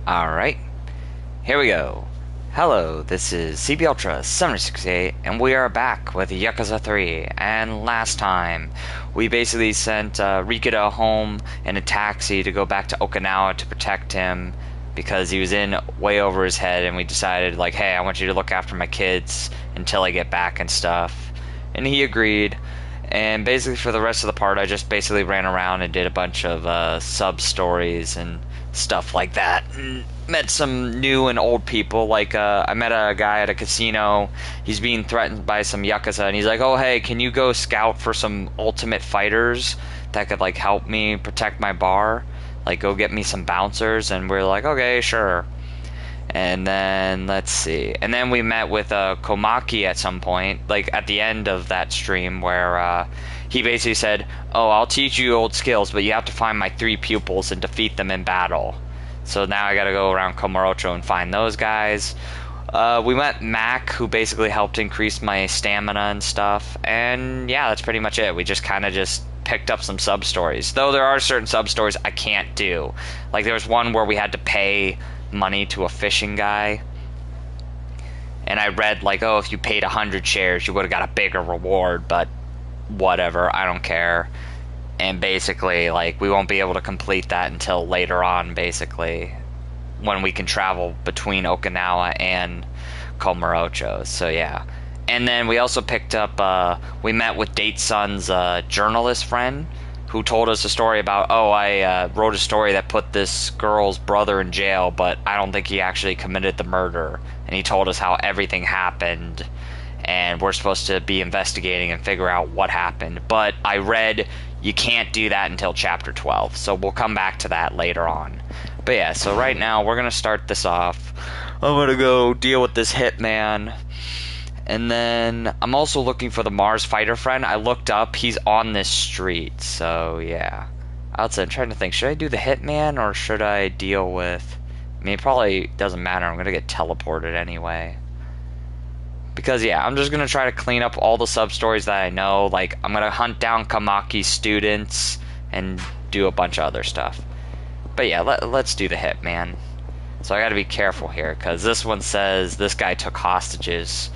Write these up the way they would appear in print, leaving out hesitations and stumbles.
Alright, here we go. Hello, this is CB Ultra 768, and we are back with Yakuza 3. And last time, we basically sent Rikida home in a taxi to go back to Okinawa to protect him because he was in way over his head, and we decided, like, hey, I want you to look after my kids until I get back and stuff. And he agreed. And basically for the rest of the part, I just basically ran around and did a bunch of sub-stories and stuff like that. And met some new and old people. Like, I met a guy at a casino. He's being threatened by some Yakuza, and he's like, oh, hey, can you go scout for some ultimate fighters that could, like, help me protect my bar? Like, go get me some bouncers. And we're like, okay, sure. And then, let's see. And then we met with Komaki at some point, like at the end of that stream, where he basically said, oh, I'll teach you old skills, but you have to find my 3 pupils and defeat them in battle. So now I gotta go around Komorocho and find those guys. We met Mac, who basically helped increase my stamina and stuff. And yeah, that's pretty much it. We just kind of just picked up some sub-stories. Though there are certain sub-stories I can't do. Like there was one where we had to pay money to a fishing guy, and I read like, oh, if you paid 100 shares you would have got a bigger reward, but whatever, I don't care. And basically, like, we won't be able to complete that until later on, basically, when we can travel between Okinawa and Komorocho. So yeah. And then we also picked up, we met with Date Sun's journalist friend, who told us a story about, oh, I wrote a story that put this girl's brother in jail, but I don't think he actually committed the murder. And he told us how everything happened, and we're supposed to be investigating and figure out what happened. But I read you can't do that until chapter 12, so we'll come back to that later on. But yeah, so right now we're gonna start this off. I'm gonna go deal with this hitman. And then I'm also looking for the Mars fighter friend. I looked up, he's on this street, so yeah. Outside, I'm trying to think, should I do the hitman or should I deal with... I mean, it probably doesn't matter, I'm gonna get teleported anyway. Because yeah, I'm just gonna try to clean up all the sub-stories that I know. Like, I'm gonna hunt down Kamaki's students and do a bunch of other stuff. But yeah, let's do the hitman. So I gotta be careful here, because this one says this guy took hostages.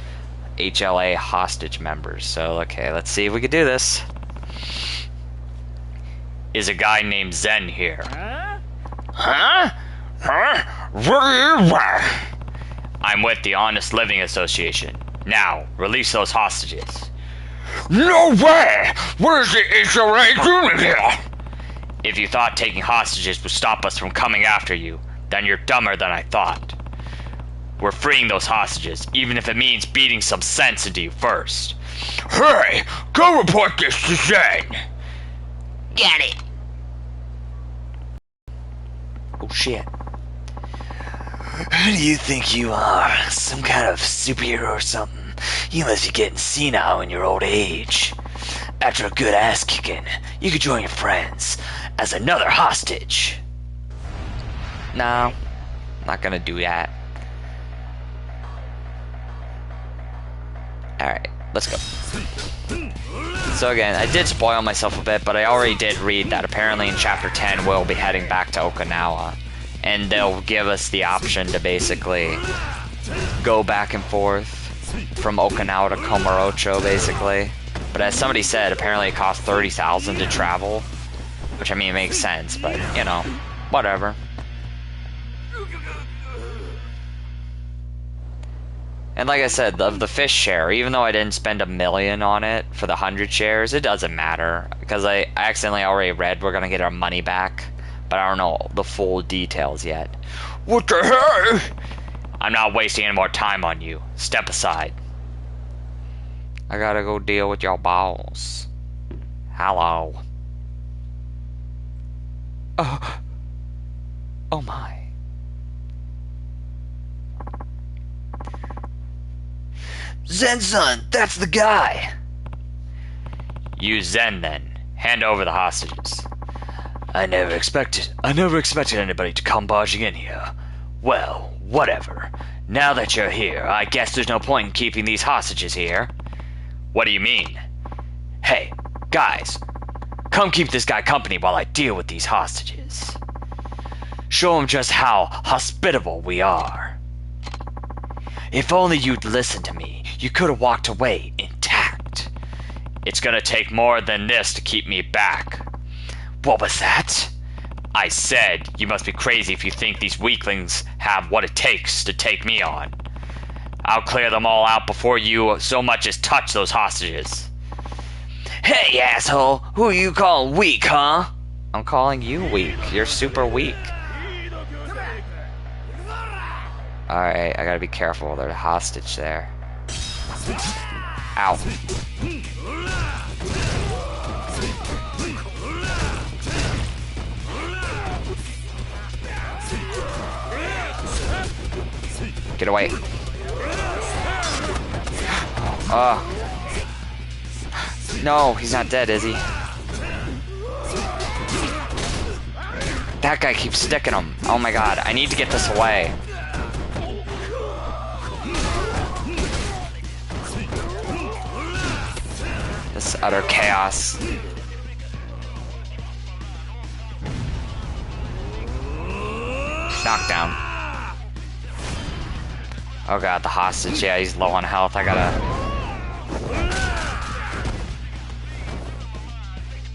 HLA hostage members. So, okay, let's see if we can do this. Is a guy named Zen here? Huh? What are you? I'm with the Honest Living Association. Now, release those hostages. No way! What is the HLA doing here? If you thought taking hostages would stop us from coming after you, then you're dumber than I thought. We're freeing those hostages, even if it means beating some sense into you first. Hey! Go report this to Zen! Got it! Oh shit. Who do you think you are? Some kind of superhero or something? You must be getting senile in your old age. After a good ass kicking, you could join your friends as another hostage. No, not gonna do that. Alright, let's go. So again, I did spoil myself a bit, but I already did read that apparently in Chapter 10 we'll be heading back to Okinawa. And they'll give us the option to basically go back and forth from Okinawa to Komorocho, basically. But as somebody said, apparently it costs 30,000 to travel. Which, I mean, it makes sense, but, you know, whatever. And like I said, the fish share, even though I didn't spend $1 million on it for the 100 shares, it doesn't matter. Because I accidentally already read we're going to get our money back. But I don't know the full details yet. What the hell? I'm not wasting any more time on you. Step aside. I gotta go deal with your boss. Hello. Oh. Oh my. Zen-san, that's the guy! Use Zen then. Hand over the hostages. I never expected anybody to come barging in here. Well, whatever. Now that you're here, I guess there's no point in keeping these hostages here. What do you mean? Hey, guys, come keep this guy company while I deal with these hostages. Show him just how hospitable we are. If only you'd listened to me, you could have walked away intact. It's gonna take more than this to keep me back. What was that? I said, you must be crazy if you think these weaklings have what it takes to take me on. I'll clear them all out before you so much as touch those hostages. Hey, asshole! Who you calling weak, huh? I'm calling you weak. You're super weak. Alright, I gotta be careful. There's a hostage there. Ow. Get away. No, he's not dead, is he? That guy keeps sticking him. Oh my god, I need to get this away. This utter chaos. Knockdown. Oh god, the hostage. Yeah, he's low on health. I gotta...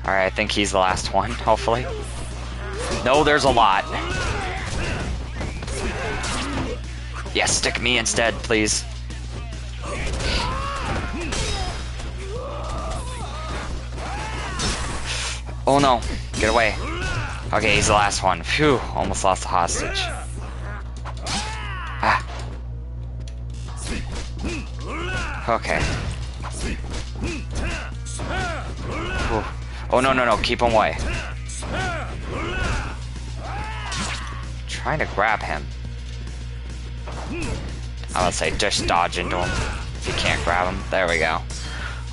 Alright, I think he's the last one, hopefully. No, there's a lot. Yeah, stick me instead, please. Oh no, get away. Okay, he's the last one. Phew, almost lost the hostage. Ah. Okay. Whew. Oh no, no, no, keep him away. Trying to grab him. I would say just dodge into him if you can't grab him. There we go.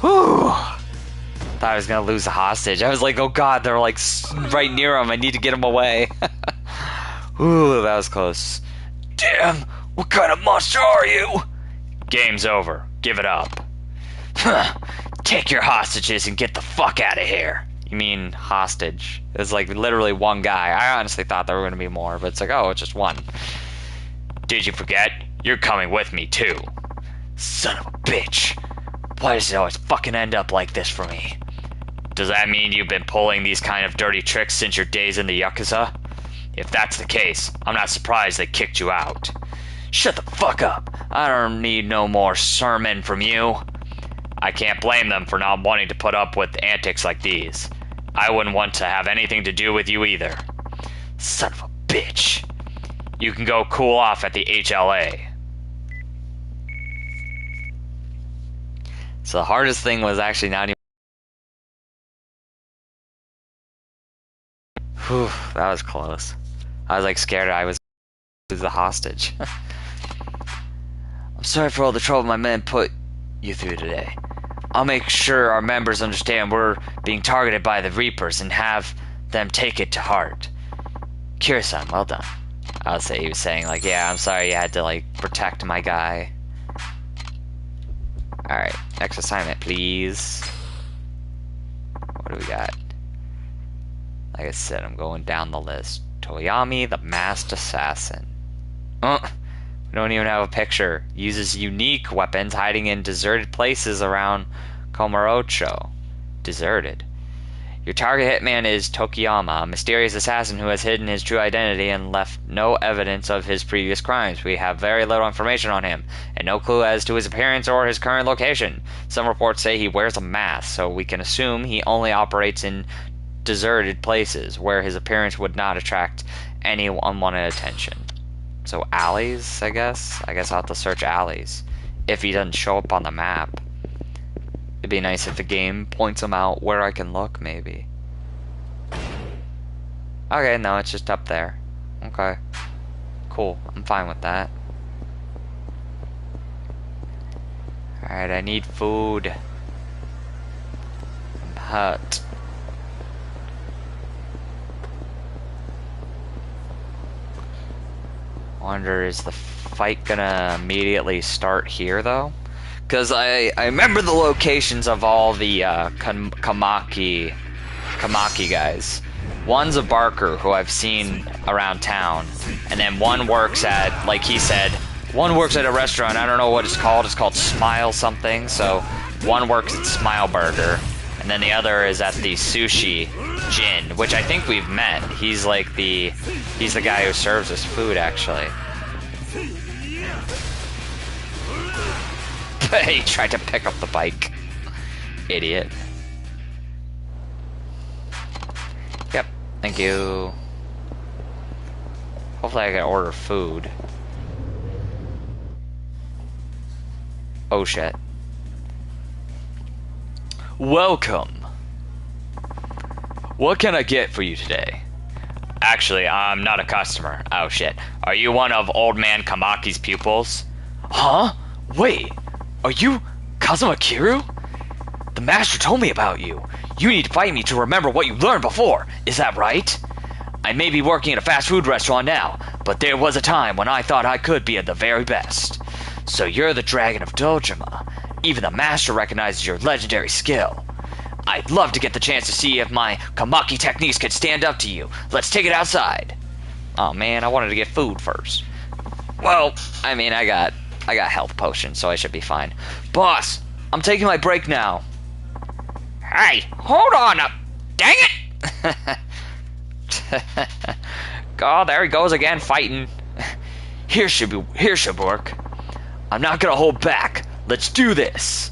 Whew. Thought I was gonna lose the hostage. I was like, oh god, they're like right near him. I need to get him away. Ooh, that was close. Damn, what kind of monster are you? Game's over. Give it up. Take your hostages and get the fuck out of here. You mean hostage? It's like literally one guy. I honestly thought there were gonna be more, but it's like, oh, it's just one. Did you forget? You're coming with me too. Son of a bitch. Why does it always fucking end up like this for me? Does that mean you've been pulling these kind of dirty tricks since your days in the Yakuza? If that's the case, I'm not surprised they kicked you out. Shut the fuck up. I don't need no more sermon from you. I can't blame them for not wanting to put up with antics like these. I wouldn't want to have anything to do with you either. Son of a bitch. You can go cool off at the HLA. So the hardest thing was actually not even... Whew, that was close. I was like scared I was lose the hostage. I'm sorry for all the trouble my men put you through today. I'll make sure our members understand we're being targeted by the Reapers and have them take it to heart. Kira-san, well done. I would say he was saying like, yeah, I'm sorry you had to like protect my guy. Alright, next assignment, please. What do we got? Like I said, I'm going down the list. Toyami, the Masked Assassin. We don't even have a picture. Uses unique weapons hiding in deserted places around Komorocho. Deserted. Your target hitman is Tokiyama, a mysterious assassin who has hidden his true identity and left no evidence of his previous crimes. We have very little information on him, and no clue as to his appearance or his current location. Some reports say he wears a mask, so we can assume he only operates in deserted places, where his appearance would not attract any unwanted attention. So alleys, I guess? I guess I'll have to search alleys. If he doesn't show up on the map. It'd be nice if the game points him out where I can look, maybe. Okay, no, it's just up there. Okay. Cool, I'm fine with that. Alright, I need food. I'm hurt. Wonder, is the fight gonna immediately start here, though? Because I remember the locations of all the Kamaki guys. One's a barker who I've seen around town, and then one works at, like he said, one works at a restaurant. I don't know what it's called. It's called Smile something. So one works at Smile Burger, and then the other is at the Sushi Jin, which I think we've met. He's like he's the guy who serves us food, actually. He tried to pick up the bike. Idiot. Yep, thank you. Hopefully I can order food. Oh shit. Welcome. What can I get for you today? Actually, I'm not a customer. Oh shit. Are you one of Old Man Kamaki's pupils? Huh? Wait. Are you Kazuma Kiryu? The master told me about you. You need to fight me to remember what you learned before. Is that right? I may be working at a fast food restaurant now, but there was a time when I thought I could be at the very best. So you're the Dragon of Dojima. Even the master recognizes your legendary skill. I'd love to get the chance to see if my Kamaki techniques could stand up to you. Let's take it outside. Oh man, I wanted to get food first. Well, I mean, I got health potions, so I should be fine. Boss, I'm taking my break now. Hey, hold on up. Dang it! Oh, there he goes again, fighting. Here should work. I'm not gonna hold back. Let's do this.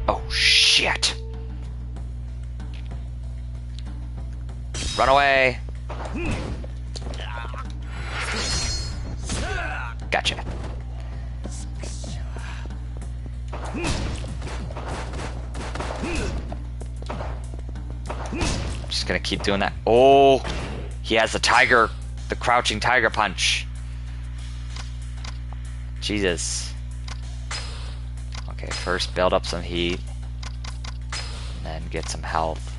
Oh, shit. Run away. Gotcha. Just gonna keep doing that. Oh, he has the crouching tiger punch. Jesus. Okay, first build up some heat, and then get some health.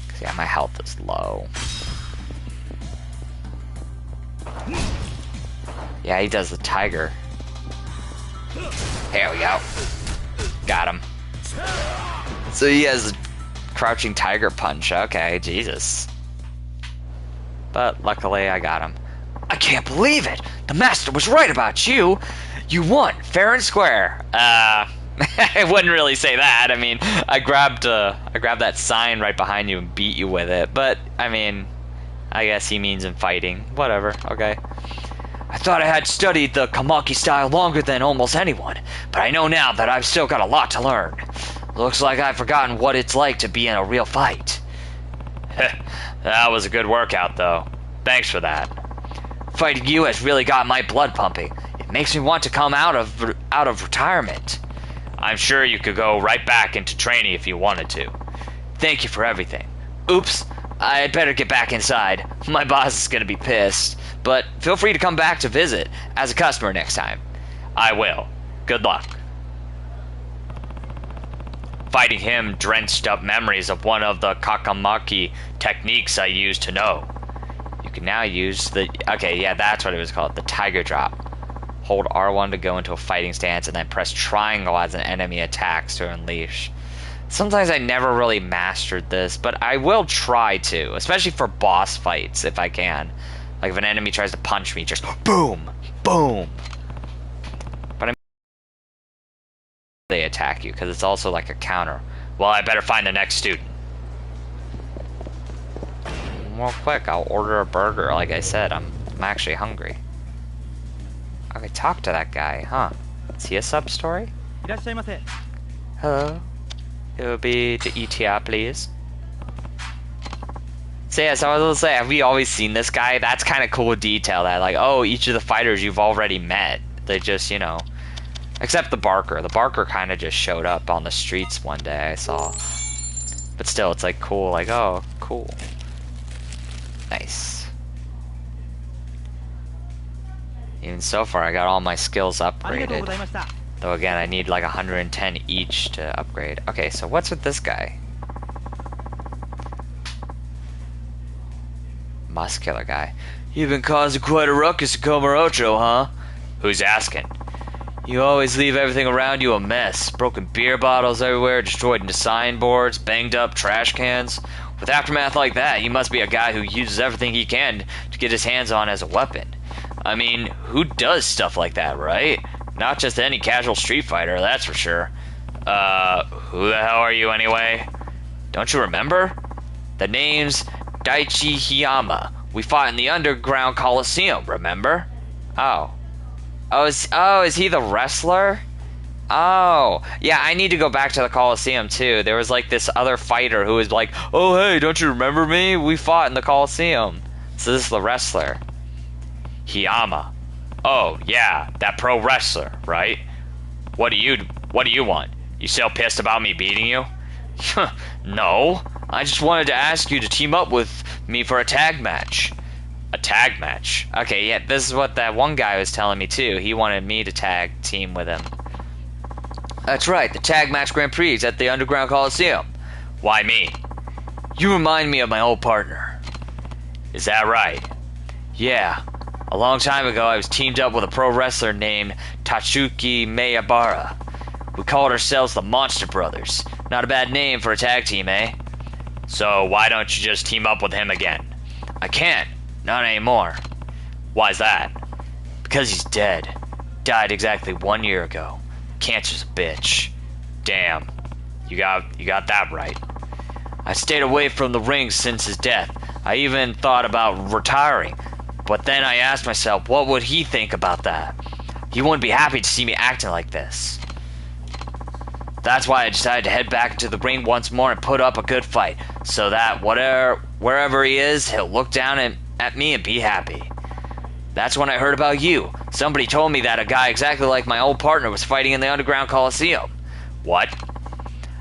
'Cause, yeah, my health is low. Yeah, he does the tiger. There we go. Got him. So he has the crouching tiger punch. Okay, Jesus. But luckily I got him. I can't believe it! The master was right about you! You won, fair and square. I wouldn't really say that. I mean, I grabbed that sign right behind you and beat you with it. But, I mean, I guess he means in fighting. Whatever, okay. I thought I had studied the Kamaki style longer than almost anyone, but I know now that I've still got a lot to learn. Looks like I've forgotten what it's like to be in a real fight. That was a good workout, though. Thanks for that. Fighting you has really got my blood pumping. It makes me want to come out of retirement. I'm sure you could go right back into training if you wanted to. Thank you for everything. Oops, I'd better get back inside. My boss is gonna be pissed. But feel free to come back to visit as a customer next time. I will. Good luck. Fighting him drenched up memories of one of the Kakamaki techniques I used to know. You can now use the... Okay, yeah, that's what it was called. The Tiger Drop. Hold R1 to go into a fighting stance, and then press triangle as an enemy attacks to unleash. Sometimes I never really mastered this, but I will try to, especially for boss fights if I can. Like if an enemy tries to punch me, just boom, boom. But they attack you, because it's also like a counter. Well, I better find the next student. Real quick, I'll order a burger. Like I said, I'm actually hungry. Okay, talk to that guy, huh? Is he a sub-story? Hello. It will be the ETA, please. So yeah, so I was gonna say, have we always seen this guy? That's kind of cool detail that, like, oh, each of the fighters you've already met. They just, you know... Except the Barker. The Barker kind of just showed up on the streets one day, I saw. But still, it's like cool, like, oh, cool. Nice. Even so far, I got all my skills upgraded. Though again, I need like 110 each to upgrade. Okay, so what's with this guy? Muscular guy. You've been causing quite a ruckus at Komarocho, huh? Who's asking? You always leave everything around you a mess. Broken beer bottles everywhere, destroyed signboards, banged up trash cans. With aftermath like that, you must be a guy who uses everything he can to get his hands on as a weapon. I mean, who does stuff like that, right? Not just any casual street fighter, that's for sure. Who the hell are you anyway? Don't you remember? The name's Daichi Hiyama. We fought in the underground Coliseum, remember? Oh. Is he the wrestler? Oh, yeah, I need to go back to the Coliseum, too. There was, like, this other fighter who was like, oh, hey, don't you remember me? We fought in the Coliseum. So this is the wrestler. Hiyama. Oh, yeah, that pro wrestler, right? What do you want? You still pissed about me beating you? No, I just wanted to ask you to team up with me for a tag match. A tag match? Okay, yeah, this is what that one guy was telling me too. He wanted me to tag team with him. That's right, the tag match Grand Prix at the Underground Coliseum. Why me? You remind me of my old partner. Is that right? Yeah. A long time ago, I was teamed up with a pro wrestler named Tatsuki Miyabara. We called ourselves the Monster Brothers. Not a bad name for a tag team, eh? So why don't you just team up with him again? I can't. Not anymore. Why's that? Because he's dead. Died exactly 1 year ago. Cancer's a bitch. Damn. You got that right. I stayed away from the ring since his death. I even thought about retiring. But then I asked myself, what would he think about that? He wouldn't be happy to see me acting like this. That's why I decided to head back into the ring once more and put up a good fight, so that wherever he is, he'll look down at me and be happy. That's when I heard about you. Somebody told me that a guy exactly like my old partner was fighting in the Underground Coliseum. What?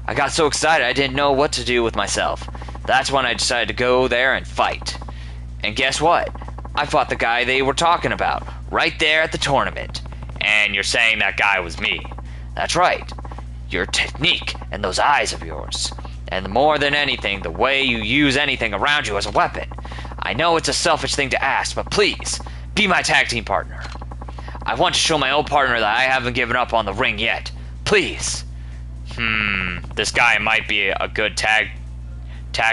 I got so excited I didn't know what to do with myself. That's when I decided to go there and fight. And guess what? I fought the guy they were talking about, right there at the tournament. And you're saying that guy was me. That's right. Your technique and those eyes of yours. And more than anything, the way you use anything around you as a weapon. I know it's a selfish thing to ask, but please, be my tag team partner. I want to show my old partner that I haven't given up on the ring yet. Please. This guy might be a good tag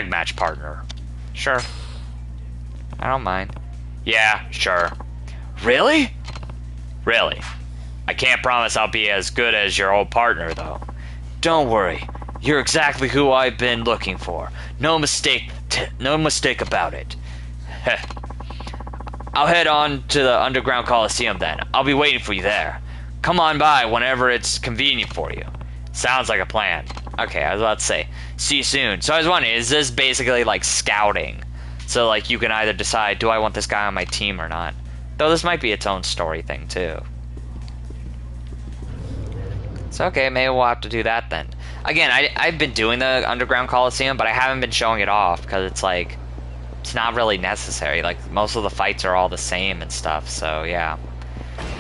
match partner. Sure. I don't mind. Yeah, sure. Really? Really. I can't promise I'll be as good as your old partner, though. Don't worry. You're exactly who I've been looking for. No mistake about it. I'll head on to the Underground Coliseum then. I'll be waiting for you there. Come on by whenever it's convenient for you. Sounds like a plan. Okay, I was about to say, see you soon. So I was wondering, is this basically like scouting? So like you can either decide, do I want this guy on my team or not? Though this might be its own story thing too. So okay, maybe we'll have to do that then. Again, I've been doing the Underground Coliseum, but I haven't been showing it off because it's like, it's not really necessary. Like, most of the fights are all the same and stuff, so yeah.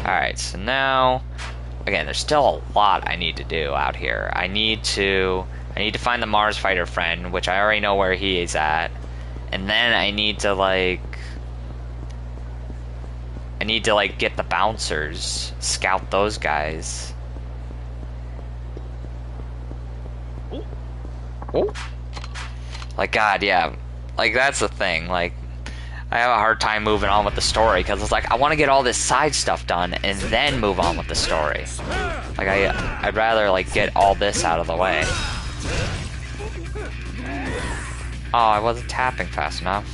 Alright, so now, again, there's still a lot I need to do out here. I need to find the Mars fighter friend, which I already know where he is at. And then I need to, like, get the bouncers, scout those guys. Oh. Like, God, yeah. Like, that's the thing. Like, I have a hard time moving on with the story because it's like I want to get all this side stuff done and then move on with the story. Like, I'd rather like get all this out of the way. Oh, I wasn't tapping fast enough.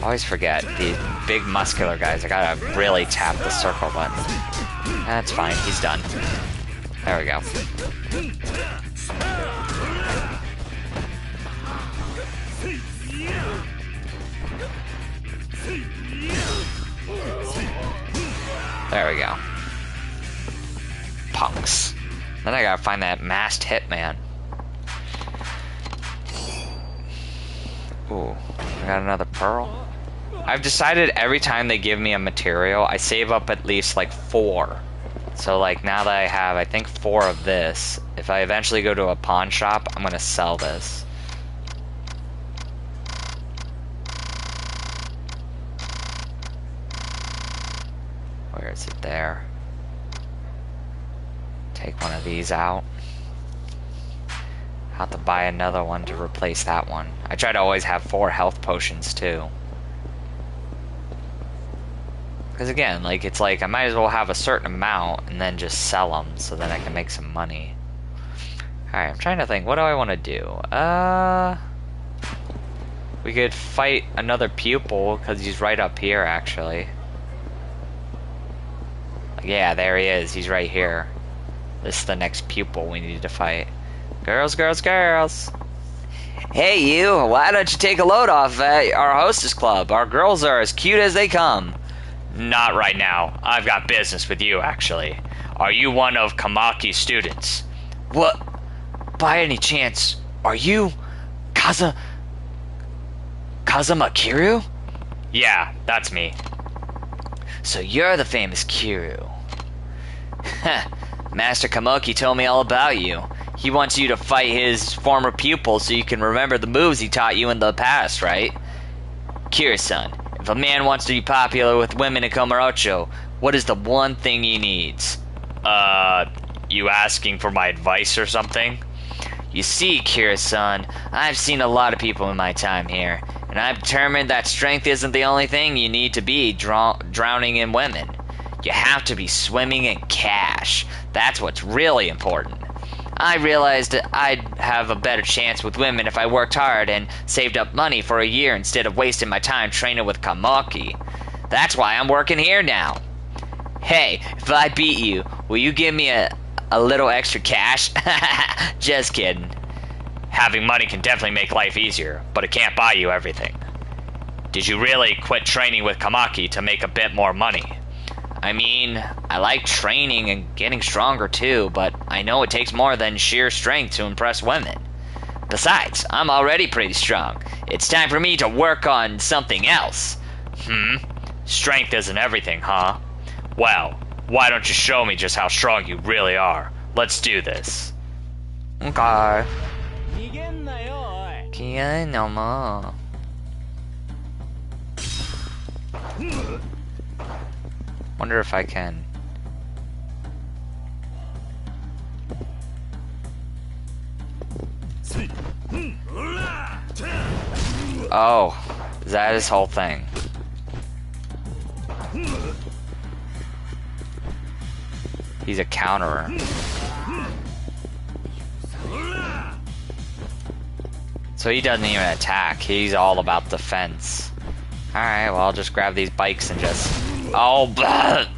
I always forget these big muscular guys. I gotta really tap the circle button. That's fine. He's done. There we go. There we go. Punks. Then I gotta find that masked hitman. Ooh, I got another pearl. I've decided every time they give me a material, I save up at least like 4. So like now that I have, I think 4 of this, if I eventually go to a pawn shop, I'm gonna sell this. Where is it there? Take one of these out. Have to buy another one to replace that one. I try to always have 4 health potions too. Because again, like, it's like I might as well have a certain amount and then just sell them so that I can make some money. Alright, I'm trying to think, what do I want to do? We could fight another pupil because he's right up here actually. Yeah, there he is. He's right here. This is the next pupil we need to fight. Girls, girls, girls. Hey, you. Why don't you take a load off at our hostess club? Our girls are as cute as they come. Not right now. I've got business with you, actually. Are you one of Kamaki's students? What? By any chance, are you Kazuma Kiryu? Yeah, that's me. So you're the famous Kiryu. Master Kamoki told me all about you. He wants you to fight his former pupil so you can remember the moves he taught you in the past, right? Kiryu-san, if a man wants to be popular with women in Komarocho, what is the one thing he needs? You asking for my advice or something? You see, Kiryu-san, I've seen a lot of people in my time here, and I'm determined that strength isn't the only thing you need to be drowning in women. You have to be swimming in cash. That's what's really important. I realized I'd have a better chance with women if I worked hard and saved up money for a year instead of wasting my time training with Kamaki. That's why I'm working here now. Hey, if I beat you, will you give me a little extra cash? Just kidding. Having money can definitely make life easier, but it can't buy you everything. Did you really quit training with Kamaki to make a bit more money? I mean, I like training and getting stronger too, but I know it takes more than sheer strength to impress women. Besides, I'm already pretty strong. It's time for me to work on something else. Strength isn't everything, huh? Well, why don't you show me just how strong you really are? Let's do this. Okay. Wonder if I can. Oh, is that his whole thing? He's a counterer. So he doesn't even attack. He's all about defense. Alright, well, I'll just grab these bikes and just... Oh, bleh.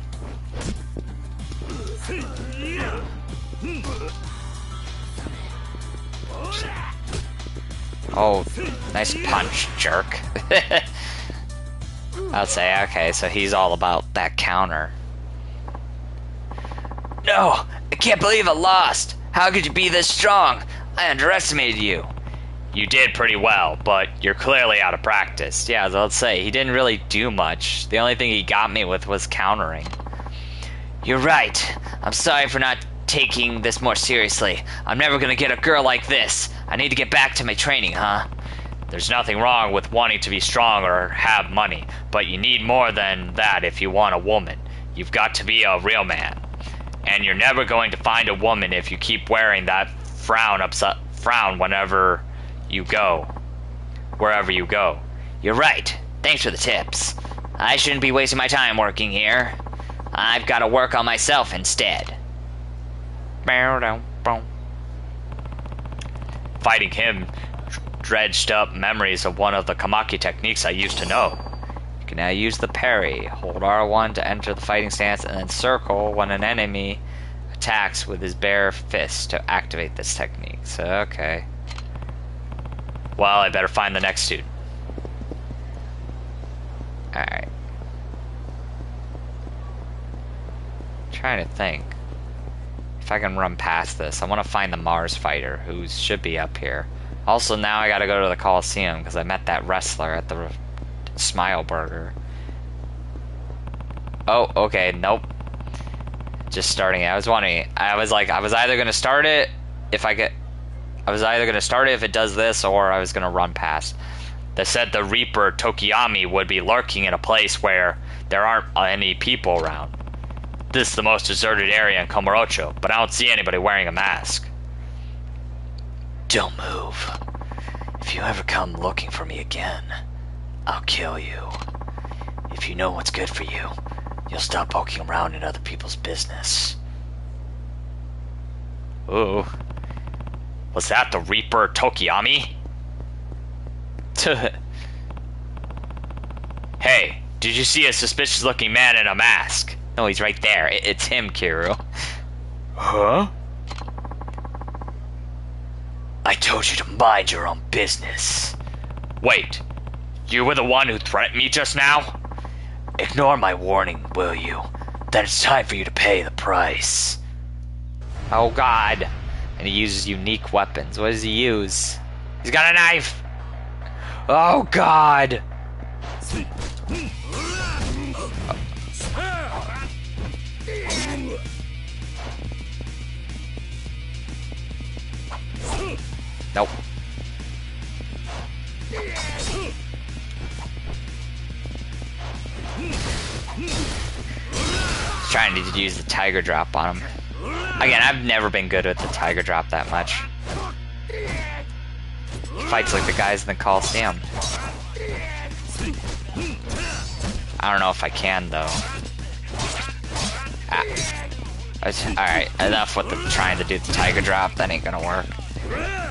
Oh, nice punch, jerk. I'll say, okay, so he's all about that counter. No, I can't believe I lost. How could you be this strong? I underestimated you. You did pretty well, but you're clearly out of practice. Yeah, let's say, he didn't really do much. The only thing he got me with was countering. You're right. I'm sorry for not taking this more seriously. I'm never gonna get a girl like this. I need to get back to my training, huh? There's nothing wrong with wanting to be strong or have money, but you need more than that if you want a woman. You've got to be a real man. And you're never going to find a woman if you keep wearing that frown whenever you go, wherever you go. You're right. Thanks for the tips. I shouldn't be wasting my time working here. I've got to work on myself instead. Fighting him dredged up memories of one of the Kamaki techniques I used to know. You can now use the parry. Hold R1 to enter the fighting stance and then circle when an enemy attacks with his bare fist to activate this technique. So, okay. Well, I better find the next student. Alright. Trying to think if I can run past this. I want to find the Mars fighter who should be up here. Also, now I gotta go to the Coliseum because I met that wrestler at the Smile Burger. Oh, okay, nope. Just starting it. I was wondering. I was either gonna start it if it does this, or I was gonna run past. They said the Reaper Tokiyami would be lurking in a place where there aren't any people around. This is the most deserted area in Kamurocho, but I don't see anybody wearing a mask. Don't move. If you ever come looking for me again, I'll kill you. If you know what's good for you, you'll stop poking around in other people's business. Ooh. Was that the Reaper Tokiyami? Hey, did you see a suspicious looking man in a mask? No, he's right there. It's him, Kiru. Huh? I told you to mind your own business. Wait, you were the one who threatened me just now? Ignore my warning, will you? Then it's time for you to pay the price. Oh god. And he uses unique weapons. What does he use? He's got a knife! Oh god! Nope. Trying to use the tiger drop on him. Again, I've never been good with the tiger drop that much. He fights like the guys in the Coliseum. I don't know if I can though. Alright, enough with the trying to do the tiger drop. That ain't gonna work.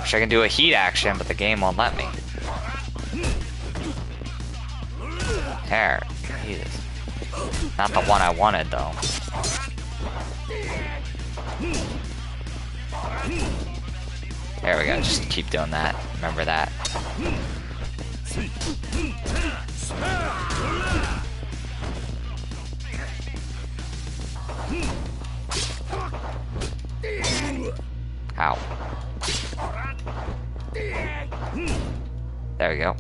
Wish I can do a heat action, but the game won't let me. There. Jesus. Not the one I wanted, though. There we go. Just keep doing that. Remember that. Ow. There we go.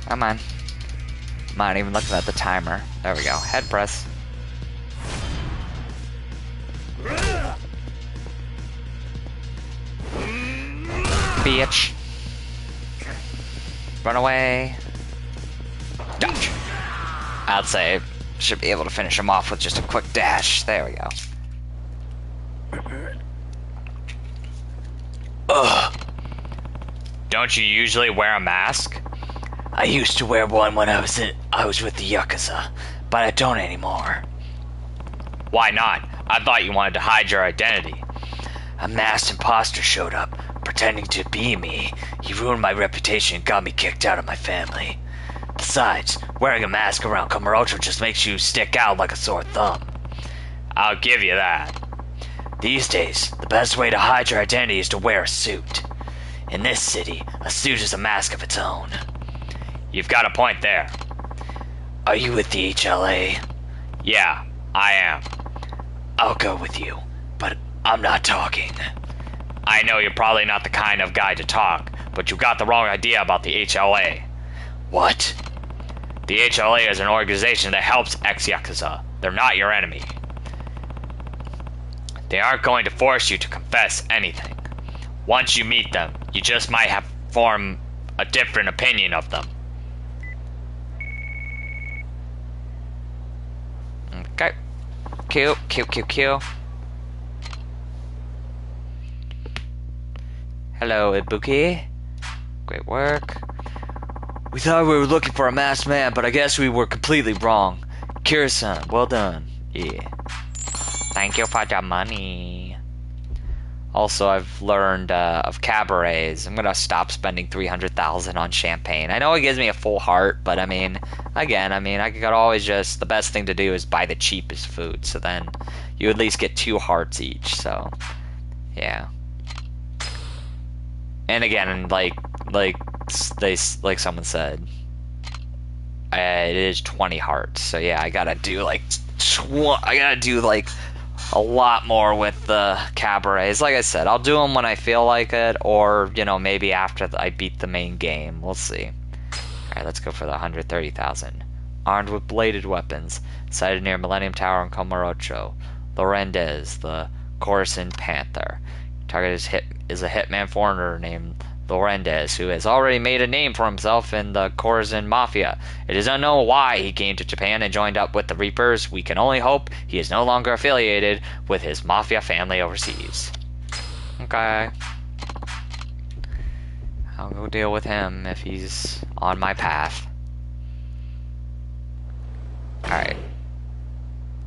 Come on. I'm not even looking at the timer. There we go. Head press. Bitch. Run away. Dodge. I'd say should be able to finish him off with just a quick dash. There we go. Ugh. Don't you usually wear a mask? I used to wear one when I was with the Yakuza, but I don't anymore. Why not? I thought you wanted to hide your identity. A masked imposter showed up, pretending to be me. He ruined my reputation and got me kicked out of my family. Besides, wearing a mask around Kamurocho just makes you stick out like a sore thumb. I'll give you that. These days, the best way to hide your identity is to wear a suit. In this city, a suit is a mask of its own. You've got a point there. Are you with the HLA? Yeah, I am. I'll go with you, but I'm not talking. I know you're probably not the kind of guy to talk, but you got the wrong idea about the HLA. What? The HLA is an organization that helps ex-Yakuza. They're not your enemy. They aren't going to force you to confess anything. Once you meet them, you just might have formed a different opinion of them. Okay. Q. Hello, Ibuki. Great work. We thought we were looking for a masked man, but I guess we were completely wrong. Kira-san, well done. Yeah. Thank you for the money. Also, I've learned of cabarets. I'm gonna stop spending 300,000 on champagne. I know it gives me a full heart, but I mean, again, I could always just, the best thing to do is buy the cheapest food. So then you at least get 2 hearts each. So, yeah. And again, like someone said, it is 20 hearts. So yeah, I gotta do like a lot more with the cabarets. Like I said, I'll do them when I feel like it, or maybe after I beat the main game. We'll see. All right, let's go for the 130,000. Armed with bladed weapons, sighted near Millennium Tower in Kamurocho. Lorendez, the Coruscant Panther. Target is a hitman foreigner named Lorenz, who has already made a name for himself in the Corazon Mafia. It is unknown why he came to Japan and joined up with the Reapers. We can only hope he is no longer affiliated with his Mafia family overseas. Okay. I'll go deal with him if he's on my path. Alright.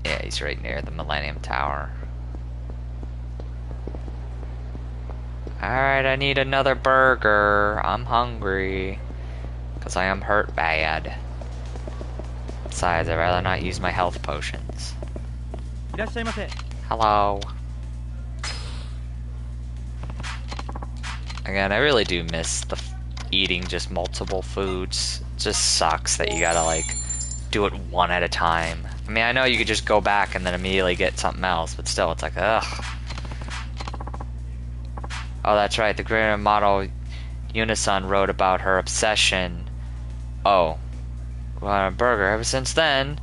Yeah, he's right near the Millennium Tower. Alright, I need another burger. I'm hungry. Because I am hurt bad. Besides, I'd rather not use my health potions. Hello. Again, I really do miss the eating just multiple foods. It just sucks that you gotta, like, do it one at a time. I mean, I know you could just go back and then immediately get something else, but still, it's like, ugh. Oh, that's right, the Grand Model Unison wrote about her obsession. Oh. Well, a burger. Ever since then,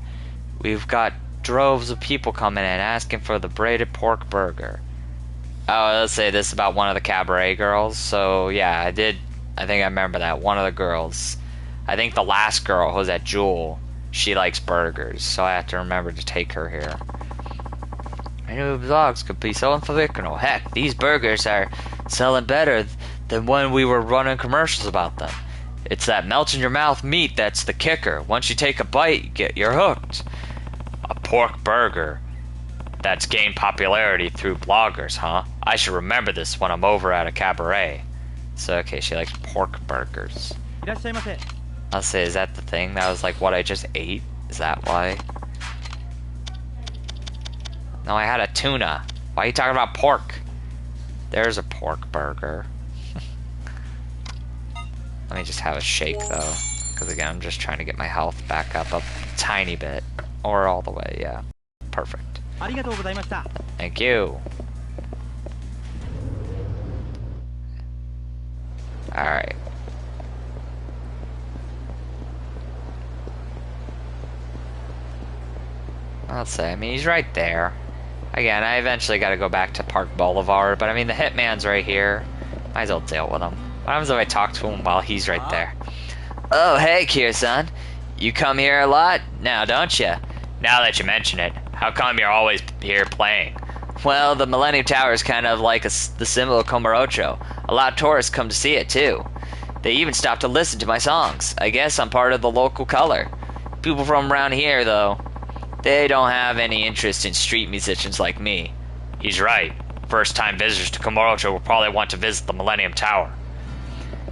we've got droves of people coming in asking for the braided pork burger. Oh, let's say this about one of the cabaret girls. So, yeah, I think I remember that. One of the girls. I think the last girl who's at Jewel, she likes burgers. So I have to remember to take her here. I knew vlogs could be so unforgivable. Heck, these burgers are selling better than when we were running commercials about them. It's that melt-in-your-mouth meat that's the kicker. Once you take a bite, you're hooked. A pork burger. That's gained popularity through bloggers, huh? I should remember this when I'm over at a cabaret. So, okay, she likes pork burgers. I'll say, is that the thing? That was like what I just ate? Is that why? No, I had a tuna. Why are you talking about pork? There's a pork burger. Let me just have a shake, though. Because, again, I'm just trying to get my health back up a tiny bit. Or all the way, yeah. Perfect. Thank you. Alright. I'll say, I mean, he's right there. Again, I eventually gotta go back to Park Boulevard, but I mean, the hitman's right here. Might as well deal with him. What happens if I talk to him while he's right there? Oh, hey, Kira-san. You come here a lot now, don't you? Now that you mention it, how come you're always here playing? Well, the Millennium Tower is kind of like the symbol of Komorocho. A lot of tourists come to see it, too. They even stop to listen to my songs. I guess I'm part of the local color. People from around here, though, they don't have any interest in street musicians like me. He's right. First-time visitors to Komorocho will probably want to visit the Millennium Tower.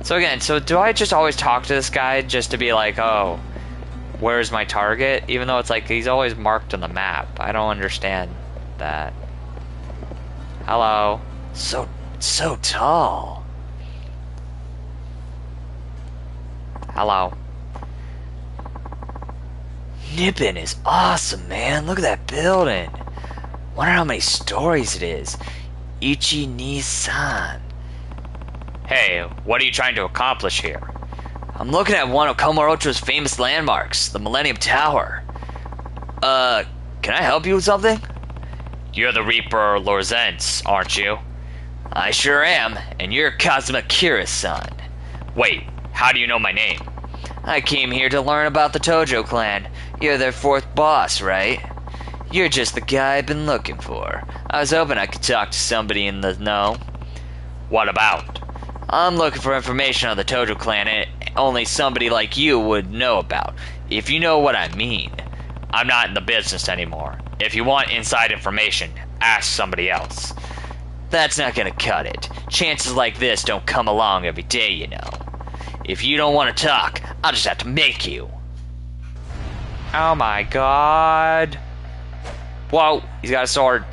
So again, do I just always talk to this guy just to be like, oh, where's my target? Even though it's like he's always marked on the map. I don't understand that. Hello. So tall. Hello. Nippon is awesome, man. Look at that building. Wonder how many stories it is. Ichi-ni-san. Hey, what are you trying to accomplish here? I'm looking at one of Komorocho's famous landmarks, the Millennium Tower. Can I help you with something? You're the Reaper Lorenz, aren't you? I sure am, and you're Kazuma Kira's son. Wait, how do you know my name? I came here to learn about the Tojo clan. You're their fourth boss, right? You're just the guy I've been looking for. I was hoping I could talk to somebody in the know. What about? I'm looking for information on the Tojo clan only somebody like you would know about, if you know what I mean. I'm not in the business anymore. If you want inside information, ask somebody else. That's not gonna cut it. Chances like this don't come along every day, you know. If you don't want to talk, I'll just have to make you. Oh my god. Whoa, he's got a sword.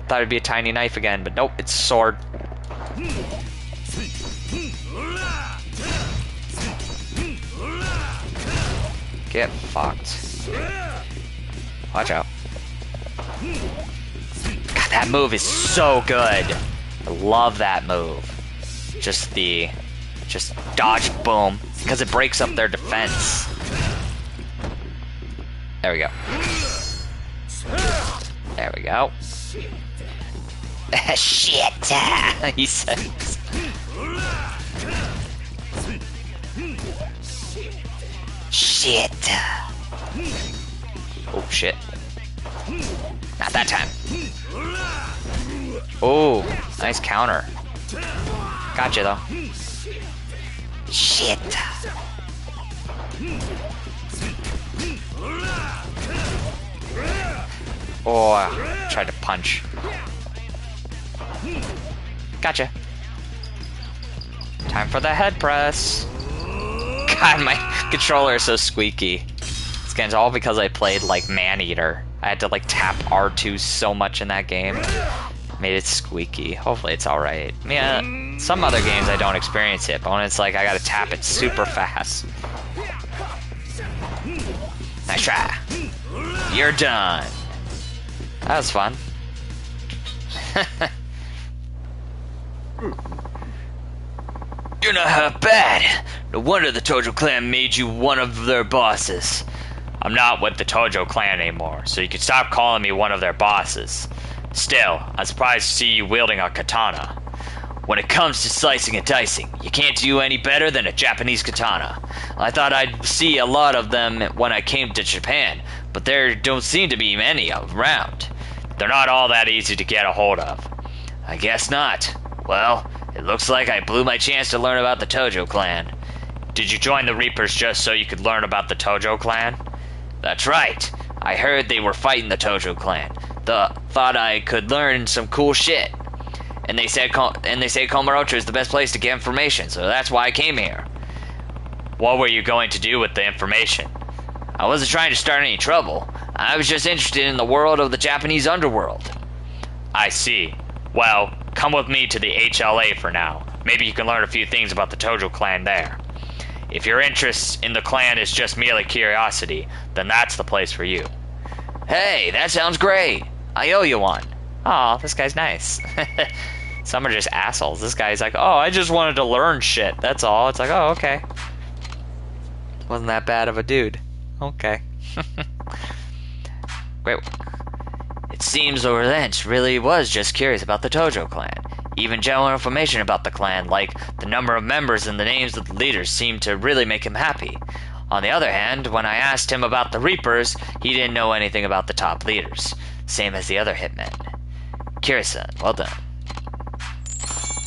Thought it'd be a tiny knife again, but nope, it's a sword. Get fucked. Watch out. God, that move is so good. I love that move. Just dodge, boom, because it breaks up their defense. There we go. There we go. Shit, he says. Shit. Oh, shit. Not that time. Oh, nice counter. Gotcha, though. Shit. Oh, I tried to punch. Gotcha. Time for the head press. God, my controller is so squeaky. It's all because I played like Maneater. I had to like tap R2 so much in that game. Made it squeaky. Hopefully it's alright. Yeah, some other games I don't experience it, but when it's like I gotta tap it super fast. Nice try. You're done. That was fun. You're not half bad. No wonder the Tojo clan made you one of their bosses. I'm not with the Tojo clan anymore, so you can stop calling me one of their bosses. Still, I'm surprised to see you wielding a katana. When it comes to slicing and dicing, you can't do any better than a Japanese katana. I thought I'd see a lot of them when I came to Japan, but there don't seem to be many around. They're not all that easy to get a hold of. I guess not. Well, it looks like I blew my chance to learn about the Tojo clan. Did you join the Reapers just so you could learn about the Tojo clan? That's right. I heard they were fighting the Tojo clan. Thought I could learn some cool shit. And they say Komarocho is the best place to get information, so that's why I came here. What were you going to do with the information? I wasn't trying to start any trouble. I was just interested in the world of the Japanese underworld. I see. Well, come with me to the HLA for now. Maybe you can learn a few things about the Tojo clan there. If your interest in the clan is just merely curiosity, then that's the place for you. Hey, that sounds great. I owe you one. Aw, this guy's nice. Some are just assholes. This guy's like, oh, I just wanted to learn shit. That's all. It's like, oh, okay. Wasn't that bad of a dude. Okay. Wait. It seems Orlent really was just curious about the Tojo clan. Even general information about the clan, like the number of members and the names of the leaders, seemed to really make him happy. On the other hand, when I asked him about the Reapers, he didn't know anything about the top leaders. Same as the other hitmen. Kira-san, well done.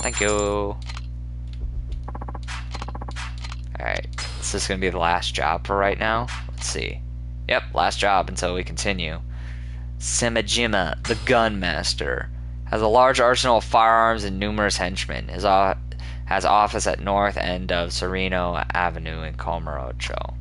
Thank you. Alright, this is going to be the last job for right now. Let's see. Yep, last job until we continue. Semejima, the Gunmaster, has a large arsenal of firearms and numerous henchmen. Has office at north end of Sereno Avenue in Komarocho.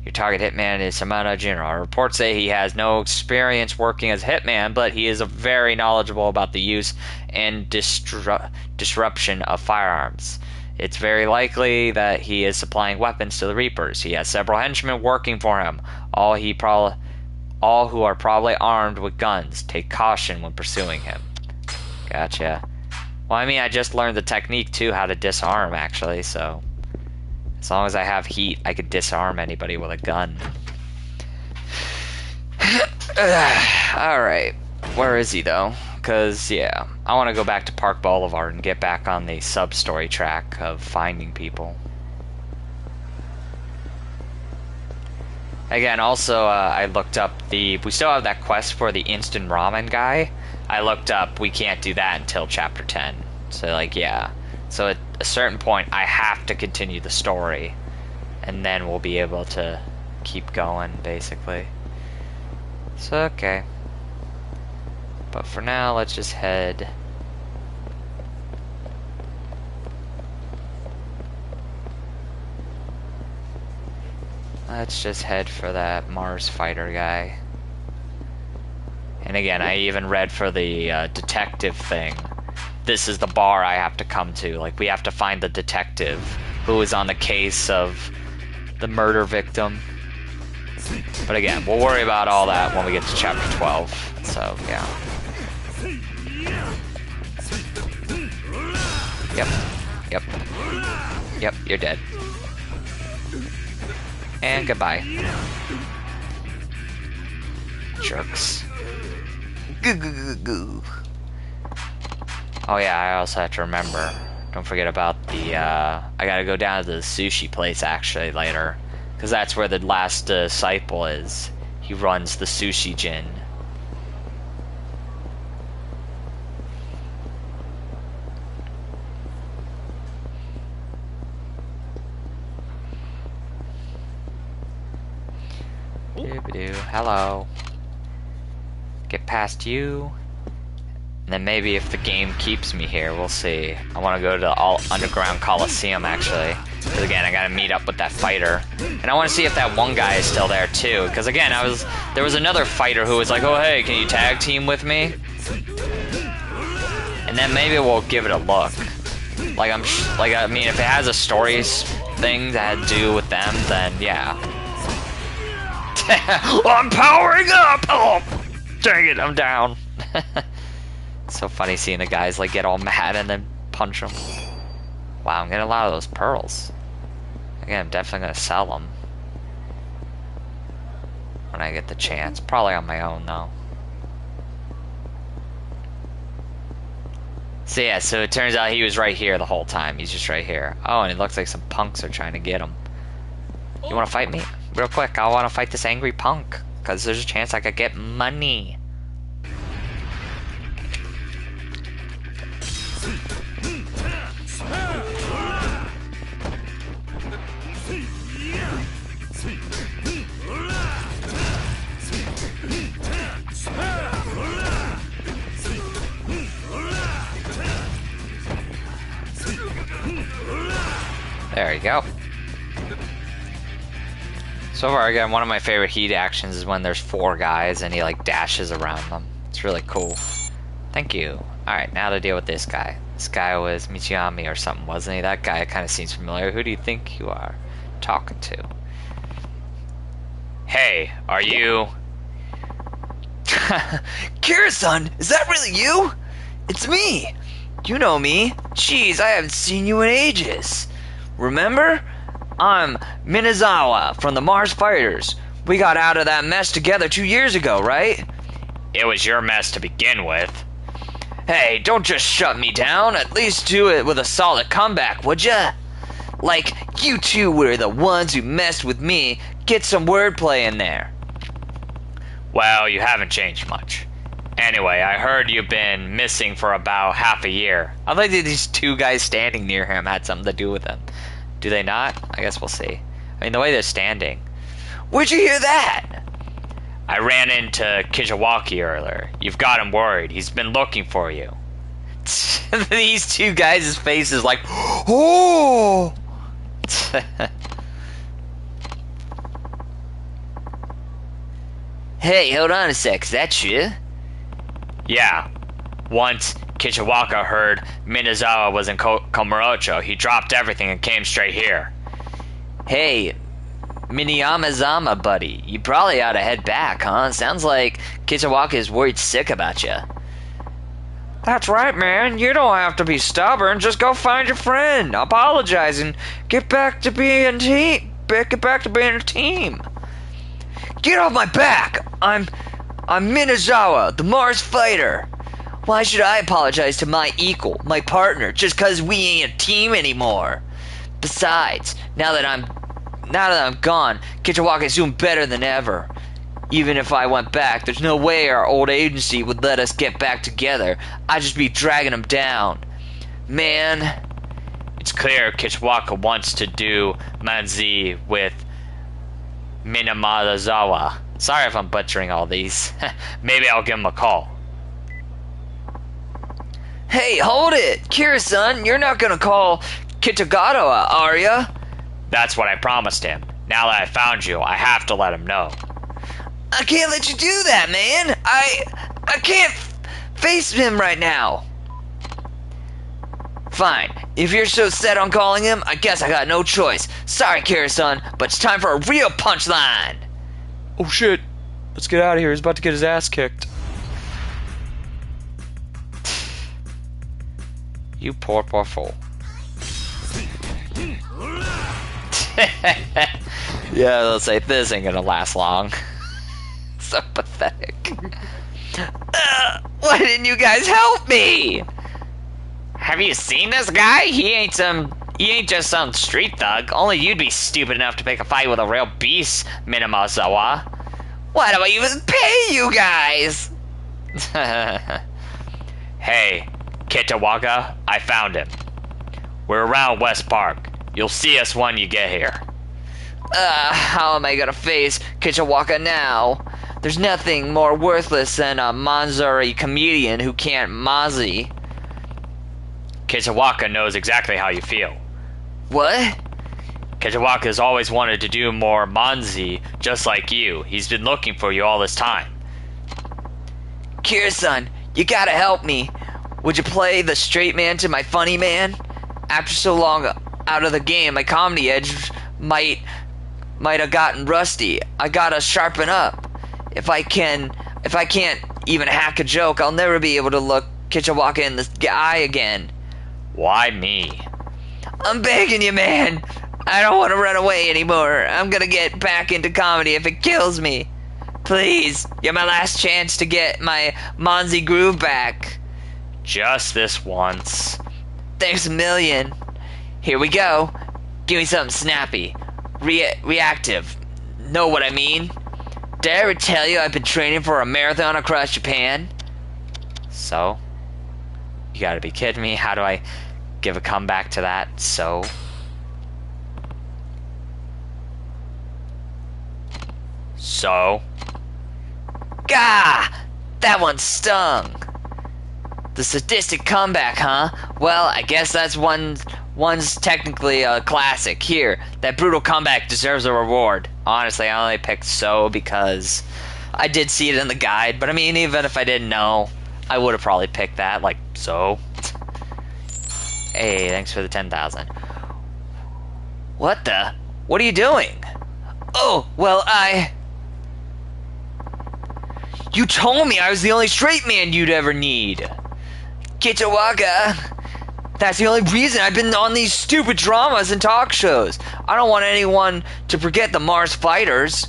Your target hitman is Samana Jinro. Reports say he has no experience working as hitman, but he is very knowledgeable about the use and disruption of firearms. It's very likely that he is supplying weapons to the Reapers. He has several henchmen working for him, all who are probably armed with guns. Take caution when pursuing him. Gotcha. Well, I mean, I just learned the technique, too, how to disarm, actually, so... As long as I have heat, I could disarm anybody with a gun. Alright. Where is he, though? Because, yeah, I want to go back to Park Boulevard and get back on the sub-story track of finding people. Again, also, I looked up we still have that quest for the instant ramen guy. I looked up, we can't do that until chapter 10. So, like, yeah. So at a certain point, I have to continue the story. And then we'll be able to keep going, basically. So, okay. But for now, let's just head... Let's just head for that Mars fighter guy. And again, I even read for the detective thing. This is the bar I have to come to. Like, we have to find the detective who is on the case of the murder victim. But again, we'll worry about all that when we get to chapter 12. So, yeah. Yep. Yep, you're dead. And goodbye. Jerks. Goo. Oh yeah, I also have to remember. Don't forget about the, I gotta go down to the sushi place actually later. Because that's where the last disciple is. He runs the sushi gin. Hello. Get past you. And then maybe if the game keeps me here, we'll see. I want to go to the underground Coliseum, actually. Because again, I gotta meet up with that fighter. And I want to see if that one guy is still there, too. Because again, there was another fighter who was like, oh, hey, can you tag team with me? And then maybe we'll give it a look. I mean, if it has a story thing that had to do with them, then yeah. I'm powering up! Oh, dang it, I'm down. It's so funny seeing the guys like get all mad and then punch them. Wow, I'm getting a lot of those pearls. Again, I'm definitely gonna sell them when I get the chance. Probably on my own though. So yeah, so it turns out he was right here the whole time. He's just right here. Oh, and it looks like some punks are trying to get him. You wanna fight me? Real quick, I wanna fight this angry punk. Because there's a chance I could get money. There you go. So far, again, one of my favorite Heat actions is when there's 4 guys and he like dashes around them. It's really cool. Thank you. Alright, now to deal with this guy. This guy was Michiyami or something, wasn't he? That guy kind of seems familiar. Who do you think you are talking to? Hey, are you... Kira-san, is that really you? It's me. You know me. Jeez, I haven't seen you in ages. Remember? I'm Minazawa from the Mars Fighters. We got out of that mess together 2 years ago, right? It was your mess to begin with. Hey, don't just shut me down. At least do it with a solid comeback, would ya? Like, you two were the ones who messed with me. Get some wordplay in there. Well, you haven't changed much. Anyway, I heard you've been missing for about half a year. I like that these 2 guys standing near him had something to do with him. Do they not? I guess we'll see. I mean, the way they're standing. Where'd you hear that? I ran into Kijawaki earlier. You've got him worried. He's been looking for you. These 2 guys' faces like, oh! Hey, hold on a sec. Is that you? Yeah. Once Kichiwaka heard Minazawa was in Komurocho, he dropped everything and came straight here. Hey, Miniyamazama, buddy. You probably ought to head back, huh? Sounds like Kichiwaka is worried sick about you. That's right, man. You don't have to be stubborn. Just go find your friend, apologize, and get back to being a team. Get back to being a team. Get off my back! I'm Minazawa, the Mars Fighter. Why should I apologize to my equal, my partner, just 'cause we ain't a team anymore? Besides, now that I'm gone, Kichiwaka is doing better than ever. Even if I went back, there's no way our old agency would let us get back together. I'd just be dragging him down. Man. It's clear Kichiwaka wants to do Manzi with Minamazawa. Sorry if I'm butchering all these. Maybe I'll give him a call. Hey, hold it! Kira-san, you're not gonna call Kitagawa, are ya? That's what I promised him. Now that I found you, I have to let him know. I can't let you do that, man! I can't face him right now! Fine. If you're so set on calling him, I guess I got no choice. Sorry, Kira-san, but it's time for a real punchline! Oh shit. Let's get out of here. He's about to get his ass kicked. You poor fool. Yeah, let's say this ain't gonna last long. So pathetic. Why didn't you guys help me? Have you seen this guy? He ain't some You ain't just some street thug. Only you'd be stupid enough to pick a fight with a real beast, Minamazawa. Why do I even pay you guys? Hey, Kitawaka, I found him. We're around West Park. You'll see us when you get here. How am I gonna face Kichawaka now? There's nothing more worthless than a Manzuri comedian who can't Mazi. Kitawaka knows exactly how you feel. What? Kitawaka's always wanted to do more Manzi, just like you. He's been looking for you all this time. Kira-san, you gotta help me. Would you play the straight man to my funny man? After so long out of the game, my comedy edge might have gotten rusty. I gotta sharpen up. If I can't even hack a joke, I'll never be able to look Kichawaka in the eye again. Why me? I'm begging you, man. I don't want to run away anymore. I'm gonna get back into comedy if it kills me. Please, you're my last chance to get my Monzi groove back. Just this once. Thanks a million. Here we go. Give me something snappy. Reactive. Know what I mean? Did I ever tell you I've been training for a marathon across Japan? So? You gotta be kidding me. How do I give a comeback to that? So? So? Gah! That one stung. The sadistic comeback, huh? Well, I guess that's one's technically a classic. Here, that brutal comeback deserves a reward. Honestly, I only picked So because I did see it in the guide, but I mean, even if I didn't know, I would have probably picked that, like, So. Hey, thanks for the 10,000. What the? What are you doing? Oh, well, You told me I was the only straight man you'd ever need. Kichawaka. That's the only reason I've been on these stupid dramas and talk shows. I don't want anyone to forget the Mars fighters.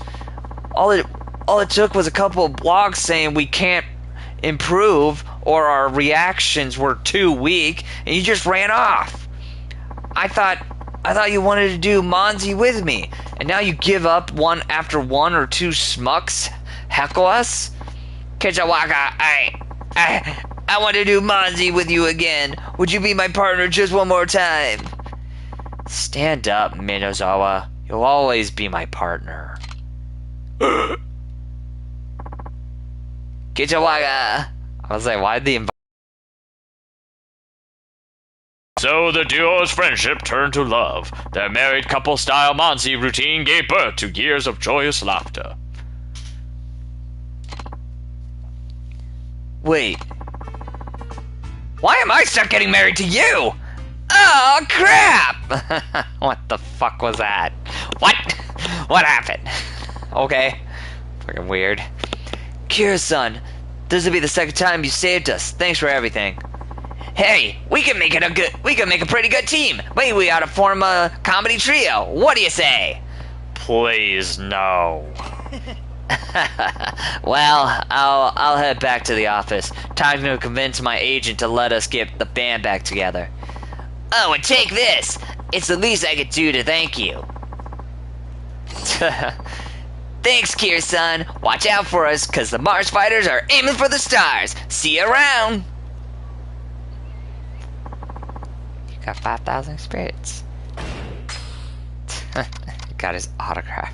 All it took was a couple of blogs saying we can't improve or our reactions were too weak, and you just ran off. I thought you wanted to do Monzi with me, and now you give up one after one or two schmucks heckle us? Kichawaka, I want to do Monzi with you again. Would you be my partner just one more time? Stand up, Minazawa. You'll always be my partner. Kichawaka. I was like, why'd the So the duo's friendship turned to love. Their married couple-style Monzi routine gave birth to years of joyous laughter. Wait. Why am I stuck getting married to you? Oh, crap! What the fuck was that? What? What happened? Okay. Fucking weird. Kira-san, this will be the second time you saved us. Thanks for everything. Hey, we can make a pretty good team. Maybe we ought to form a comedy trio. What do you say? Please, no. Well, I'll head back to the office. Time to convince my agent to let us get the band back together. Oh, and take this. It's the least I could do to thank you. Thanks, Kier-san. Watch out for us, cause the Mars fighters are aiming for the stars. See you around. You got 5,000 spirits. Got his autograph.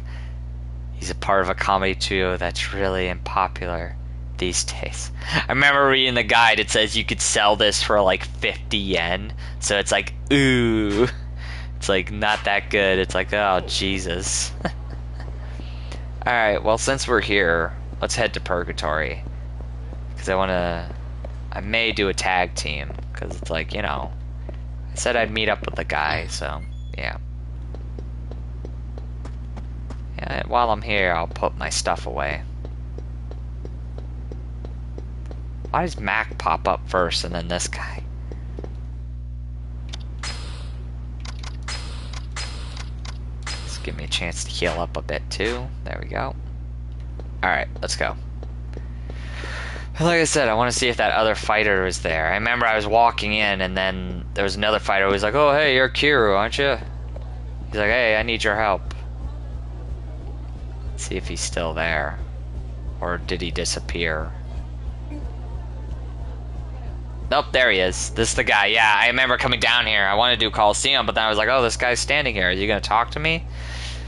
He's a part of a comedy trio that's really unpopular these days. I remember reading the guide. It says you could sell this for like 50 yen. So it's like, ooh. It's like not that good. It's like, oh, Jesus. Alright, well, since we're here, let's head to Purgatory. Because I may do a tag team. Because it's like, you know, I said I'd meet up with the guy, so, yeah. Yeah, while I'm here, I'll put my stuff away. Why does Mac pop up first and then this guy? Just give me a chance to heal up a bit too. There we go. Alright, let's go. Like I said, I want to see if that other fighter was there. I remember I was walking in, and then there was another fighter who was like, "Oh, hey, you're Kiru, aren't you?" He's like, "Hey, I need your help." Let's see if he's still there. Or did he disappear? Nope, there he is. This is the guy. Yeah, I remember coming down here. I wanted to do Coliseum, but then I was like, oh, this guy's standing here. Is he going to talk to me?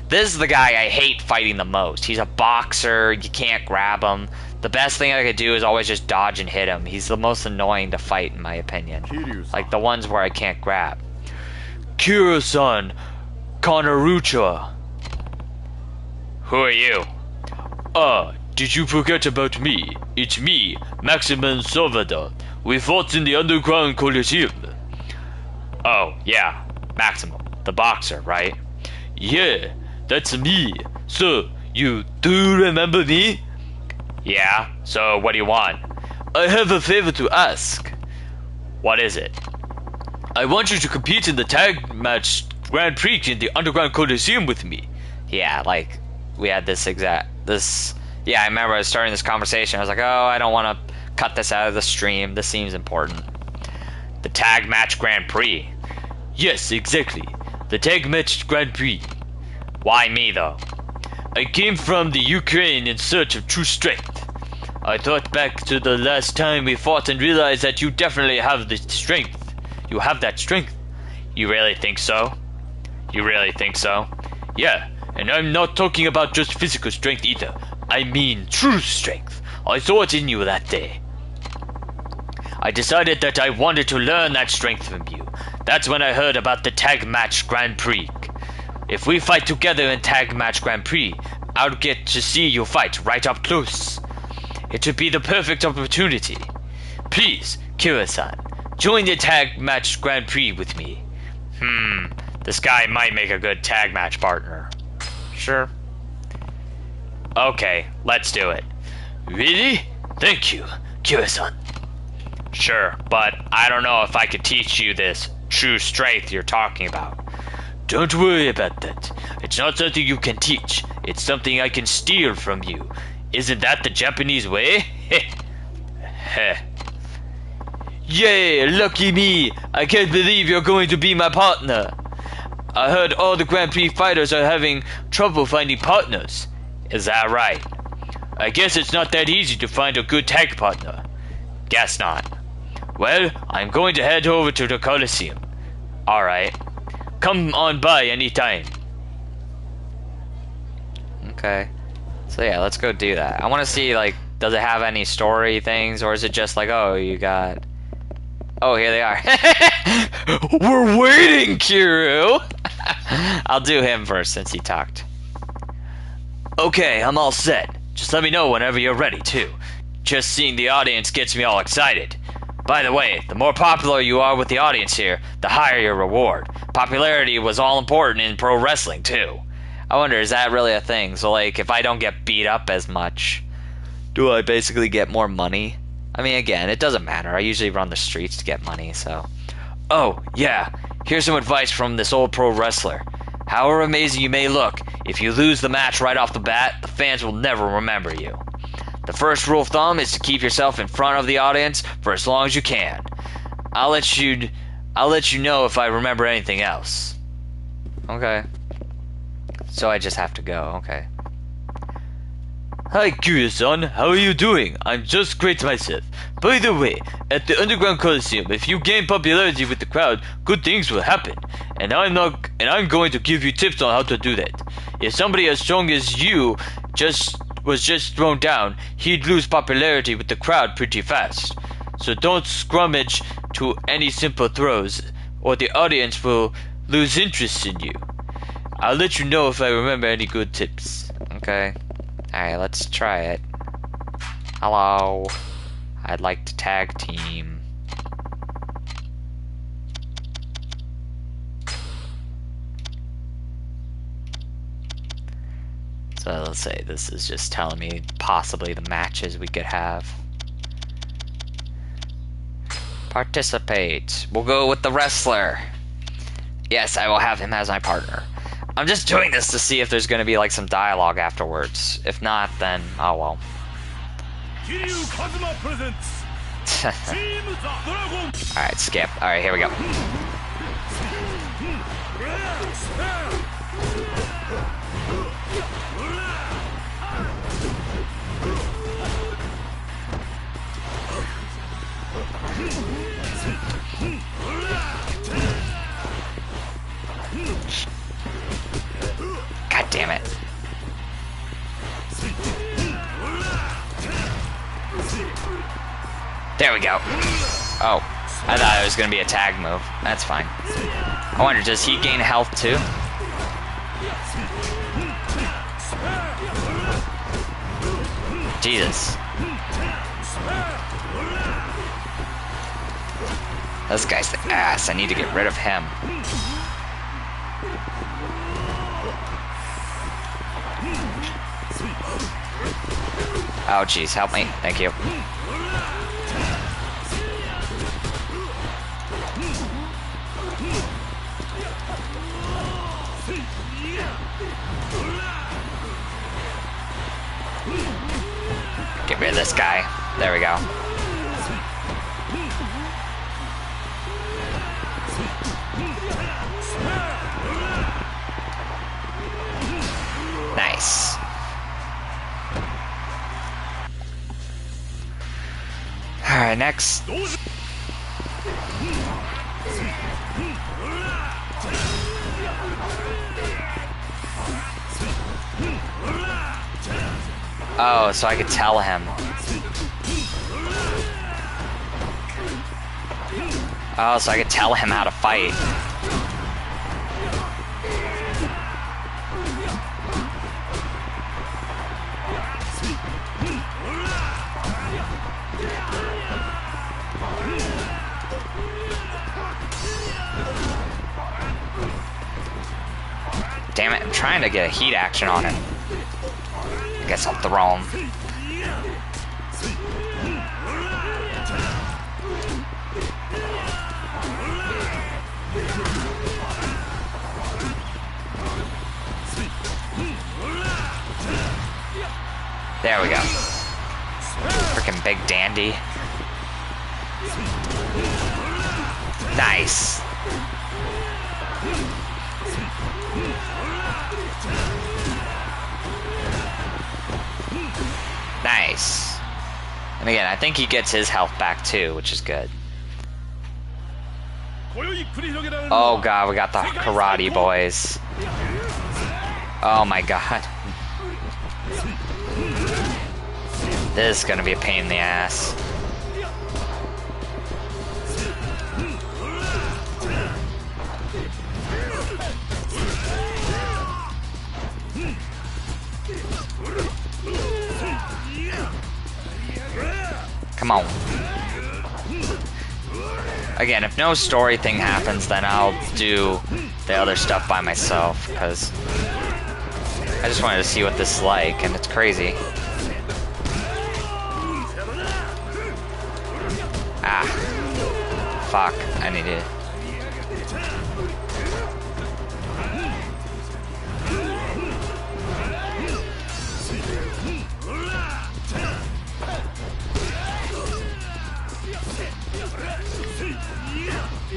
This is the guy I hate fighting the most. He's a boxer. You can't grab him. The best thing I could do is always just dodge and hit him. He's the most annoying to fight, in my opinion. Like the ones where I can't grab. Kira-san, Kanarucha. Who are you? Did you forget about me? It's me, Maximum Salvador. We fought in the underground Coliseum. Oh, yeah. Maximum. The boxer, right? Yeah, that's me. So, you do remember me? Yeah, so what do you want? I have a favor to ask. What is it? I want you to compete in the tag match Grand Prix in the Underground Coliseum with me. Yeah, like, we had yeah, I remember I was starting this conversation. I was like, oh, I don't want to cut this out of the stream. This seems important. The tag match Grand Prix. Yes, exactly. The tag match Grand Prix. Why me, though? I came from the Ukraine in search of true strength. I thought back to the last time we fought and realized that you definitely have the strength. You have that strength. You really think so? You really think so? Yeah, and I'm not talking about just physical strength either. I mean true strength. I saw it in you that day. I decided that I wanted to learn that strength from you. That's when I heard about the tag match Grand Prix. If we fight together in tag match Grand Prix, I'll get to see you fight right up close. It would be the perfect opportunity. Please, Kira-san, join the tag match Grand Prix with me. This guy might make a good tag match partner. Sure. Okay, let's do it. Really? Thank you, Kira-san. Sure, but I don't know if I could teach you this true strength you're talking about. Don't worry about that. It's not something you can teach. It's something I can steal from you. Isn't that the Japanese way? Heh. Yay, lucky me. I can't believe you're going to be my partner. I heard all the Grand Prix fighters are having trouble finding partners. Is that right? I guess it's not that easy to find a good tag partner. Guess not. Well, I'm going to head over to the Coliseum. Alright. Come on by anytime. Okay. So yeah, let's go do that. I want to see, like, does it have any story things, or is it just like, oh, you got... Oh, here they are. We're waiting, Kiru! I'll do him first since he talked. Okay, I'm all set. Just let me know whenever you're ready, too. Just seeing the audience gets me all excited. By the way, the more popular you are with the audience here, the higher your reward. Popularity was all important in pro wrestling, too. I wonder, is that really a thing? So, like, if I don't get beat up as much, do I basically get more money? I mean, again, it doesn't matter. I usually run the streets to get money, so... Oh, yeah. Here's some advice from this old pro wrestler. However amazing you may look, if you lose the match right off the bat, the fans will never remember you. The first rule of thumb is to keep yourself in front of the audience for as long as you can. I'll let you know if I remember anything else. Okay. So I just have to go, okay. Hi, Kiryu-san. How are you doing? I'm just great myself. By the way, at the Underground Coliseum, if you gain popularity with the crowd, good things will happen. And I'm going to give you tips on how to do that. If somebody as strong as you was just thrown down, he'd lose popularity with the crowd pretty fast. So don't scrummage to any simple throws, or the audience will lose interest in you. I'll let you know if I remember any good tips. Okay. Alright, let's try it. Hello. I'd like to tag team. So let's say this is just telling me possibly the matches we could have. Participate. We'll go with the wrestler. Yes, I will have him as my partner. I'm just doing this to see if there's going to be like some dialogue afterwards. If not, then oh well. Alright, skip. Alright, here we go. God damn it. There we go. Oh, I thought it was going to be a tag move. That's fine. I wonder, does he gain health too? Jesus. This guy's the ass. I need to get rid of him. Oh, jeez. Help me. Thank you. Get rid of this guy. There we go. Nice. Alright, next. Oh, so I could tell him. Oh, so I could tell him how to fight. Damn it, I'm trying to get a heat action on him. I guess I'll throw him. There we go. Freaking big dandy. Nice. Nice. And again, I think he gets his health back too, which is good. Oh god, we got the karate boys. Oh my god. This is gonna be a pain in the ass. Come on. Again, if no story thing happens, then I'll do the other stuff by myself, because I just wanted to see what this is like, and it's crazy. Ah. Fuck. I need it.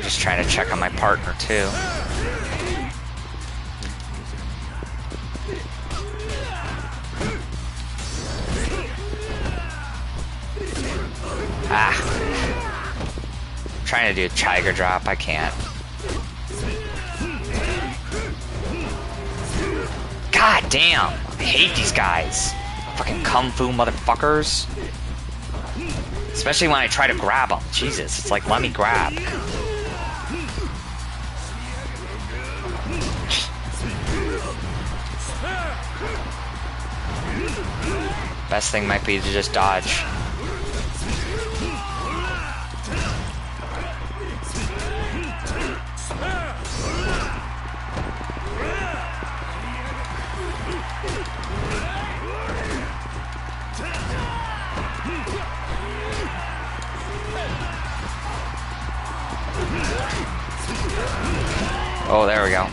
Just trying to check on my partner too. Ah. I'm trying to do a tiger drop, I can't. God damn! I hate these guys. Fucking kung fu motherfuckers. Especially when I try to grab them. Jesus, it's like, let me grab. Best thing might be to just dodge. Oh, there we go.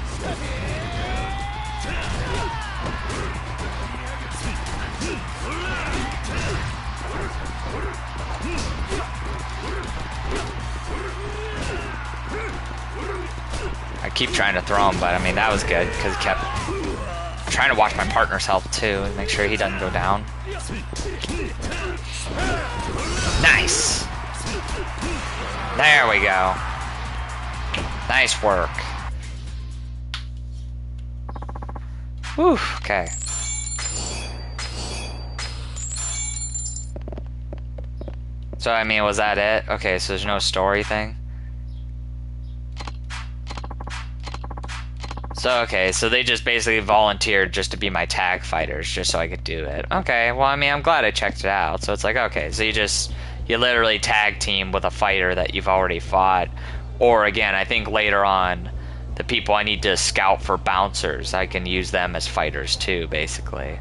keep trying to throw him, but I mean, that was good, because he kept trying to watch my partner's health, too, and make sure he doesn't go down. Nice! There we go. Nice work. Whew, okay. So, I mean, was that it? Okay, so there's no story thing? So, okay, so they just basically volunteered just to be my tag fighters, just so I could do it. Okay, well, I mean, I'm glad I checked it out. So it's like, okay, so you literally tag team with a fighter that you've already fought. Or, again, I think later on, the people I need to scout for bouncers, I can use them as fighters too, basically.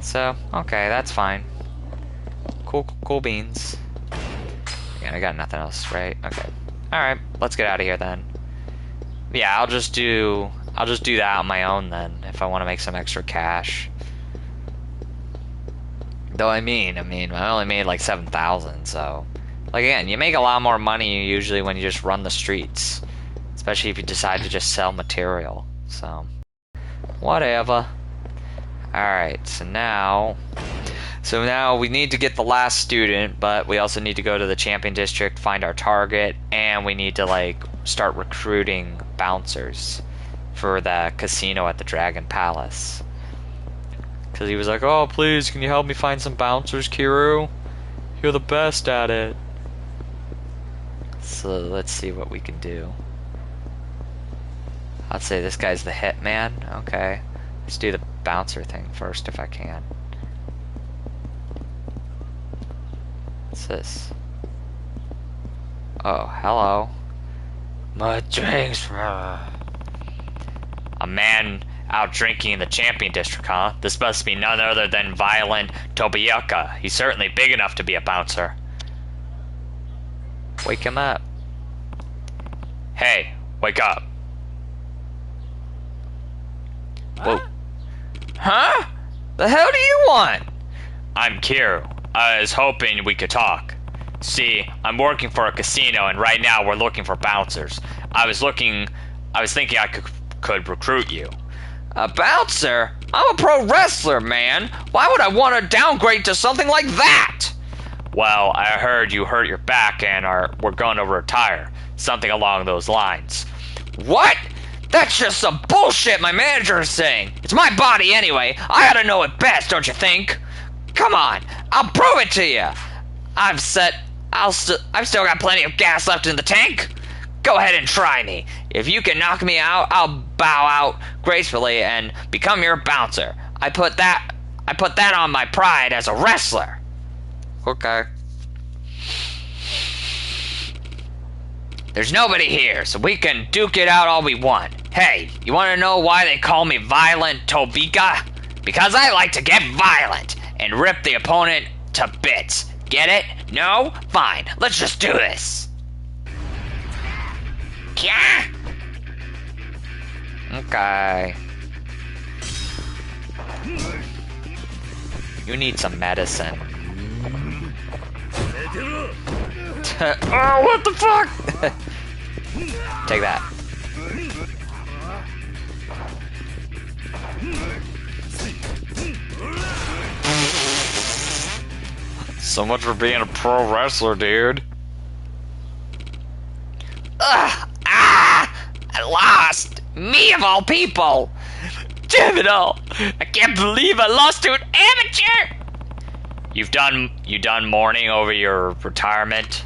So, okay, that's fine. Cool beans. Again, I got nothing else, right? Okay. Alright, let's get out of here then. Yeah, I'll just do that on my own then, if I want to make some extra cash. Though I mean, I only made like 7,000, so... Like, again, you make a lot more money usually when you just run the streets. Especially if you decide to just sell material, so... Whatever. Alright, so now we need to get the last student, but we also need to go to the champion district, find our target, and we need to, like, start recruiting bouncers for the casino at the Dragon Palace. Because he was like, oh, please, can you help me find some bouncers, Kiru? You're the best at it. So let's see what we can do. I'd say this guy's the hitman. Okay. Let's do the bouncer thing first if I can. What's this? Oh, hello. My drinks. A man out drinking in the champion district, huh? This must be none other than Violent Tobiyuka. He's certainly big enough to be a bouncer. Wake him up. Hey, wake up. Whoa. Huh? The hell do you want? I'm Kiru. I was hoping we could talk. See, I'm working for a casino and right now we're looking for bouncers. I was thinking I could recruit you. A bouncer? I'm a pro wrestler, man. Why would I want to downgrade to something like that? Well, I heard you hurt your back and we're going to retire. Something along those lines. What? That's just some bullshit my manager is saying. It's my body anyway. I ought to know it best, don't you think? Come on, I'll prove it to you. I've still got plenty of gas left in the tank. Go ahead and try me. If you can knock me out, I'll bow out gracefully and become your bouncer. I put that on my pride as a wrestler. Okay. There's nobody here, so we can duke it out all we want. Hey, you want to know why they call me Violent Tobika? Because I like to get violent and rip the opponent to bits. Get it? No? Fine. Let's just do this. Yeah. Okay. You need some medicine. Oh, what the fuck? Take that. So much for being a pro wrestler, dude. Ugh! Ah! I lost! Me of all people! Damn it all! I can't believe I lost to an amateur! You done mourning over your retirement?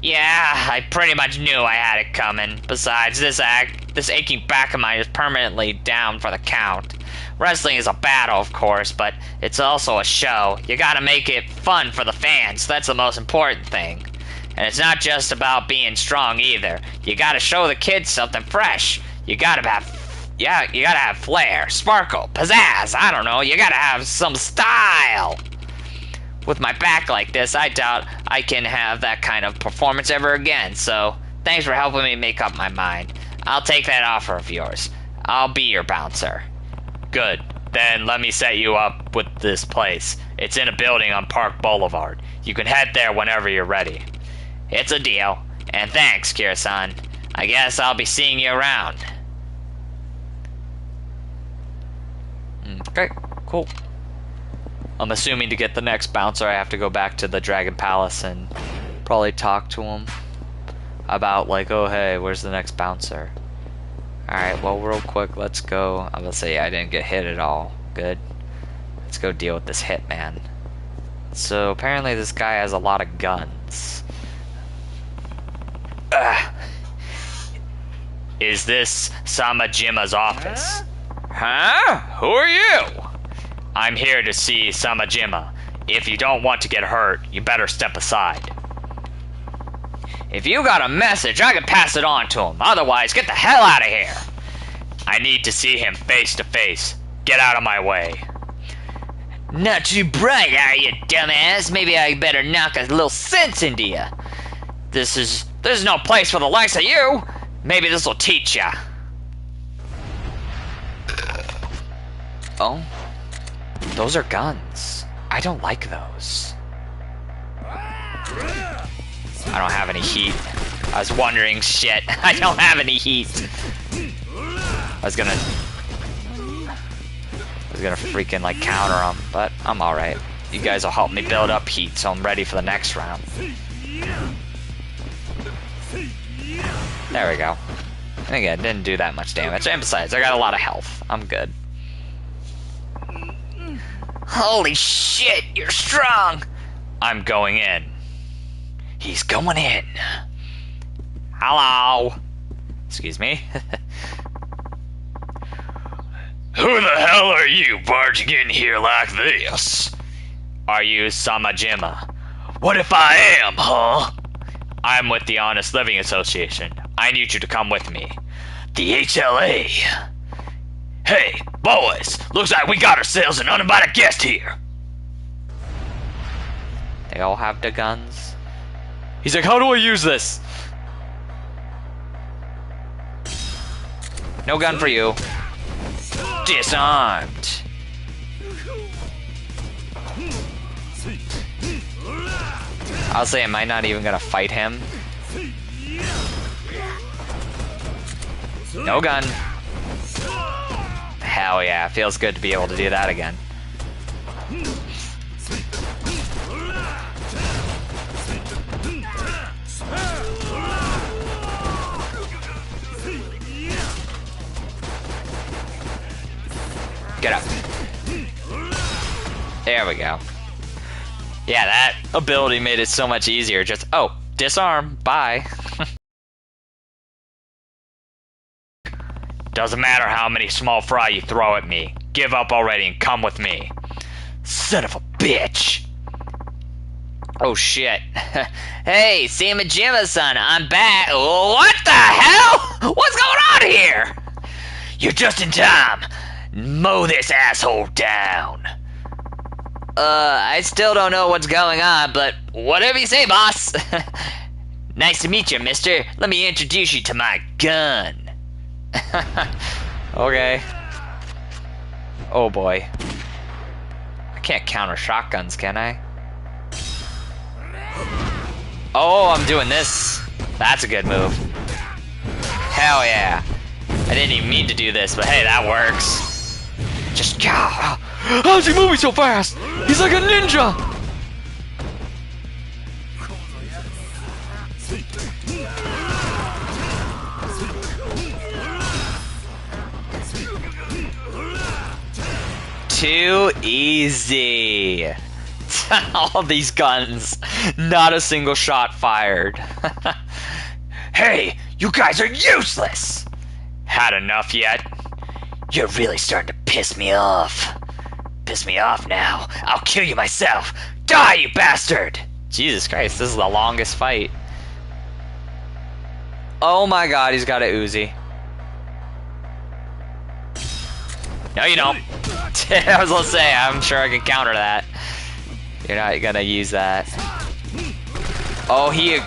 Yeah, I pretty much knew I had it coming. Besides, this aching back of mine is permanently down for the count. Wrestling is a battle, of course, but it's also a show. You gotta make it fun for the fans. That's the most important thing. And it's not just about being strong either. You gotta show the kids something fresh. You gotta have flair, sparkle, pizzazz. I don't know. You gotta have some style. With my back like this, I doubt I can have that kind of performance ever again. So, thanks for helping me make up my mind. I'll take that offer of yours. I'll be your bouncer. Good. Then let me set you up with this place. It's in a building on Park Boulevard. You can head there whenever you're ready. It's a deal. And thanks, Kira-san. I guess I'll be seeing you around. Okay, cool. I'm assuming to get the next bouncer, I have to go back to the Dragon Palace and probably talk to him about, like, oh, hey, where's the next bouncer? Alright, well, real quick, let's go. I'm gonna say I didn't get hit at all. Good. Let's go deal with this hitman. So, apparently this guy has a lot of guns. Is this Samajima's office? Huh? Who are you? I'm here to see Samajima. If you don't want to get hurt, you better step aside. If you got a message, I can pass it on to him. Otherwise, get the hell out of here. I need to see him face to face. Get out of my way. Not too bright, are you, dumbass? Maybe I better knock a little sense into you. There's no place for the likes of you. Maybe this'll teach ya. Oh, those are guns. I don't like those. I don't have any heat. I was wondering, shit. I don't have any heat. I was gonna freaking like counter them, but I'm alright. You guys will help me build up heat, so I'm ready for the next round. There we go. And again, didn't do that much damage. And besides, I got a lot of health. I'm good. Holy shit, you're strong. I'm going in. He's going in. Hello. Excuse me. Who the hell are you barging in here like this? Are you Samajima? What if I am, huh? I'm with the Honest Living Association. I need you to come with me. The HLA. Hey, boys, looks like we got ourselves an uninvited guest here. They all have the guns. He's like, how do I use this? No gun for you. Disarmed. I'll say, am I not even gonna fight him? No gun. Hell yeah, feels good to be able to do that again. Get up. There we go. Yeah, that ability made it so much easier. Just, oh, disarm, bye. Doesn't matter how many small fry you throw at me. Give up already and come with me. Son of a bitch. Oh shit. Hey, Samajima-san, I'm back. What the hell? What's going on here? You're just in time. Mow this asshole down. I still don't know what's going on, but Whatever you say, boss. Nice to meet you, mister. Let me introduce you to my gun. okay. Oh boy. I can't counter shotguns, can I? Oh, I'm doing this. That's a good move. Hell yeah. I didn't even mean to do this, but hey, that works. Just go. How's he moving so fast? He's like a ninja. Too easy. All these guns, not a single shot fired. Hey, you guys are useless. Had enough yet? You're really starting to piss me off. Piss me off now. I'll kill you myself. Die, you bastard! Jesus Christ, this is the longest fight. Oh my god, he's got a Uzi. No, you don't. I was gonna say, I'm sure I can counter that. You're not gonna use that. Oh, he...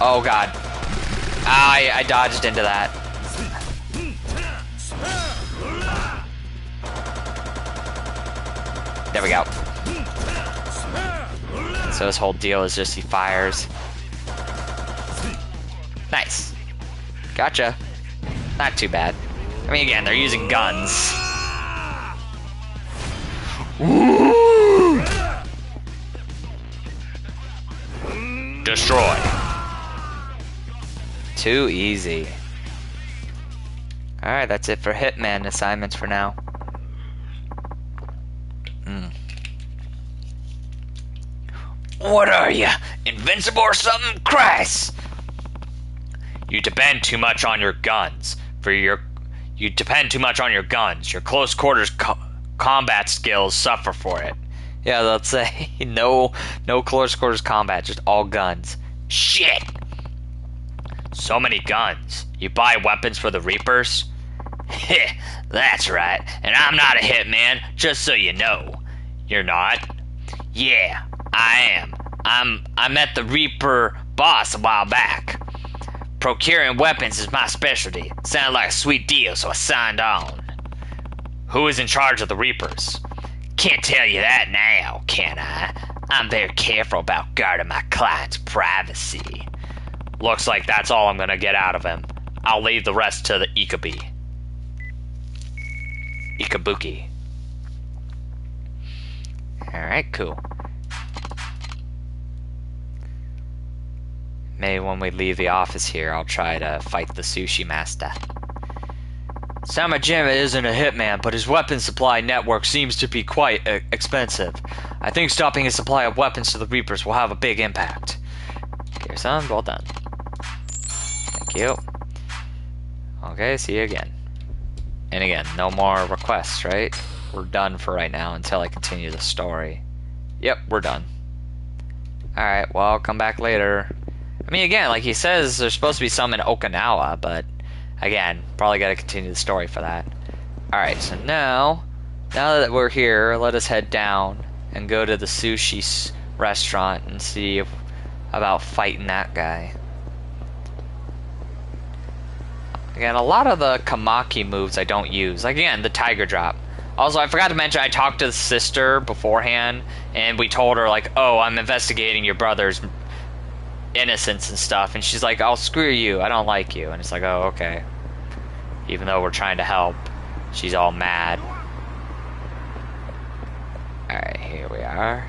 Oh god. I dodged into that. There we go. So his whole deal is just he fires. Nice. Gotcha. Not too bad. I mean, again, they're using guns. Destroy. Too easy. Alright, that's it for Hitman assignments for now. What are you, invincible or something? Christ! You depend too much on your guns. You depend too much on your guns. Your close quarters combat skills suffer for it. Yeah, let's say no close quarters combat, just all guns. Shit! So many guns. You buy weapons for the Reapers? Heh, that's right. And I'm not a hitman, just so you know. You're not? Yeah, I am. I met the Reaper boss a while back. Procuring weapons is my specialty. Sounded like a sweet deal, so I signed on. Who is in charge of the Reapers? Can't tell you that now, can I? I'm very careful about guarding my client's privacy. Looks like that's all I'm gonna get out of him. I'll leave the rest to the Ikabuki. Alright, cool. Maybe when we leave the office here, I'll try to fight the sushi master. Samajima isn't a hitman, but his weapon supply network seems to be quite expensive. I think stopping his supply of weapons to the Reapers will have a big impact. Okay, son, well done. Thank you. Okay, see you again. And again, no more requests, right? We're done for right now until I continue the story. Yep, we're done. Alright, well, I'll come back later. I mean, again, like he says, there's supposed to be some in Okinawa, but again, probably gotta continue the story for that. Alright, so now that we're here, let us head down and go to the sushi restaurant and see about fighting that guy. Again, a lot of the Kamaki moves I don't use. Like, again, the Tiger Drop. Also, I forgot to mention, I talked to the sister beforehand, and we told her, like, oh, I'm investigating your brother's innocence and stuff, and she's like, "I'll screw you, I don't like you." And it's like, oh, okay. Even though we're trying to help, she's all mad. Alright, here we are.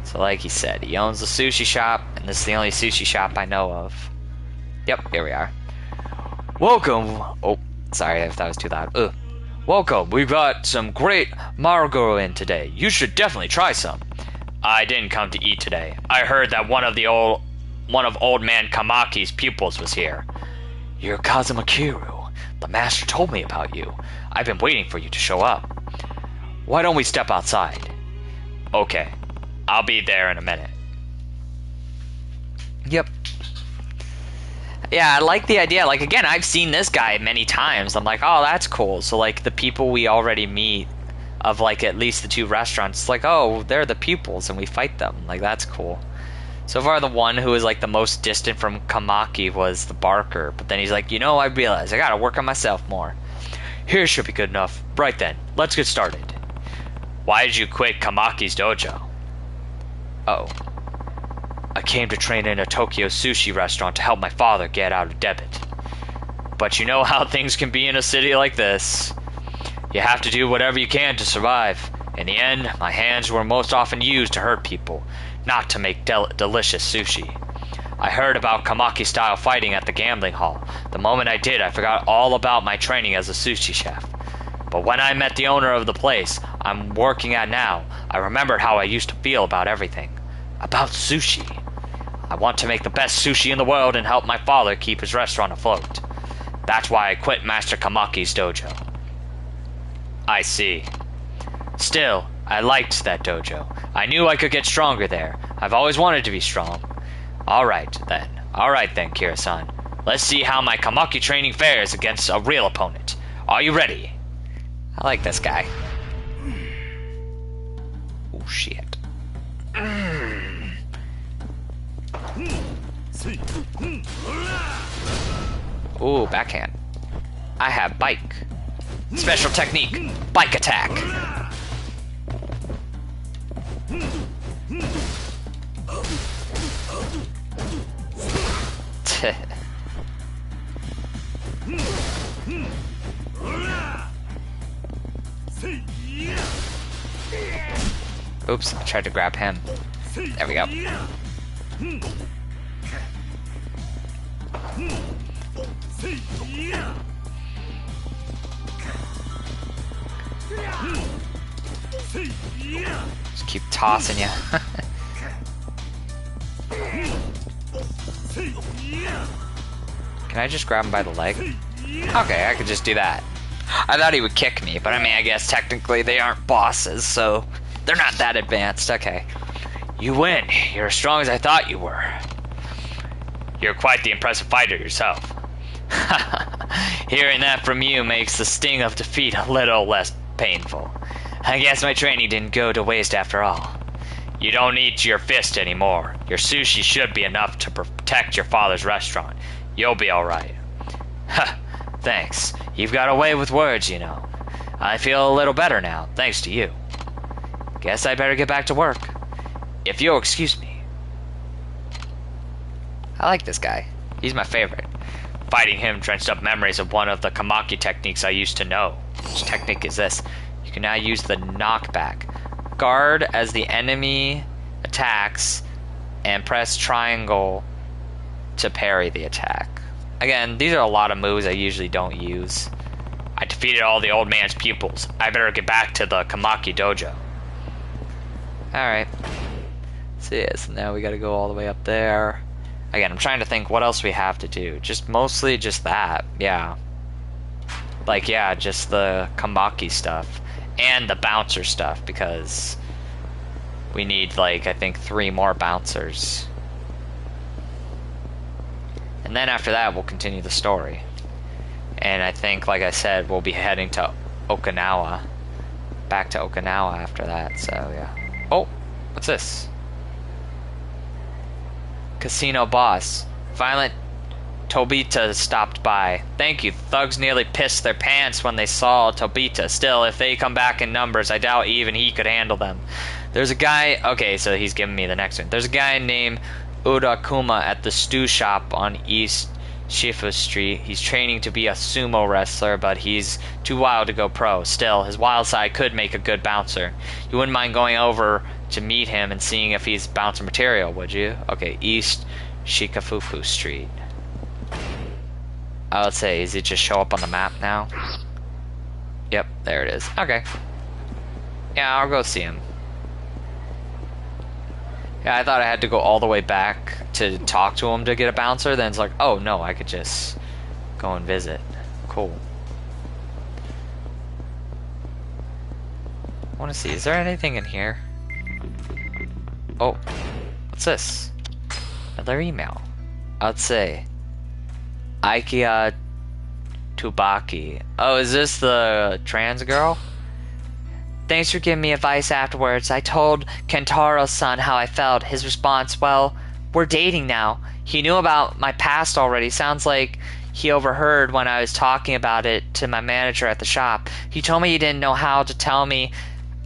So like he said, he owns the sushi shop, and this is the only sushi shop I know of. Yep, here we are. Welcome. Oh, sorry if that was too loud. Ugh. Welcome, we've got some great margoro in today. You should definitely try some. I didn't come to eat today. I heard that one of old man Kamaki's pupils was here. You're Kazuma Kiru. The master told me about you. I've been waiting for you to show up. Why don't we step outside? Okay. I'll be there in a minute. Yep. Yeah, I like the idea. Like, again, I've seen this guy many times. I'm like, oh, that's cool. So, like, the people we already meet of, like, at least the two restaurants, it's like, oh, they're the pupils, and we fight them. Like, that's cool. So far, the one who is, like, the most distant from Kamaki was the Barker. But then he's like, you know, I realize I gotta work on myself more. Here should be good enough. Right then, let's get started. Why did you quit Kamaki's dojo? Oh. I came to train in a Tokyo sushi restaurant to help my father get out of debt. But you know how things can be in a city like this. You have to do whatever you can to survive. In the end, my hands were most often used to hurt people, not to make delicious sushi. I heard about Kamaki-style fighting at the gambling hall. The moment I did, I forgot all about my training as a sushi chef. But when I met the owner of the place I'm working at now, I remembered how I used to feel about everything. About sushi. I want to make the best sushi in the world and help my father keep his restaurant afloat. That's why I quit Master Kamaki's dojo. I see. Still, I liked that dojo. I knew I could get stronger there. I've always wanted to be strong. Alright then, Kira-san. Let's see how my Kamaki training fares against a real opponent. Are you ready? I like this guy. Oh shit. Ooh, backhand. I have bike. Special technique, bike attack. Oops, I tried to grab him. There we go. Just keep tossing you. Can I just grab him by the leg? Okay, I could just do that. I thought he would kick me, but I mean, I guess technically they aren't bosses, so they're not that advanced. Okay. You win. You're as strong as I thought you were. You're quite the impressive fighter yourself. Hearing that from you makes the sting of defeat a little less painful. I guess my training didn't go to waste after all. You don't need your fist anymore. Your sushi should be enough to protect your father's restaurant. You'll be alright. Thanks. You've got a way with words, you know. I feel a little better now, thanks to you. Guess I better get back to work. If you'll excuse me. I like this guy. He's my favorite. Fighting him drenched up memories of one of the Kamaki techniques I used to know. Which technique is this? You can now use the knockback. Guard as the enemy attacks and press triangle to parry the attack. Again, these are a lot of moves I usually don't use. I defeated all the old man's pupils. I better get back to the Kamaki dojo. Alright. So yeah, so now we gotta go all the way up there. Again, I'm trying to think what else we have to do. Just mostly just that, yeah. Like, yeah, just the Kamaki stuff. And the bouncer stuff, because we need, like, I think 3 more bouncers. And then after that, we'll continue the story. And I think, like I said, we'll be heading to Okinawa. Back to Okinawa after that, so yeah. Oh, what's this? Casino boss. Violent Tobita stopped by. Thank you. Thugs nearly pissed their pants when they saw Tobita. Still, if they come back in numbers, I doubt even he could handle them. There's a guy... Okay, so he's giving me the next one. There's a guy named Urakuma at the stew shop on East Shifu Street. He's training to be a sumo wrestler, but he's too wild to go pro. Still, his wild side could make a good bouncer. You wouldn't mind going over to meet him and seeing if he's bouncer material, would you? Okay, East Shikafuku Street. I would say, does it just show up on the map now? Yep, there it is. Okay. Yeah, I'll go see him. Yeah, I thought I had to go all the way back to talk to him to get a bouncer. Then it's like, oh no, I could just go and visit. Cool. I want to see, is there anything in here? Oh, what's this? Another email. I'd say Aikia Tubaki. Oh, is this the trans girl? Thanks for giving me advice afterwards. I told Kentaro-san how I felt. His response, well, we're dating now. He knew about my past already. Sounds like he overheard when I was talking about it to my manager at the shop. He told me he didn't know how to tell me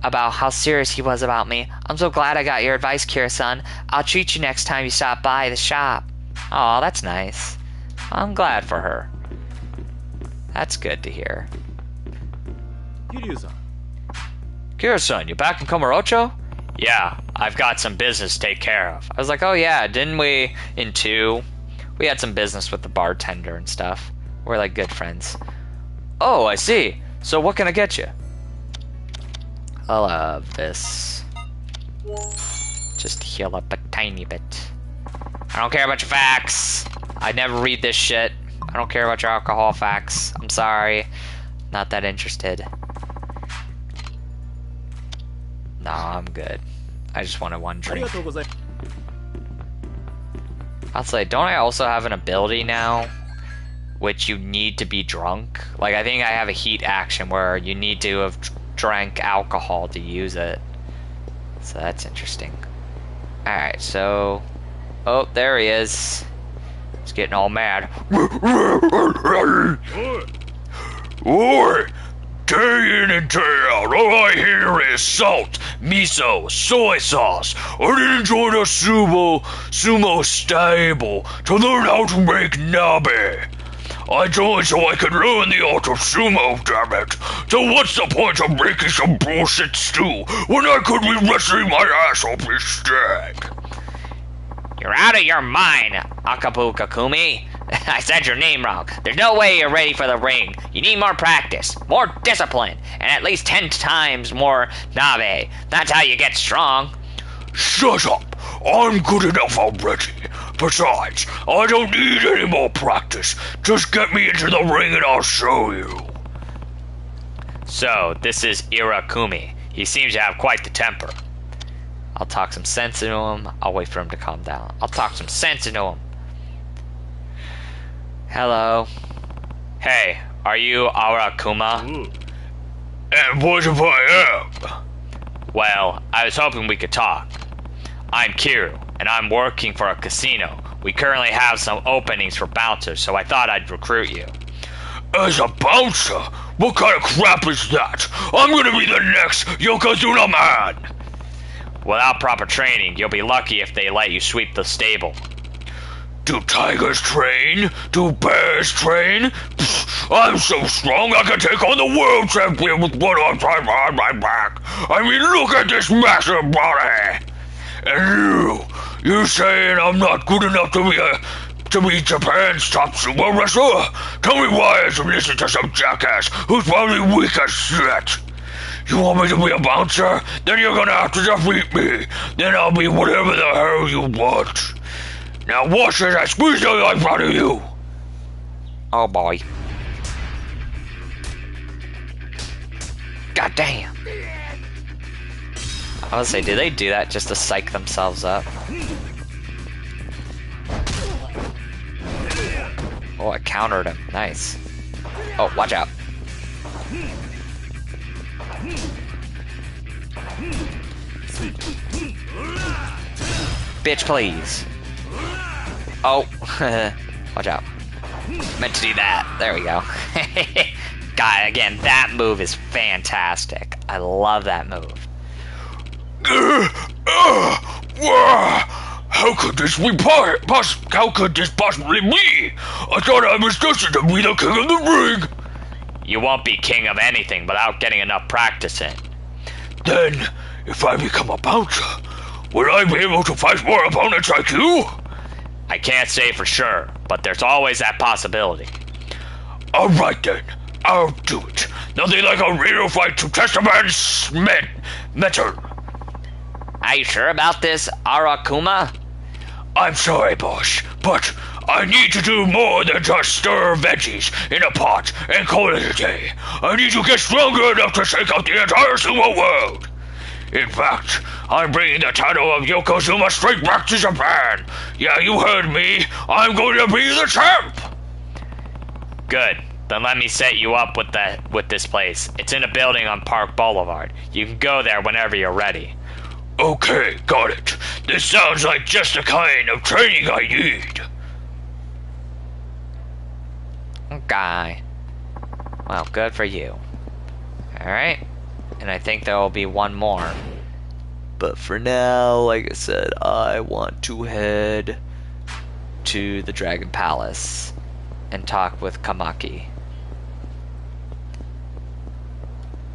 about how serious he was about me. I'm so glad I got your advice, Kira-san. I'll treat you next time you stop by the shop. Aw, that's nice. I'm glad for her. That's good to hear. Kiryu-san. Kira-san, you back in Kamurocho? Yeah, I've got some business to take care of. I was like, oh yeah, didn't we in 2? We had some business with the bartender and stuff. We're like good friends. Oh, I see. So what can I get you? I love this. Just heal up a tiny bit. I don't care about your facts. I never read this shit. I don't care about your alcohol facts. I'm sorry. Not that interested. Nah, I'm good. I just wanted one drink. I'll say, don't I also have an ability now which you need to be drunk? Like, I think I have a heat action where you need to have drank alcohol to use it. So that's interesting. Alright, so... Oh, there he is. He's getting all mad. Oi! Day in and day out, all I hear is salt, miso, soy sauce. I didn't join a sumo stable to learn how to make nabe. I joined so I could learn the art of sumo, damn it. So what's the point of making some bullshit stew when I could be wrestling my ass off instead? You're out of your mind, Akapuka Kumi. I said your name wrong. There's no way you're ready for the ring. You need more practice, more discipline, and at least 10 times more nabe. That's how you get strong. Shut up! I'm good enough already. Besides, I don't need any more practice. Just get me into the ring and I'll show you. So, this is Irakumi. He seems to have quite the temper. I'll talk some sense into him. I'll wait for him to calm down. I'll talk some sense into him. Hello. Hey, are you Arakuma? And what if I am? Well, I was hoping we could talk. I'm Kiru, and I'm working for a casino. We currently have some openings for bouncers, so I thought I'd recruit you. As a bouncer? What kind of crap is that? I'm gonna be the next Yokozuna man! Without proper training, you'll be lucky if they let you sweep the stable. Do tigers train? Do bears train? Pfft, I'm so strong I can take on the world champion with one arm tied behind my back. I mean, look at this massive body! And you saying I'm not good enough to be Japan's top sumo wrestler? Tell me why I should listen to some jackass who's probably weak as shit. You want me to be a bouncer? Then you're gonna have to defeat me. Then I'll be whatever the hell you want. Now watch as I squeeze the life out of you. Oh boy. God damn. I was say, do they do that just to psych themselves up? Oh, I countered him. Nice. Oh, watch out. Bitch, please. Oh, watch out. Meant to do that. There we go. God, again, that move is fantastic. I love that move. How could this be how could this possibly be? I thought I was destined to be the king of the ring. You won't be king of anything without getting enough practice in. Then, if I become a bouncer, will I be able to fight more opponents like you? I can't say for sure, but there's always that possibility. Alright then, I'll do it. Nothing like a real fight to test a man's metal. Are you sure about this, Arakuma? I'm sorry, boss, but I need to do more than just stir veggies in a pot and call it a day. I need to get stronger enough to shake out the entire sumo world. In fact, I'm bringing the title of Yokozuna straight back to Japan. Yeah, you heard me. I'm going to be the champ. Good. Then let me set you up with this place. It's in a building on Park Boulevard. You can go there whenever you're ready. Okay, got it. This sounds like just the kind of training I need. Okay. Well, good for you. Alright. And I think there will be one more. But for now, like I said, I want to head to the Dragon Palace and talk with Kamaki.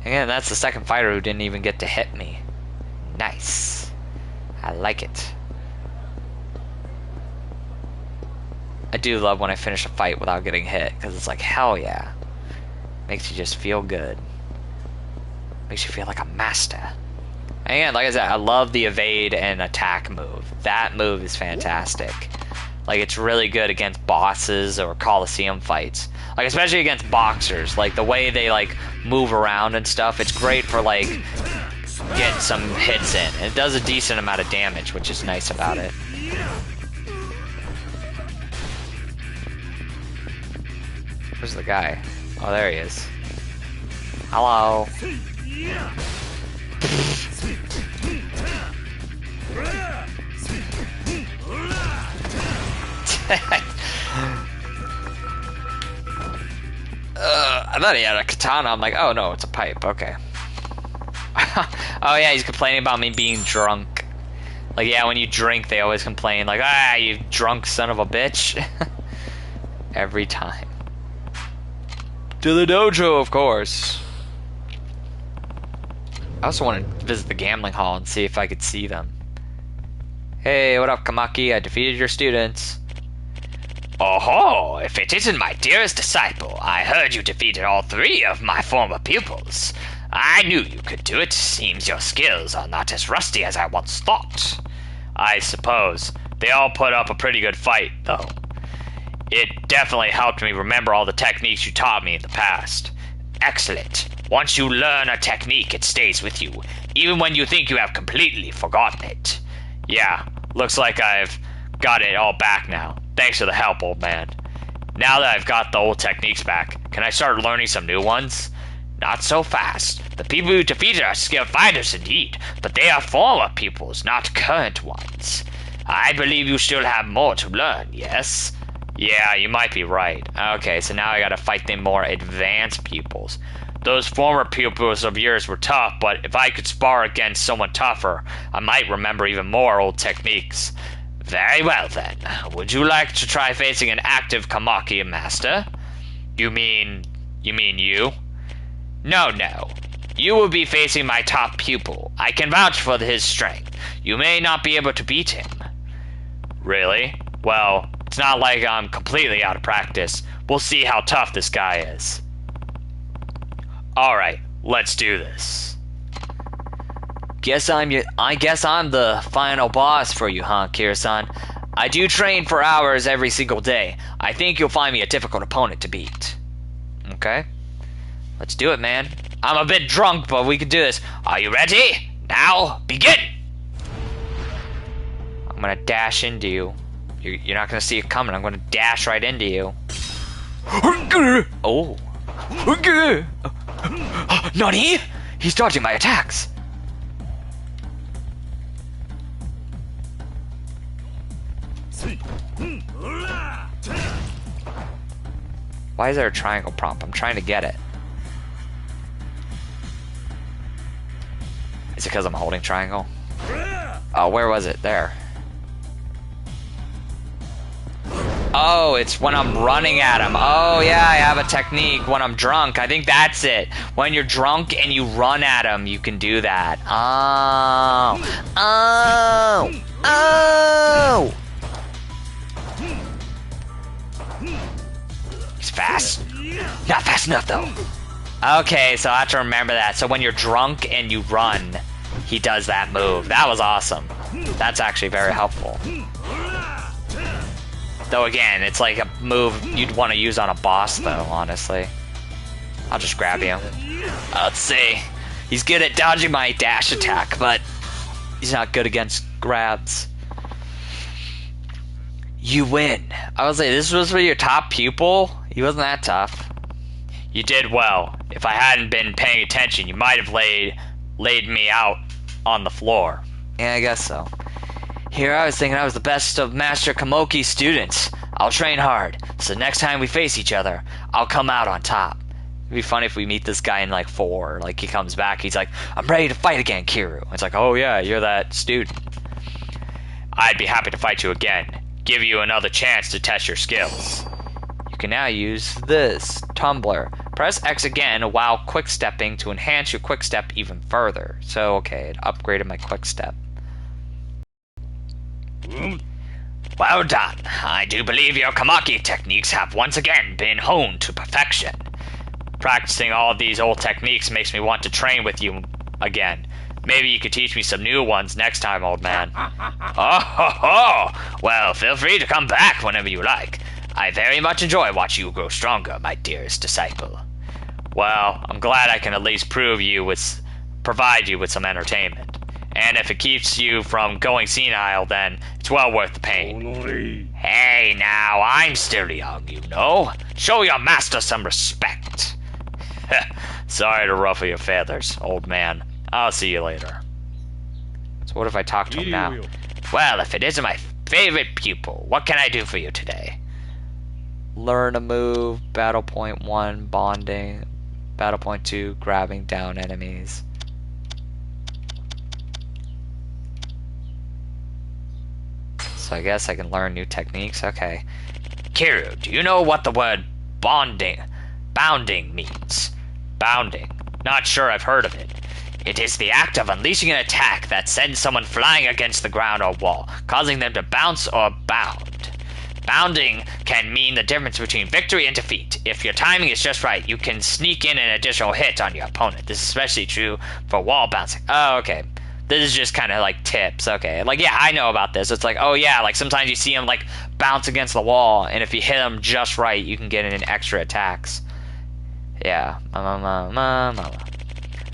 Again, that's the second fighter who didn't even get to hit me. Nice. I like it. I do love when I finish a fight without getting hit, because it's like, hell yeah. Makes you just feel good. Makes you feel like a master. And again, like I said, I love the evade and attack move. That move is fantastic. Like, it's really good against bosses or Coliseum fights. Like, especially against boxers. Like, the way they, like, move around and stuff, it's great for, like, getting some hits in. And it does a decent amount of damage, which is nice about it. Where's the guy? Oh, there he is. Hello. I thought he had a katana. I'm like, oh no, it's a pipe. Okay. Oh yeah, he's complaining about me being drunk. Like, yeah, when you drink, they always complain, like, ah, you drunk son of a bitch. Every time. To the dojo, of course. I also want to visit the gambling hall and see if I could see them. Hey, what up, Kamaki? I defeated your students. Oh, if it isn't my dearest disciple, I heard you defeated all 3 of my former pupils. I knew you could do it. Seems your skills are not as rusty as I once thought. I suppose. They all put up a pretty good fight, though. It definitely helped me remember all the techniques you taught me in the past. Excellent. Once you learn a technique, it stays with you, even when you think you have completely forgotten it. Yeah, looks like I've got it all back now. Thanks for the help, old man. Now that I've got the old techniques back, can I start learning some new ones? Not so fast. The people you defeated are skilled fighters indeed, but they are former pupils, not current ones. I believe you still have more to learn, yes? Yeah, you might be right. Okay, so now I gotta fight the more advanced pupils. Those former pupils of yours were tough, but if I could spar against someone tougher, I might remember even more old techniques. Very well then. Would you like to try facing an active Kamaki master? You mean you? No. You will be facing my top pupil. I can vouch for his strength. You may not be able to beat him. Really? Well, it's not like I'm completely out of practice. We'll see how tough this guy is. Alright, let's do this. I guess I'm the final boss for you, huh, Kira-san? I do train for hours every single day. I think you'll find me a difficult opponent to beat. Okay. Let's do it, man. I'm a bit drunk, but we can do this. Are you ready? Now, begin! I'm gonna dash into you. You're not gonna see it coming. I'm gonna dash right into you. Oh. Nani? He's dodging my attacks. Why is there a triangle prompt? I'm trying to get it. Is it because I'm holding triangle? Oh, where was it? There. Oh, it's when I'm running at him. Oh, yeah, I have a technique when I'm drunk. I think that's it. When you're drunk and you run at him, you can do that. Oh! He's fast. Not fast enough, though. Okay, so I have to remember that. So when you're drunk and you run, he does that move. That was awesome. That's actually very helpful. Though again, it's like a move you'd want to use on a boss, though, honestly. I'll just grab you. Let's see. He's good at dodging my dash attack, but he's not good against grabs. You win. I would say this was for your top pupil. He wasn't that tough. You did well. If I hadn't been paying attention, you might have laid me out on the floor. Yeah, I guess so. Here I was thinking I was the best of Master Kamoki's students. I'll train hard, so next time we face each other, I'll come out on top. It'd be funny if we meet this guy in like 4, like he comes back, he's like, I'm ready to fight again, Kiru. It's like, oh yeah, you're that student. I'd be happy to fight you again. Give you another chance to test your skills. You can now use this tumbler. Press X again while quick stepping to enhance your quick step even further. So okay, it upgraded my quick step. Well done. I do believe your Kamaki techniques have once again been honed to perfection. Practicing all of these old techniques makes me want to train with you again. Maybe you could teach me some new ones next time, old man. Oh ho ho! Well, feel free to come back whenever you like. I very much enjoy watching you grow stronger, my dearest disciple. Well, I'm glad I can at least provide you with some entertainment. And if it keeps you from going senile, then it's well worth the pain. Hey now, I'm still young, you know. Show your master some respect. Sorry to ruffle your feathers, old man. I'll see you later. So what if I talk to him now? Well, if it isn't my favorite pupil, what can I do for you today? Learn a move, battle point 1, bonding, battle point 2, grabbing down enemies. So I guess I can learn new techniques. Okay. Kiru, do you know what the word bonding Bounding means. Bounding. Not sure I've heard of it. It is the act of unleashing an attack that sends someone flying against the ground or wall, causing them to bounce or bound. Bounding can mean the difference between victory and defeat. If your timing is just right, you can sneak in an additional hit on your opponent. This is especially true for wall bouncing. Oh, okay. This is just kind of like tips. Okay. Like, yeah, I know about this. It's like, oh yeah, like sometimes you see them like bounce against the wall, and if you hit them just right, you can get in extra attacks. Yeah.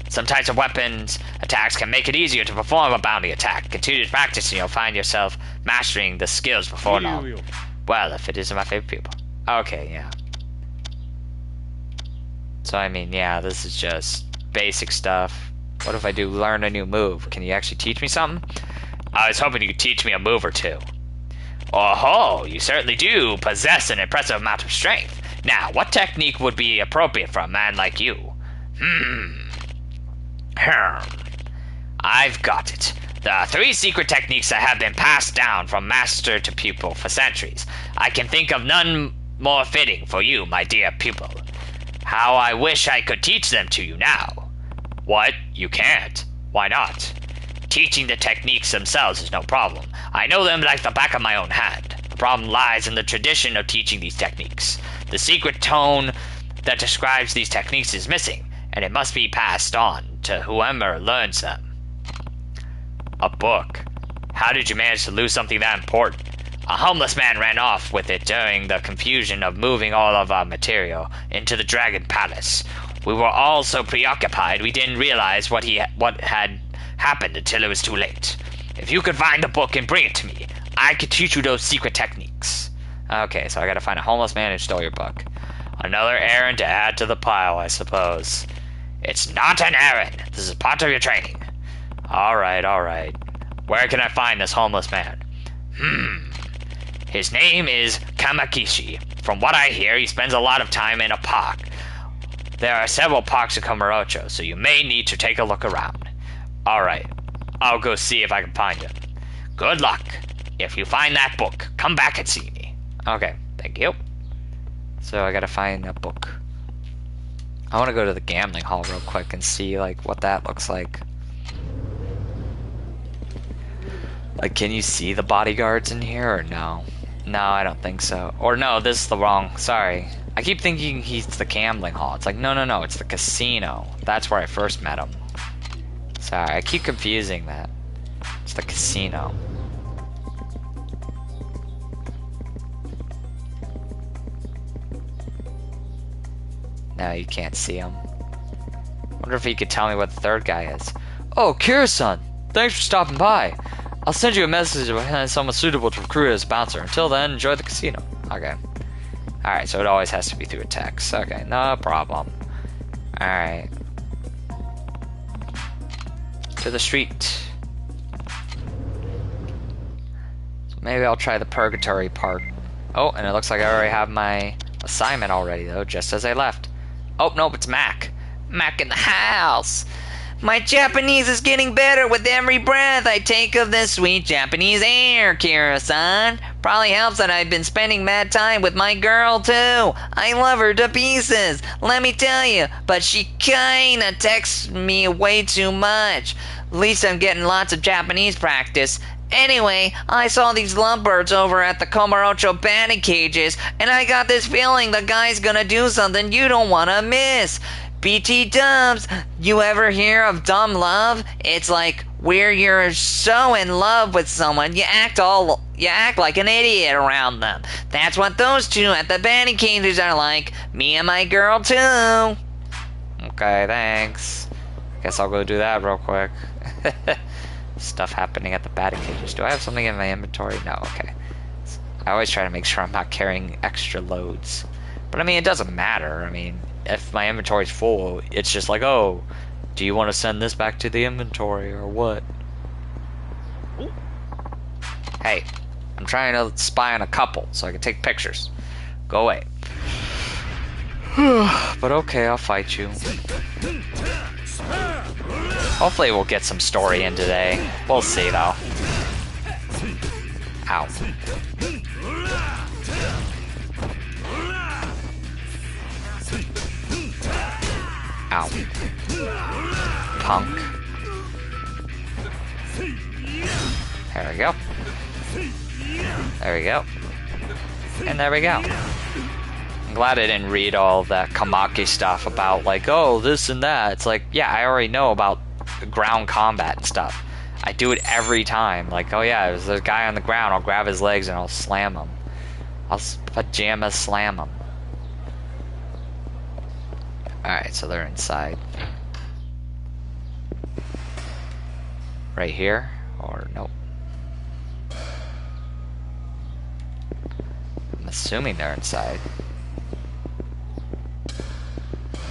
Some types of weapons attacks can make it easier to perform a bounding attack. Continue to practice and you'll find yourself mastering the skills before long. Well, if it isn't my favorite pupil. Okay, yeah. So, I mean, yeah, this is just basic stuff. What if I do learn a new move? Can you actually teach me something? I was hoping you could teach me a move or two. Oh, you certainly do possess an impressive amount of strength. Now, what technique would be appropriate for a man like you? I've got it. There are 3 secret techniques that have been passed down from master to pupil for centuries. I can think of none more fitting for you, my dear pupil. How I wish I could teach them to you now. What? You can't? Why not? Teaching the techniques themselves is no problem. I know them like the back of my own hand. The problem lies in the tradition of teaching these techniques. The secret tone that describes these techniques is missing, and it must be passed on to whoever learns them. A book. How did you manage to lose something that important? A homeless man ran off with it during the confusion of moving all of our material into the Dragon Palace. We were all so preoccupied we didn't realize what had happened until it was too late. If you could find the book and bring it to me, I could teach you those secret techniques. Okay, so I gotta find a homeless man who stole your book. Another errand to add to the pile, I suppose. It's not an errand. This is part of your training. Alright. Where can I find this homeless man? His name is Kamakishi. From what I hear, he spends a lot of time in a park. There are several parks in Komarocho, so you may need to take a look around. Alright, I'll go see if I can find him. Good luck. If you find that book, come back and see me. Okay, thank you. So I gotta find a book. I wanna go to the gambling hall real quick and see like what that looks like. Like, can you see the bodyguards in here or no? No, I don't think so. Or no, this is the wrong, sorry. I keep thinking he's the gambling hall. It's like, no, it's the casino. That's where I first met him. Sorry, I keep confusing that. It's the casino. No, you can't see him. Wonder if he could tell me what the third guy is. Oh, Kira-san! Thanks for stopping by. I'll send you a message about someone suitable to recruit as bouncer. Until then, enjoy the casino. Okay. Alright, so it always has to be through a text. Okay, no problem. Alright. To the street. So maybe I'll try the purgatory part. Oh, and it looks like I already have my assignment already, though, just as I left. Oh, nope, it's Mac. Mac in the house. My Japanese is getting better with every breath I take of this sweet Japanese air, Kira-san. Probably helps that I've been spending mad time with my girl, too. I love her to pieces, let me tell you, but she kinda texts me way too much. At least I'm getting lots of Japanese practice. Anyway, I saw these lovebirds over at the Komarocho batting cages, and I got this feeling the guy's gonna do something you don't wanna miss. BT Dubs, you ever hear of dumb love? It's like where you're so in love with someone, you act like an idiot around them. That's what those two at the batting cages are like. Me and my girl too. Okay, thanks. Guess I'll go do that real quick. Stuff happening at the batting cages. Do I have something in my inventory? No, okay. I always try to make sure I'm not carrying extra loads. But I mean, it doesn't matter. I mean, if my inventory's full, it's just like, oh, do you want to send this back to the inventory or what? Hey, I'm trying to spy on a couple so I can take pictures. Go away. But okay, I'll fight you. Hopefully we'll get some story in today. We'll see though. Ow. Ow. Punk. There we go. There we go. And there we go. I'm glad I didn't read all that Kamaki stuff about, like, oh, this and that. It's like, yeah, I already know about ground combat and stuff. I do it every time. Like, oh yeah, there's a guy on the ground, I'll grab his legs and I'll slam him. I'll pajama slam him. Alright, so they're inside. Right here? Or nope. I'm assuming they're inside.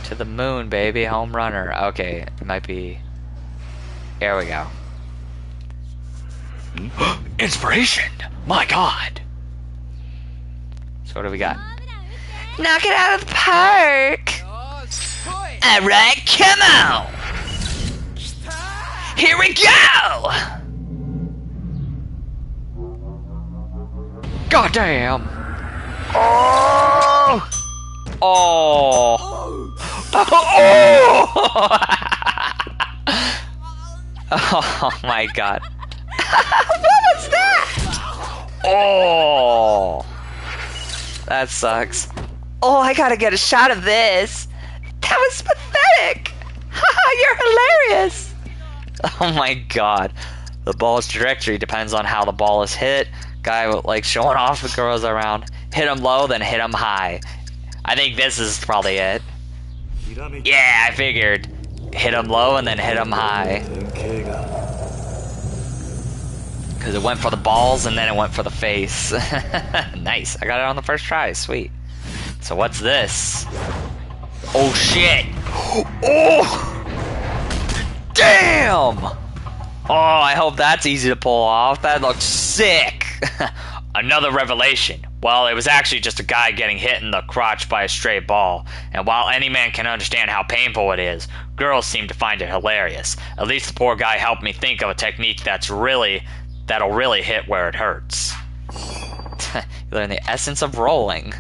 To the moon, baby. Home runner. Okay, it might be... There we go. Inspiration! My god! So what do we got? Knock it out of the park! Alright, come on! Here we go! God damn! Oh! Oh! Oh! Oh my god. What was that? Oh! That sucks. Oh, I gotta get a shot of this. That was pathetic. You're hilarious. Oh my god. The ball's trajectory depends on how the ball is hit. Guy like showing off the girls around. Hit him low, then hit him high. I think this is probably it. Yeah, I figured. Hit him low and then hit him high. Because it went for the balls and then it went for the face. Nice. I got it on the first try. Sweet. So what's this? Oh shit. Oh! Damn! Oh, I hope that's easy to pull off. That looks sick. Another revelation. Well, it was actually just a guy getting hit in the crotch by a stray ball. And while any man can understand how painful it is, girls seem to find it hilarious. At least the poor guy helped me think of a technique that'll really hit where it hurts. You learn the essence of rolling.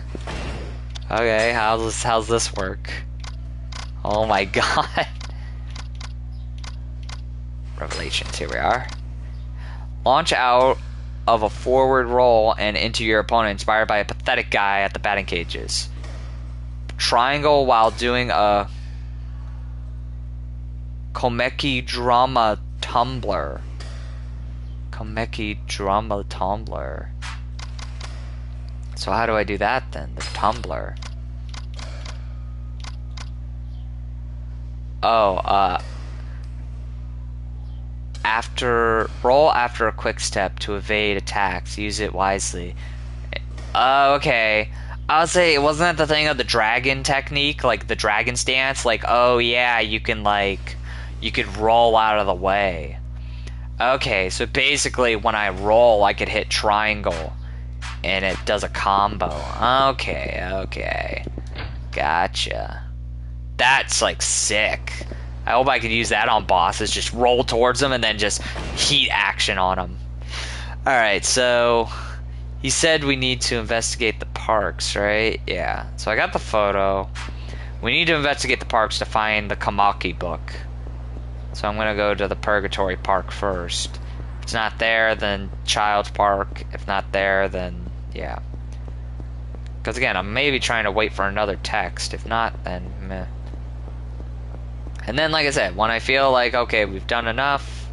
Okay, how's this work? Oh my god. Revelations, here we are. Launch out of a forward roll and into your opponent inspired by a pathetic guy at the batting cages. Triangle while doing a Komeki drama tumbler. Komeki drama tumbler. So how do I do that then? The tumbler. Oh, roll after a quick step to evade attacks. Use it wisely. Okay. I'll say, wasn't that the thing of the dragon technique? Like the dragon stance? Like, oh yeah, you could roll out of the way. Okay, so basically when I roll, I could hit triangle. And it does a combo. Okay. Gotcha. That's like sick. I hope I could use that on bosses. Just roll towards them and then just heat action on them. Alright, so he said we need to investigate the parks, right? Yeah. So I got the photo. We need to investigate the parks to find the Kamaki book. So I'm going to go to the Purgatory Park first. If it's not there, then Child's Park. If not there, then yeah. Because again, I'm maybe trying to wait for another text. If not, then meh. And then, like I said, when I feel like, okay, we've done enough,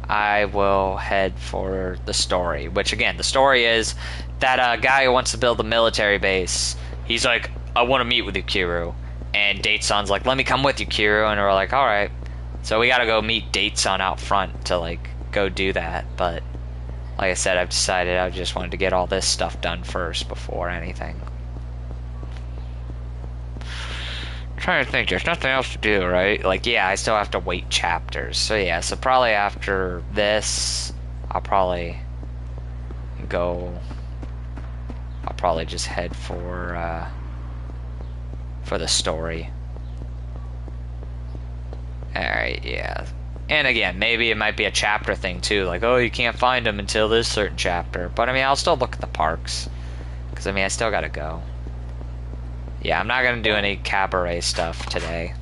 I will head for the story. Which, again, the story is that guy who wants to build a military base. He's like, I want to meet with you, Kiru. And Date-san's like, let me come with you, Kiru. And we're like, alright. So we gotta go meet Date-san out front to, like, go do that. But, like I said, I've decided I just wanted to get all this stuff done first before anything. I'm trying to think, there's nothing else to do, right? Like, yeah, I still have to wait chapters. So yeah, so probably after this, I'll probably just head for the story. Alright, yeah. And again, maybe it might be a chapter thing too, like, oh, you can't find them until this certain chapter. But I mean, I'll still look at the parks. Because I mean, I still gotta go. Yeah, I'm not gonna do any cabaret stuff today.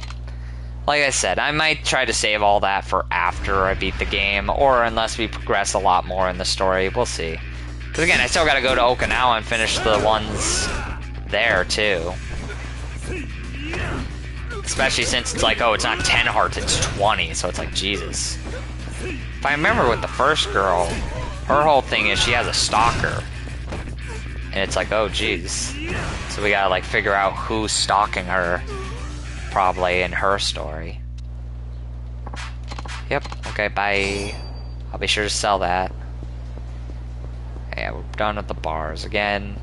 Like I said, I might try to save all that for after I beat the game, or unless we progress a lot more in the story. We'll see. Because again, I still gotta go to Okinawa and finish the ones there, too. Especially since it's like, oh, it's not 10 hearts, it's 20, so it's like, Jesus. If I remember with the first girl, her whole thing is she has a stalker. And it's like, oh, jeez. So we gotta, like, figure out who's stalking her. Probably in her story. Yep, okay, bye. I'll be sure to sell that. Yeah, we're done with the bars. Again,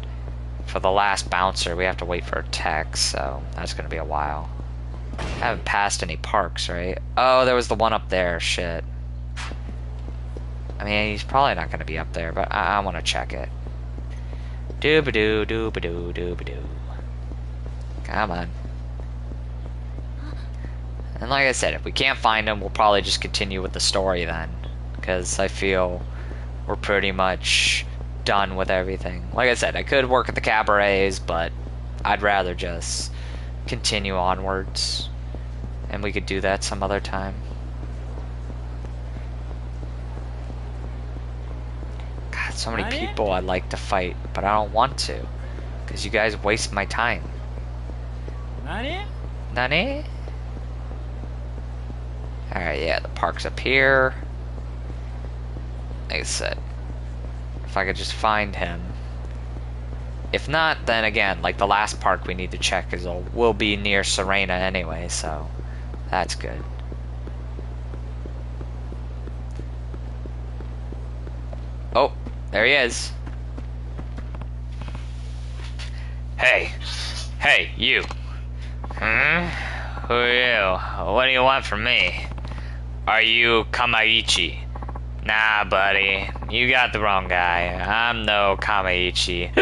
for the last bouncer, we have to wait for a text, so that's gonna be a while. I haven't passed any parks, right? Oh, there was the one up there, shit. I mean, he's probably not gonna be up there, but I wanna check it. Doo-ba-doo, doo-ba-doo, doo-ba-doo. Come on. And like I said, if we can't find him, we'll probably just continue with the story then. Because I feel we're pretty much done with everything. Like I said, I could work at the cabarets, but I'd rather just continue onwards. And we could do that some other time. God, so many people I'd like to fight, but I don't want to. Because you guys waste my time. Nani? Nani? Alright, yeah, the park's up here. Like I said, if I could just find him. If not, then again, like the last park we need to check will be near Serena anyway, so that's good. Oh, there he is. Hey, you. Who are you? What do you want from me? Are you Kamaichi? Nah, buddy. You got the wrong guy. I'm no Kamaichi.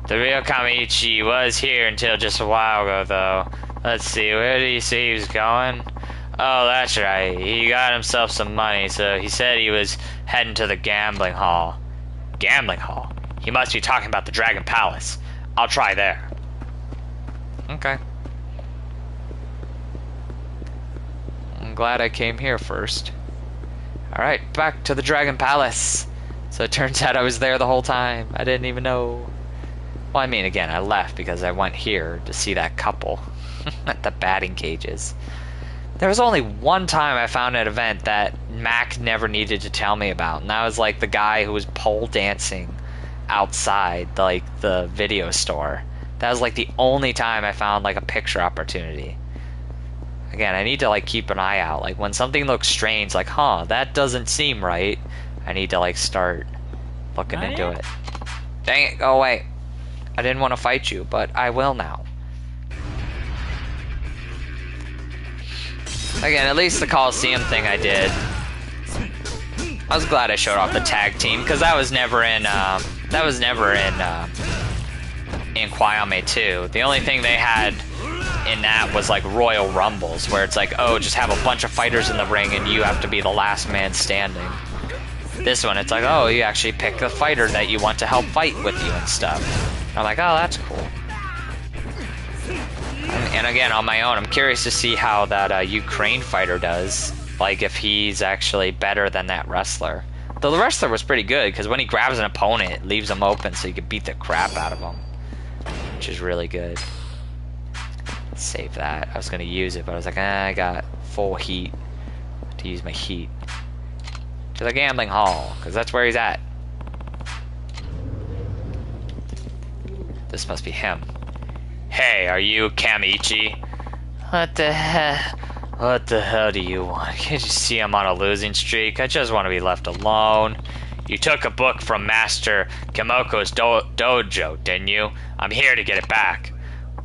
The real Kamaichi was here until just a while ago, though. Let's see, where did he say he was going? Oh, that's right. He got himself some money, so he said he was heading to the gambling hall. Gambling hall? He must be talking about the Dragon Palace. I'll try there. Okay. I'm glad I came here first. Alright, back to the Dragon Palace. So it turns out I was there the whole time. I didn't even know. Well, I mean, again, I left because I went here to see that couple at the batting cages. There was only one time I found an event that Mac never needed to tell me about, and that was like the guy who was pole dancing outside, like the video store. That was like the only time I found like a picture opportunity. Again, I need to like keep an eye out. Like when something looks strange, like, huh, that doesn't seem right. I need to like start looking into it. Dang it, go away. I didn't want to fight you, but I will now. Again, at least the Coliseum thing I did. I was glad I showed off the tag team because that was never in Kwayame 2. The only thing they had in that was like Royal Rumbles, where it's like, oh, just have a bunch of fighters in the ring and you have to be the last man standing. This one, it's like, oh, you actually pick the fighter that you want to help fight with you and stuff. And I'm like, oh, that's cool. And again, on my own, I'm curious to see how that Ukraine fighter does. Like, if he's actually better than that wrestler. The wrestler was pretty good, because when he grabs an opponent, it leaves him open so you can beat the crap out of him. Which is really good. Save that. I was going to use it, but I was like, I got full heat to use my heat. To the gambling hall, because that's where he's at. This must be him. Hey, are you Kamichi? What the hell? What the hell do you want? Can't you see I'm on a losing streak? I just want to be left alone. You took a book from Master Kimoko's dojo, didn't you? I'm here to get it back.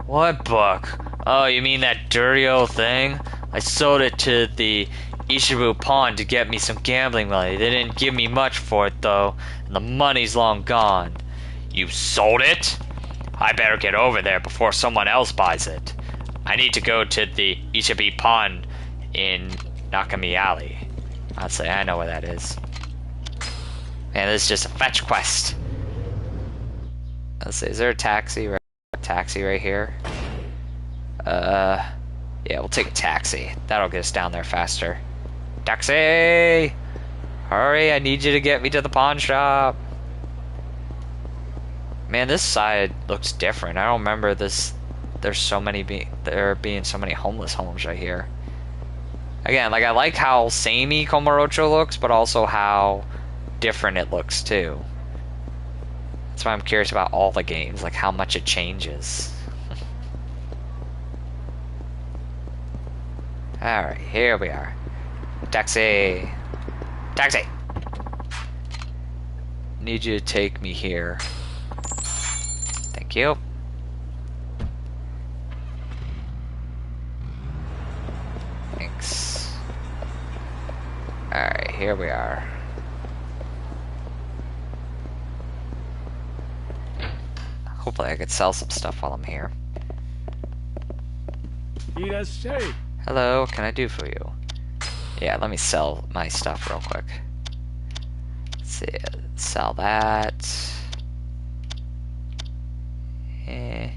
What book? Oh, you mean that dirty old thing? I sold it to the Ishibu pawn to get me some gambling money. They didn't give me much for it, though, and the money's long gone. You sold it? I better get over there before someone else buys it. I need to go to the Ishibu pawn in Nakami Alley. I'll say I know where that is. Man, this is just a fetch quest. Let's see, is there a taxi right here? Yeah, we'll take a taxi. That'll get us down there faster. Taxi! Hurry, I need you to get me to the pawn shop. Man, this side looks different. I don't remember this. There's so many there being so many homeless homes right here. Again, like I like how samey Komorocho looks, but also how different it looks too. That's why I'm curious about all the games, like how much it changes. Alright, here we are. Taxi! Taxi! Need you to take me here. Thank you. Thanks. Alright, here we are. Hopefully I could sell some stuff while I'm here. Hello, what can I do for you? Yeah, let me sell my stuff real quick. Let's see, sell that. I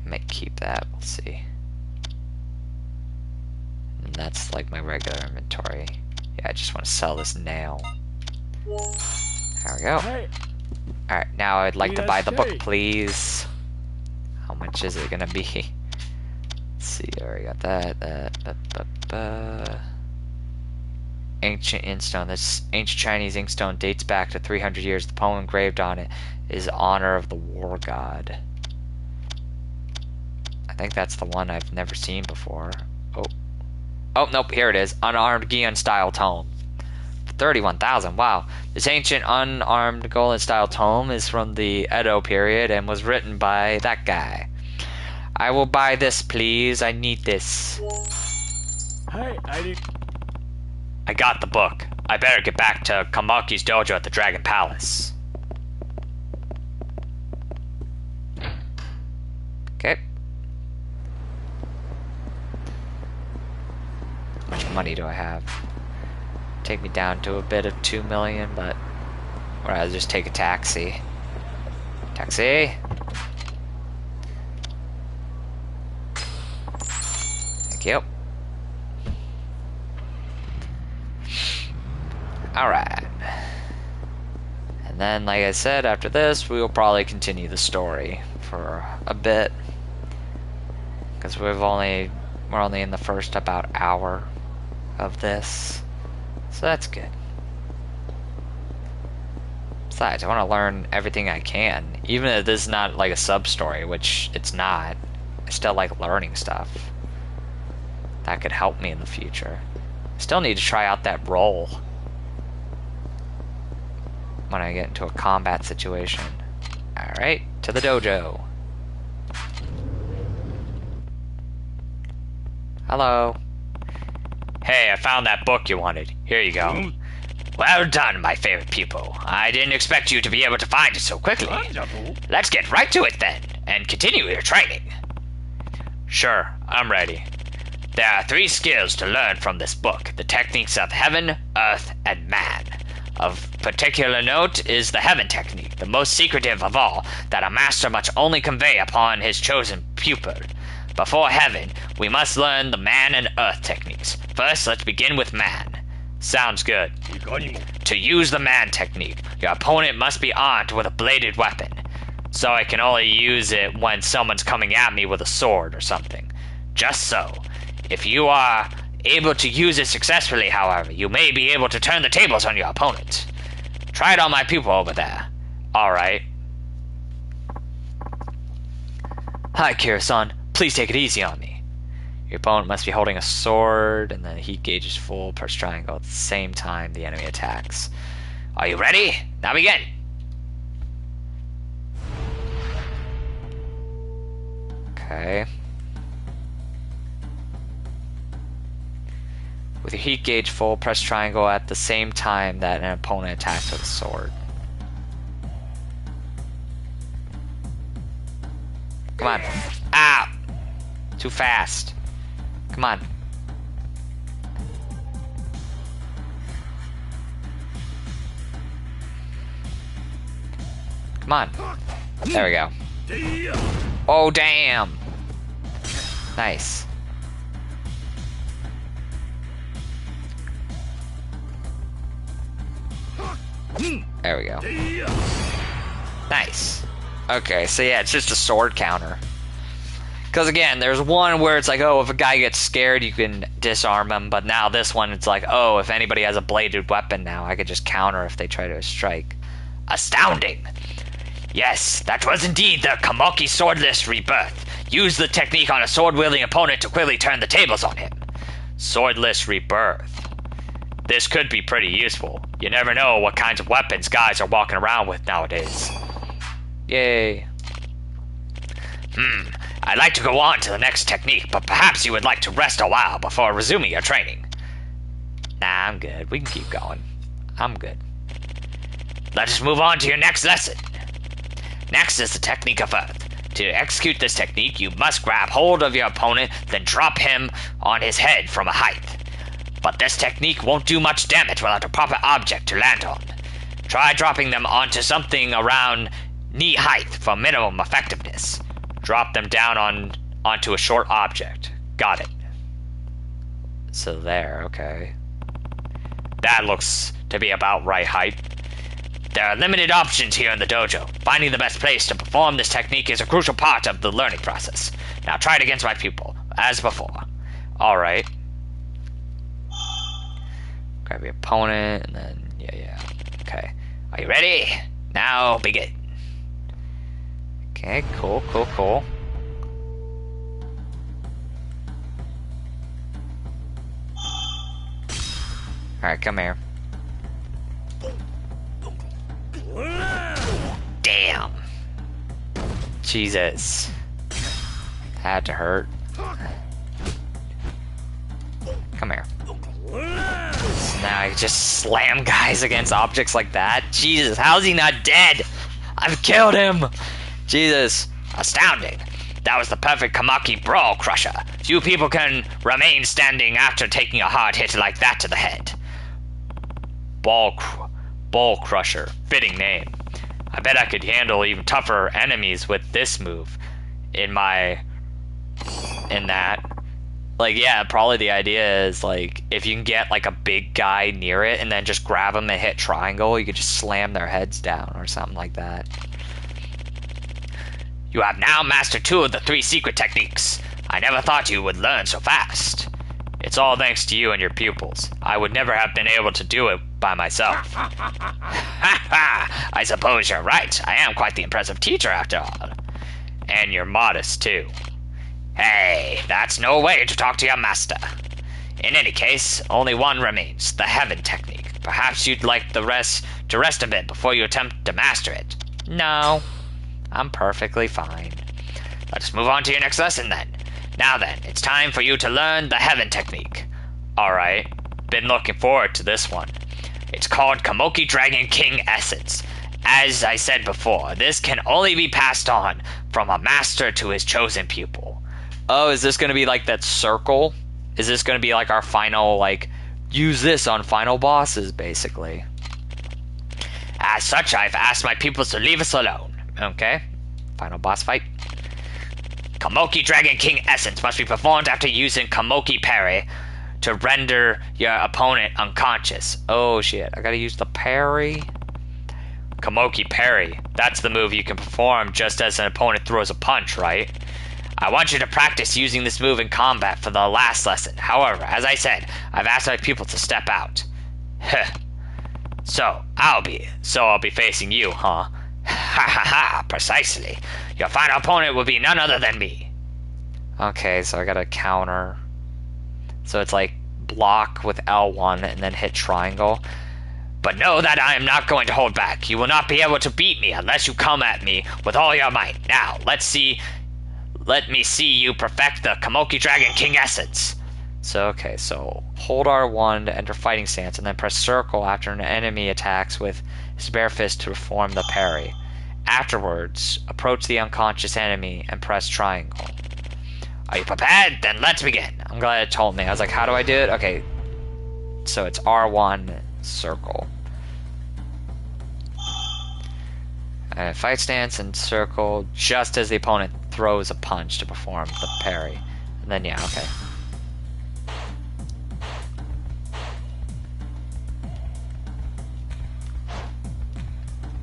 might keep that, we'll see. And that's like my regular inventory. Yeah, I just want to sell this now. There we go. Alright, now I'd like to buy the book, please. How much is it gonna be? Let's see, I already got that. Ancient inkstone. This ancient Chinese inkstone dates back to 300 years. The poem engraved on it is honor of the war god. I think that's the one I've never seen before. Oh, nope, here it is. Unarmed Gion style tome. 31,000, wow. This ancient unarmed golden style tome is from the Edo period and was written by that guy. I will buy this, please. I need this. I got the book. I better get back to Kamaki's dojo at the Dragon Palace. Okay. How much money do I have? Take me down to a bit of 2 million, but or I'll just take a taxi. Taxi. Thank you. Alright. And then, like I said, after this, we will probably continue the story for a bit. Because we're only in the first about hour of this. So that's good. Besides, I want to learn everything I can. Even if this is not like a sub-story, which it's not. I still like learning stuff. That could help me in the future. I still need to try out that role when I get into a combat situation. Alright, to the dojo. Hello. Hey, I found that book you wanted. Here you go. Well done, my favorite pupil. I didn't expect you to be able to find it so quickly. Let's get right to it then, and continue your training. Sure, I'm ready. There are 3 skills to learn from this book. The techniques of heaven, earth, and man. Of particular note is the heaven technique, the most secretive of all, that a master must only convey upon his chosen pupil. Before heaven, we must learn the man and earth techniques. First, let's begin with man. Sounds good. To use the man technique, your opponent must be armed with a bladed weapon. So I can only use it when someone's coming at me with a sword or something. Just so. If you are able to use it successfully, however, you may be able to turn the tables on your opponent. Try it on my pupil over there. Alright. Hi, Kira-san. Please take it easy on me. Your opponent must be holding a sword, and the heat gauge is full, press triangle at the same time the enemy attacks. Are you ready? Now begin! Okay. With your heat gauge full, press triangle at the same time that an opponent attacks with a sword. Come on. Ah! Too fast. Come on. Come on. There we go. Oh, damn. Nice. There we go. Nice. Okay, so yeah, it's just a sword counter. Because again, there's one where it's like, oh, if a guy gets scared, you can disarm him. But now this one, it's like, oh, if anybody has a bladed weapon now, I could just counter if they try to strike. Astounding! Yes, that was indeed the Kamoki Swordless Rebirth. Use the technique on a sword-wielding opponent to quickly turn the tables on him. Swordless Rebirth. This could be pretty useful. You never know what kinds of weapons guys are walking around with nowadays. Yay. I'd like to go on to the next technique, but perhaps you would like to rest a while before resuming your training. Nah, I'm good. We can keep going. I'm good. Let us move on to your next lesson. Next is the technique of Earth. To execute this technique, you must grab hold of your opponent, then drop him on his head from a height. But this technique won't do much damage without a proper object to land on. Try dropping them onto something around knee height for minimum effectiveness. Drop them down onto a short object. Got it. So there, okay. That looks to be about right height. There are limited options here in the dojo. Finding the best place to perform this technique is a crucial part of the learning process. Now try it against my pupil, as before. Alright. Grab your opponent, and then, yeah. Okay. Are you ready? Now begin. Okay, cool. Alright, come here. Damn. Jesus. Had to hurt. Come here. So now I just slam guys against objects like that? Jesus, how's he not dead? I've killed him! Jesus. Astounding. That was the perfect Kamaki Brawl Crusher. Few people can remain standing after taking a hard hit like that to the head. Ball Crusher. Fitting name. I bet I could handle even tougher enemies with this move. In that. Like, yeah, probably the idea is, like, if you can get, like, a big guy near it and then just grab them and hit triangle, you could just slam their heads down or something like that. You have now mastered 2 of the 3 secret techniques. I never thought you would learn so fast. It's all thanks to you and your pupils. I would never have been able to do it by myself. Ha ha! I suppose you're right. I am quite the impressive teacher after all. And you're modest, too. Hey, that's no way to talk to your master. In any case, only one remains, the Heaven technique. Perhaps you'd like to rest a bit before you attempt to master it. No, I'm perfectly fine. Let us move on to your next lesson then. Now then, it's time for you to learn the Heaven technique. Alright, been looking forward to this one. It's called Kamoki Dragon King Essence. As I said before, this can only be passed on from a master to his chosen pupil. Oh, is this going to be like that circle? Is this going to be like our final, like, use this on final bosses, basically? As such, I've asked my pupils to leave us alone. Okay, final boss fight. Kamoki Dragon King Essence must be performed after using Kamoki Parry to render your opponent unconscious. Oh shit, I gotta use the parry. Kamoki Parry, that's the move you can perform just as an opponent throws a punch, right? I want you to practice using this move in combat for the last lesson. However, as I said, I've asked my people to step out. Heh. So I'll be facing you, huh? Ha ha ha, precisely. Your final opponent will be none other than me. Okay, so I gotta counter. So it's like block with L1 and then hit triangle. But know that I am not going to hold back. You will not be able to beat me unless you come at me with all your might. Now, let me see you perfect the Kamoki Dragon King Essence. So, okay, so hold R1 to enter fighting stance, and then press circle after an enemy attacks with his bare fist to perform the parry. Afterwards, approach the unconscious enemy and press triangle. Are you prepared? Then let's begin. I'm glad it told me. I was like, how do I do it? Okay, so it's R1, circle. Fight stance and circle just as the opponent throws a punch to perform the parry. And then, yeah, okay.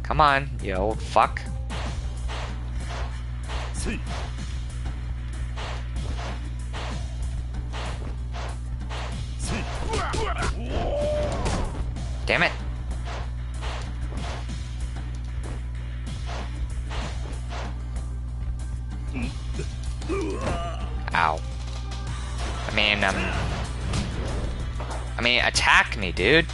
Come on, you old fuck. Damn it. Ow. I mean, attack me, dude.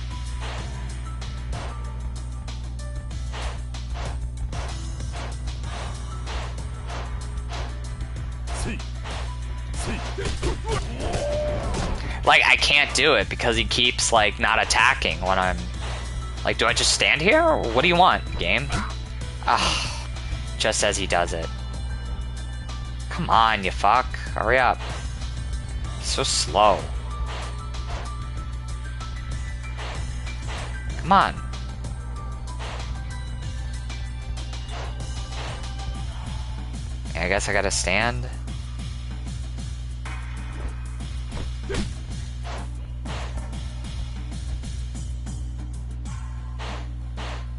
Like, I can't do it because he keeps, like, not attacking when I'm... Like, do I just stand here? Or what do you want, game? Ah, just as he does it. Come on, you fuck. Hurry up. He's so slow. Come on. I guess I gotta stand.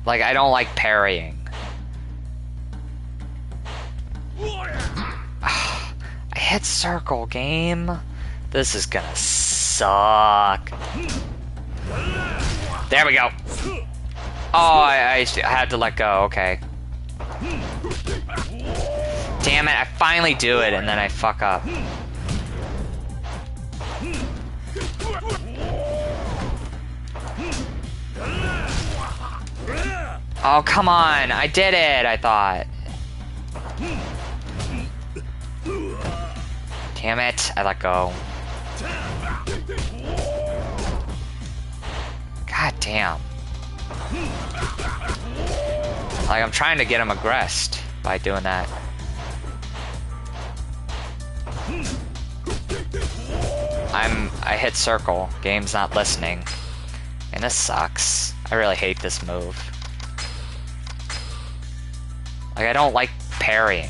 Like, I don't like parrying. I hit circle, game. This is gonna suck. There we go. Oh, I had to let go. Okay. Damn it, I finally do it and then I fuck up. Oh, come on. I did it, I thought. Damn it, I let go. God damn. Like, I'm trying to get him aggressed by doing that. I hit circle. Game's not listening. And this sucks. I really hate this move. Like, I don't like parrying.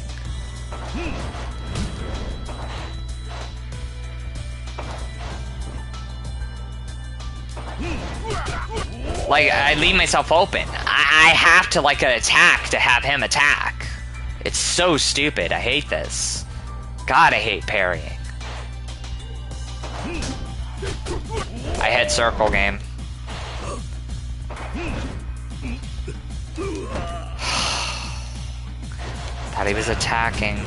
Like, I leave myself open. I have to, like, attack to have him attack. It's so stupid. I hate this. God, I hate parrying. I hit circle, game. Thought he was attacking.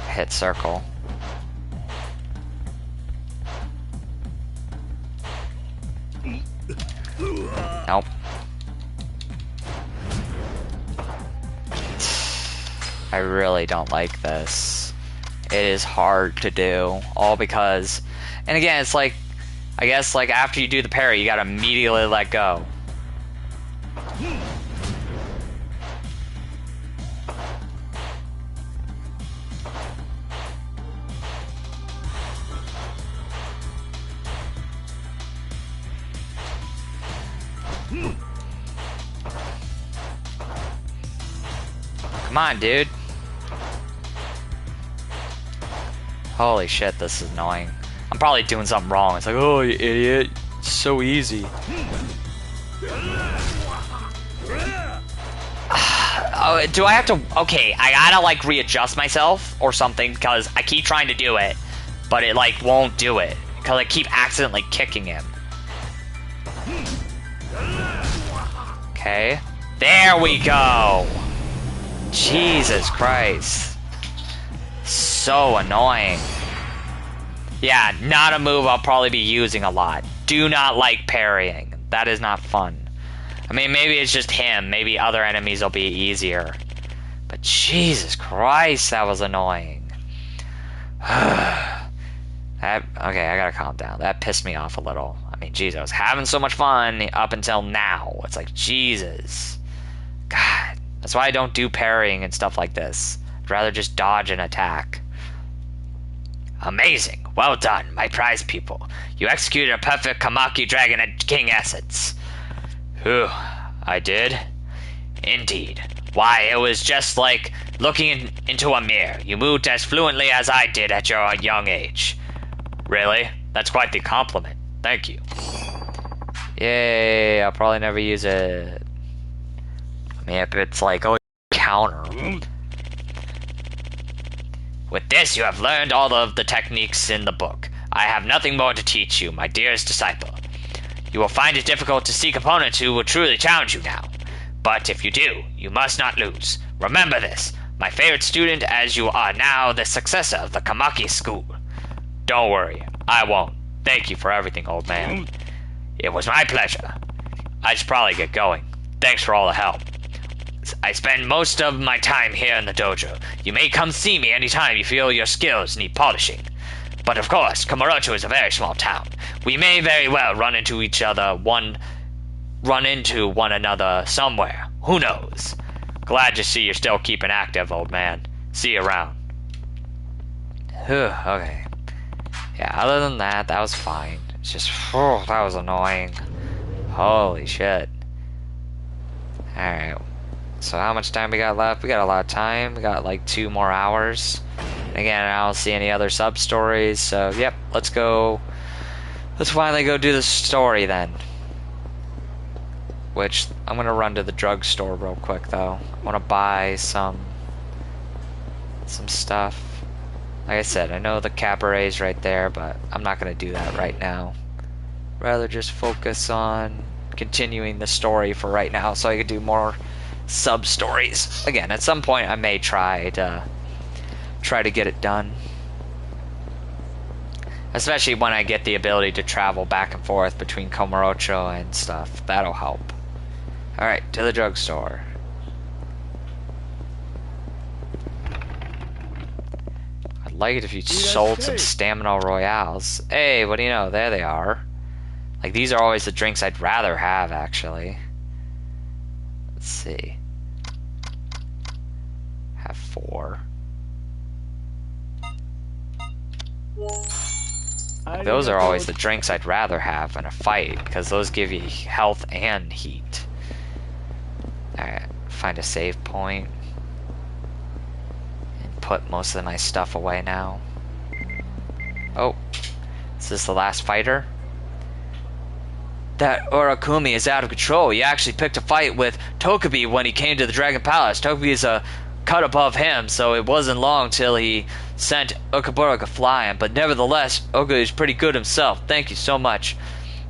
Hit circle. Nope. I really don't like this. It is hard to do, all because, and again, it's like, I guess, like, after you do the parry, you gotta immediately let go. Come on, dude. Holy shit, this is annoying. I'm probably doing something wrong. It's like, oh, you idiot. It's so easy. Oh, do I have to... Okay, I gotta, like, readjust myself or something, because I keep trying to do it, but it, like, won't do it. Because I keep accidentally kicking him. Okay. There we go! Jesus Christ. So annoying. Yeah, not a move I'll probably be using a lot. Do not like parrying. That is not fun. I mean, maybe it's just him. Maybe other enemies will be easier. But Jesus Christ, that was annoying. Okay, I gotta calm down. That pissed me off a little. I mean, jeez, I was having so much fun up until now. It's like, Jesus. God. That's why I don't do parrying and stuff like this. I'd rather just dodge and attack. Amazing. Well done, my prize pupil. You executed a perfect Kamaki Dragon and King essence. Whew, I did? Indeed. Why, it was just like looking into a mirror. You moved as fluently as I did at your young age. Really? That's quite the compliment. Thank you. Yay, I'll probably never use it. I mean, if it's like, oh, counter. With this, you have learned all of the techniques in the book. I have nothing more to teach you, my dearest disciple. You will find it difficult to seek opponents who will truly challenge you now. But if you do, you must not lose. Remember this, my favorite student, as you are now the successor of the Kamaki school. Don't worry, I won't. Thank you for everything, old man. It was my pleasure. I should probably get going. Thanks for all the help. I spend most of my time here in the dojo. You may come see me anytime you feel your skills need polishing. But of course, Kamurocho is a very small town. We may very well run into one another somewhere. Who knows? Glad to see you're still keeping active, old man. See you around. Okay. Yeah, other than that, that was fine. It's just, that was annoying. Holy shit. Alright. So how much time we got left? We got a lot of time. We got like 2 more hours. And again, I don't see any other sub-stories, so yep, let's go. Let's finally go do the story then. Which, I'm gonna run to the drugstore real quick though. I wanna buy some stuff. Like I said, I know the cabaret's right there, but I'm not gonna do that right now. Rather just focus on continuing the story for right now so I can do more sub-stories. Again, at some point I may try to get it done. Especially when I get the ability to travel back and forth between Kamurocho and stuff. That'll help. Alright, to the drugstore. I'd like it if you sold some stamina royales. Hey, what do you know? There they are. Like, these are always the drinks I'd rather have, actually. Let's see. Have 4. Those are always the drinks I'd rather have in a fight, because those give you health and heat. Alright, find a save point. And put most of my stuff away now. Oh, is this the last fighter? That Urakumi is out of control. He actually picked a fight with Tokubi when he came to the Dragon Palace. Tokubi is a cut above him, so it wasn't long till he sent Ukaburaga flying. But nevertheless, Oga is pretty good himself. Thank you so much.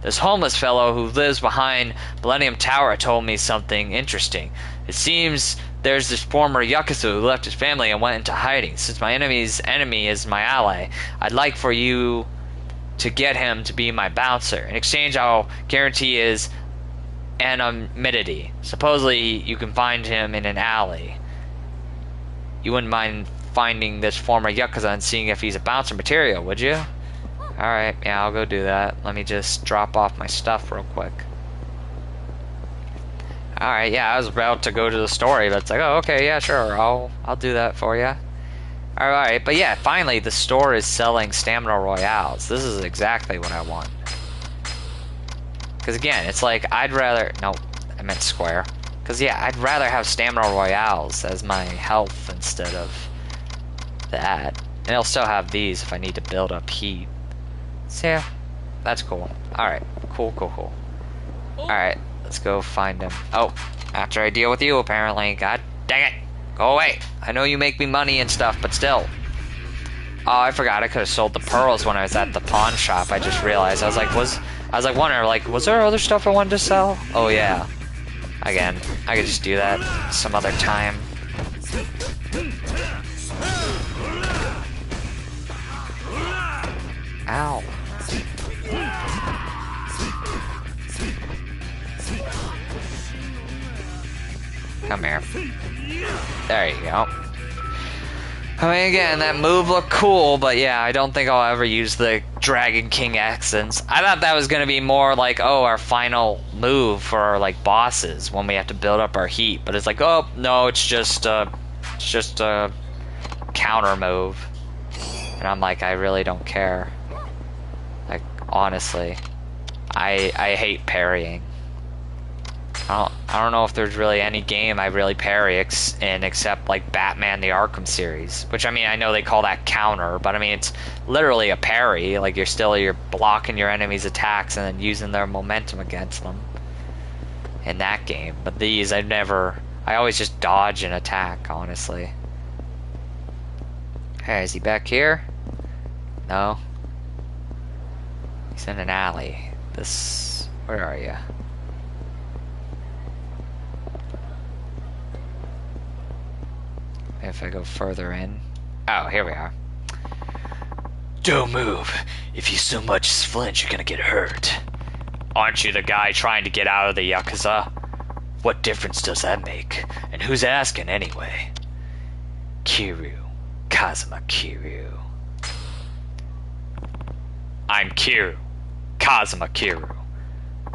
This homeless fellow who lives behind Millennium Tower told me something interesting. It seems there's this former Yakuza who left his family and went into hiding. Since my enemy's enemy is my ally, I'd like for you to get him to be my bouncer. In exchange, I'll guarantee his anonymity. Supposedly, you can find him in an alley. You wouldn't mind finding this former Yakuza and seeing if he's a bouncer material, would you? Alright, yeah, I'll go do that. Let me just drop off my stuff real quick. Alright, yeah, I was about to go to the story, but it's like, oh, okay, yeah, sure, I'll do that for you. Alright, but yeah, finally the store is selling stamina royales. This is exactly what I want. Because again, it's like, I'd rather... No, I meant square. Because yeah, I'd rather have stamina royales as my health instead of that. And I'll still have these if I need to build up heat. So yeah, that's cool. Alright, cool. Alright, let's go find him. Oh, after I deal with you apparently. God dang it. Go away. I know you make me money and stuff, but still. Oh, I forgot I could have sold the pearls when I was at the pawn shop. I just realized. I was like, wondering, like, was there other stuff I wanted to sell? Oh yeah. Again, I could just do that some other time. Ow. Come here. There you go. I mean, again, that move looked cool, but yeah, I don't think I'll ever use the Dragon King accents. I thought that was going to be more like, oh, our final move for our, like, bosses when we have to build up our heat. But it's like, oh, no, it's just a counter move. And I'm like, I really don't care. Like, honestly, I hate parrying. I don't know if there's really any game I really parry except like Batman the Arkham series, which I mean I know they call that counter, but I mean it's literally a parry. Like you're blocking your enemy's attacks and then using their momentum against them in that game. But these I always just dodge and attack, honestly. Hey, is he back here? No. He's in an alley. Where are you? If I go further in. Oh, here we are. Don't move. If you so much as flinch, you're gonna get hurt. Aren't you the guy trying to get out of the Yakuza? What difference does that make? And who's asking anyway? Kiryu. Kazuma Kiryu. I'm Kiryu. Kazuma Kiryu.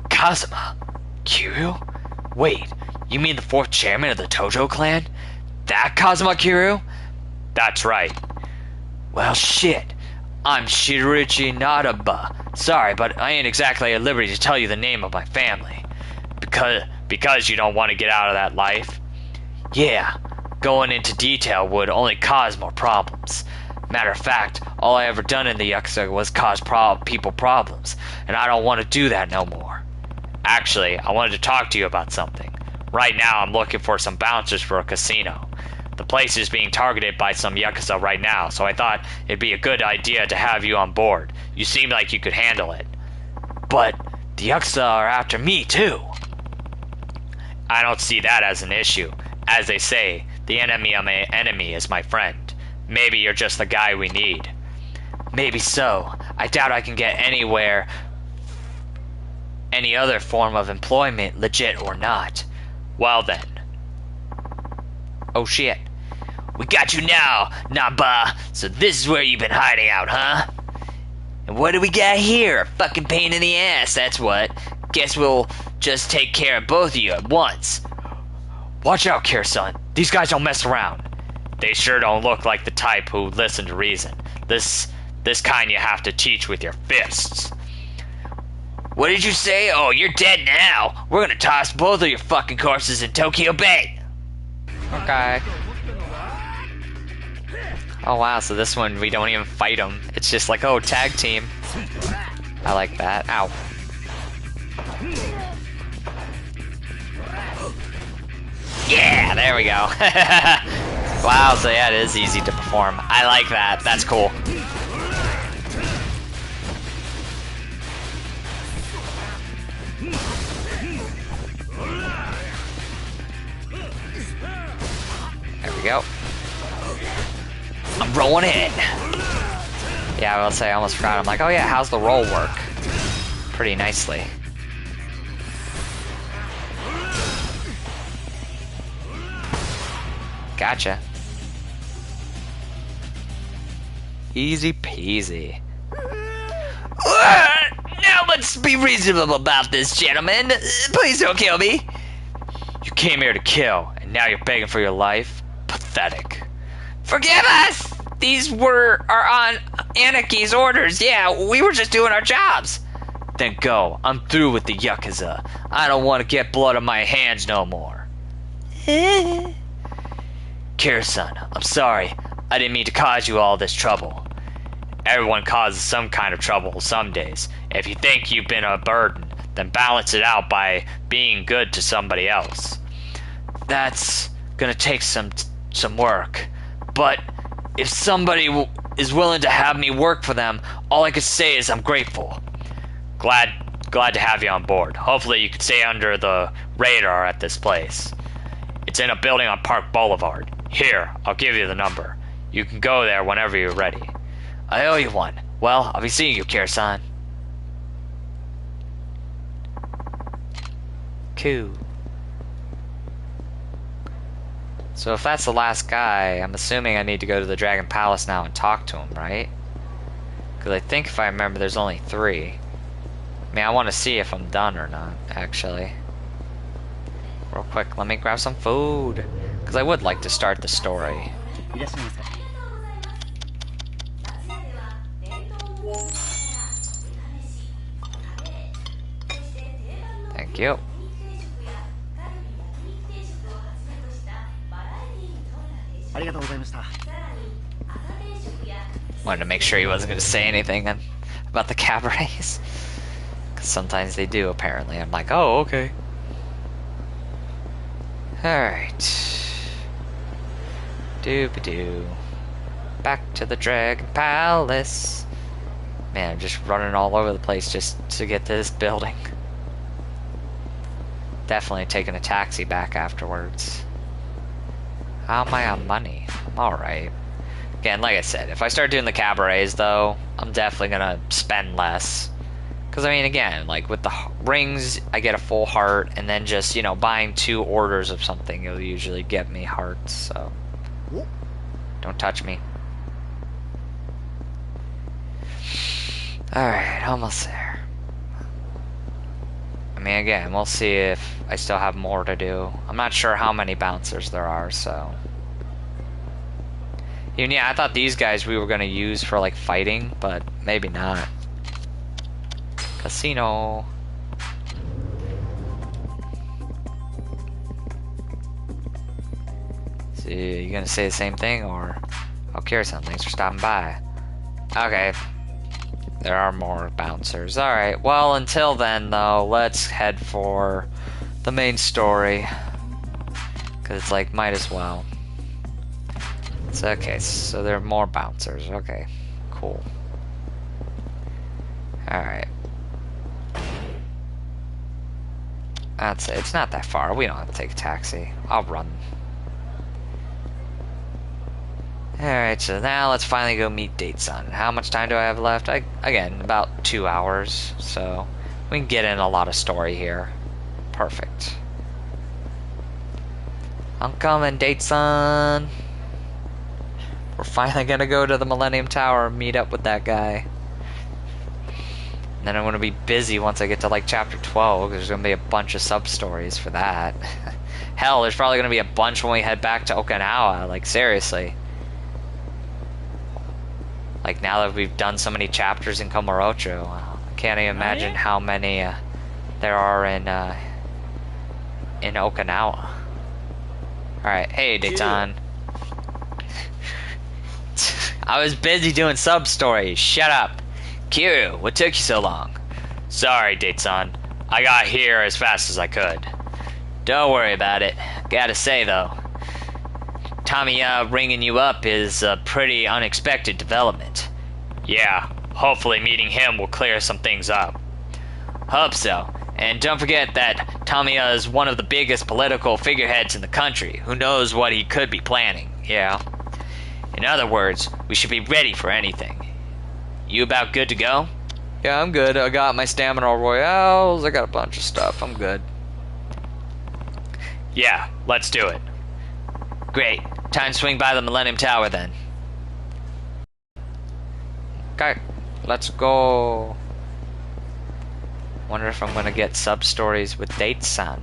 Kazuma? Kiryu? Wait, you mean the fourth chairman of the Tojo clan? That Kazuma Kiryu? That's right. Well, shit. I'm Shinichi Nadaba. Sorry, but I ain't exactly at liberty to tell you the name of my family. Because you don't want to get out of that life? Yeah, going into detail would only cause more problems. Matter of fact, all I ever done in the Yakuza was cause people problems, and I don't want to do that no more. Actually, I wanted to talk to you about something. Right now, I'm looking for some bouncers for a casino. The place is being targeted by some Yakuza right now, so I thought it'd be a good idea to have you on board. You seem like you could handle it. But the Yakuza are after me, too. I don't see that as an issue. As they say, the enemy of my enemy is my friend. Maybe you're just the guy we need. Maybe so. I doubt I can get anywhere, any other form of employment, legit or not. Well then. Oh shit. We got you now, Naba. So this is where you've been hiding out, huh? And what do we got here? A fucking pain in the ass, that's what. Guess we'll just take care of both of you at once. Watch out, Kira-san. These guys don't mess around. They sure don't look like the type who listen to reason. This kind you have to teach with your fists. What did you say? Oh, you're dead now. We're gonna toss both of your fucking corpses in Tokyo Bay. Okay. Oh wow, so this one we don't even fight them. It's just like, oh, tag team. I like that. Ow. Yeah, there we go. Wow, so yeah, it is easy to perform. I like that. That's cool. There we go. I'm rolling in. Yeah, I will say, I almost forgot. I'm like, oh yeah, how's the roll work? Pretty nicely. Gotcha. Easy peasy. Now let's be reasonable about this, gentlemen. Please don't kill me. You came here to kill, and now you're begging for your life? Pathetic. Forgive us! These are on Anaki's orders. Yeah, we were just doing our jobs. Then go. I'm through with the Yakuza. I don't want to get blood on my hands no more. Kira-san, I'm sorry. I didn't mean to cause you all this trouble. Everyone causes some kind of trouble some days. If you think you've been a burden, then balance it out by being good to somebody else. That's gonna take some work. But if somebody is willing to have me work for them, all I could say is I'm grateful. Glad to have you on board. Hopefully you can stay under the radar at this place. It's in a building on Park Boulevard. Here, I'll give you the number. You can go there whenever you're ready. I owe you one. Well, I'll be seeing you, Kira-san. Cool. So if that's the last guy, I'm assuming I need to go to the Dragon Palace now and talk to him, right? Because I think if I remember there's only 3. I mean, I want to see if I'm done or not, actually. Real quick, let me grab some food. Because I would like to start the story. Thank you. Wanted to make sure he wasn't going to say anything about the cabarets. Because sometimes they do, apparently. I'm like, oh, okay. Alright. Doobie-doo. Back to the Dragon Palace. Man, I'm just running all over the place just to get to this building. Definitely taking a taxi back afterwards. How am I on money? I'm alright. Again, like I said, if I start doing the cabarets, though, I'm definitely gonna spend less. Because, I mean, again, like, with the rings, I get a full heart, and then just, you know, buying 2 orders of something, it'll usually get me hearts, so... Don't touch me. Alright, almost there. I mean, again, we'll see if I still have more to do. I'm not sure how many bouncers there are, so... Even, yeah, I thought these guys we were gonna use for, like, fighting, but maybe not. Casino. See, you gonna say the same thing, or... Oh, Kirsten, thanks for stopping by. Okay. There are more bouncers. Alright, well, until then, though, let's head for the main story. Because it's like, might as well. It's okay, so there are more bouncers. Okay, cool. Alright. That's it. It's not that far. We don't have to take a taxi. I'll run. Alright, so now let's finally go meet Date-san. How much time do I have left? Again, about 2 hours, so we can get in a lot of story here. Perfect. I'm coming, Date-san. We're finally gonna go to the Millennium Tower and meet up with that guy. And then I'm gonna be busy once I get to like chapter 12, because there's gonna be a bunch of sub-stories for that. Hell, there's probably gonna be a bunch when we head back to Okinawa, like seriously. Like, now that we've done so many chapters in Komorocho, I can't even imagine how many there are in Okinawa. Alright, hey, Dayton. I was busy doing sub-stories. Shut up. Kiryu, what took you so long? Sorry, Date-san. I got here as fast as I could. Don't worry about it. Gotta say, though, Tamiya ringing you up is a pretty unexpected development. Yeah, hopefully meeting him will clear some things up. Hope so. And don't forget that Tamiya is one of the biggest political figureheads in the country. Who knows what he could be planning, yeah. In other words, we should be ready for anything. You about good to go? Yeah, I'm good. I got my stamina royales. I got a bunch of stuff. I'm good. Yeah, let's do it. Great. Time to swing by the Millennium Tower then. Okay, let's go. Wonder if I'm gonna get sub-stories with Date-san.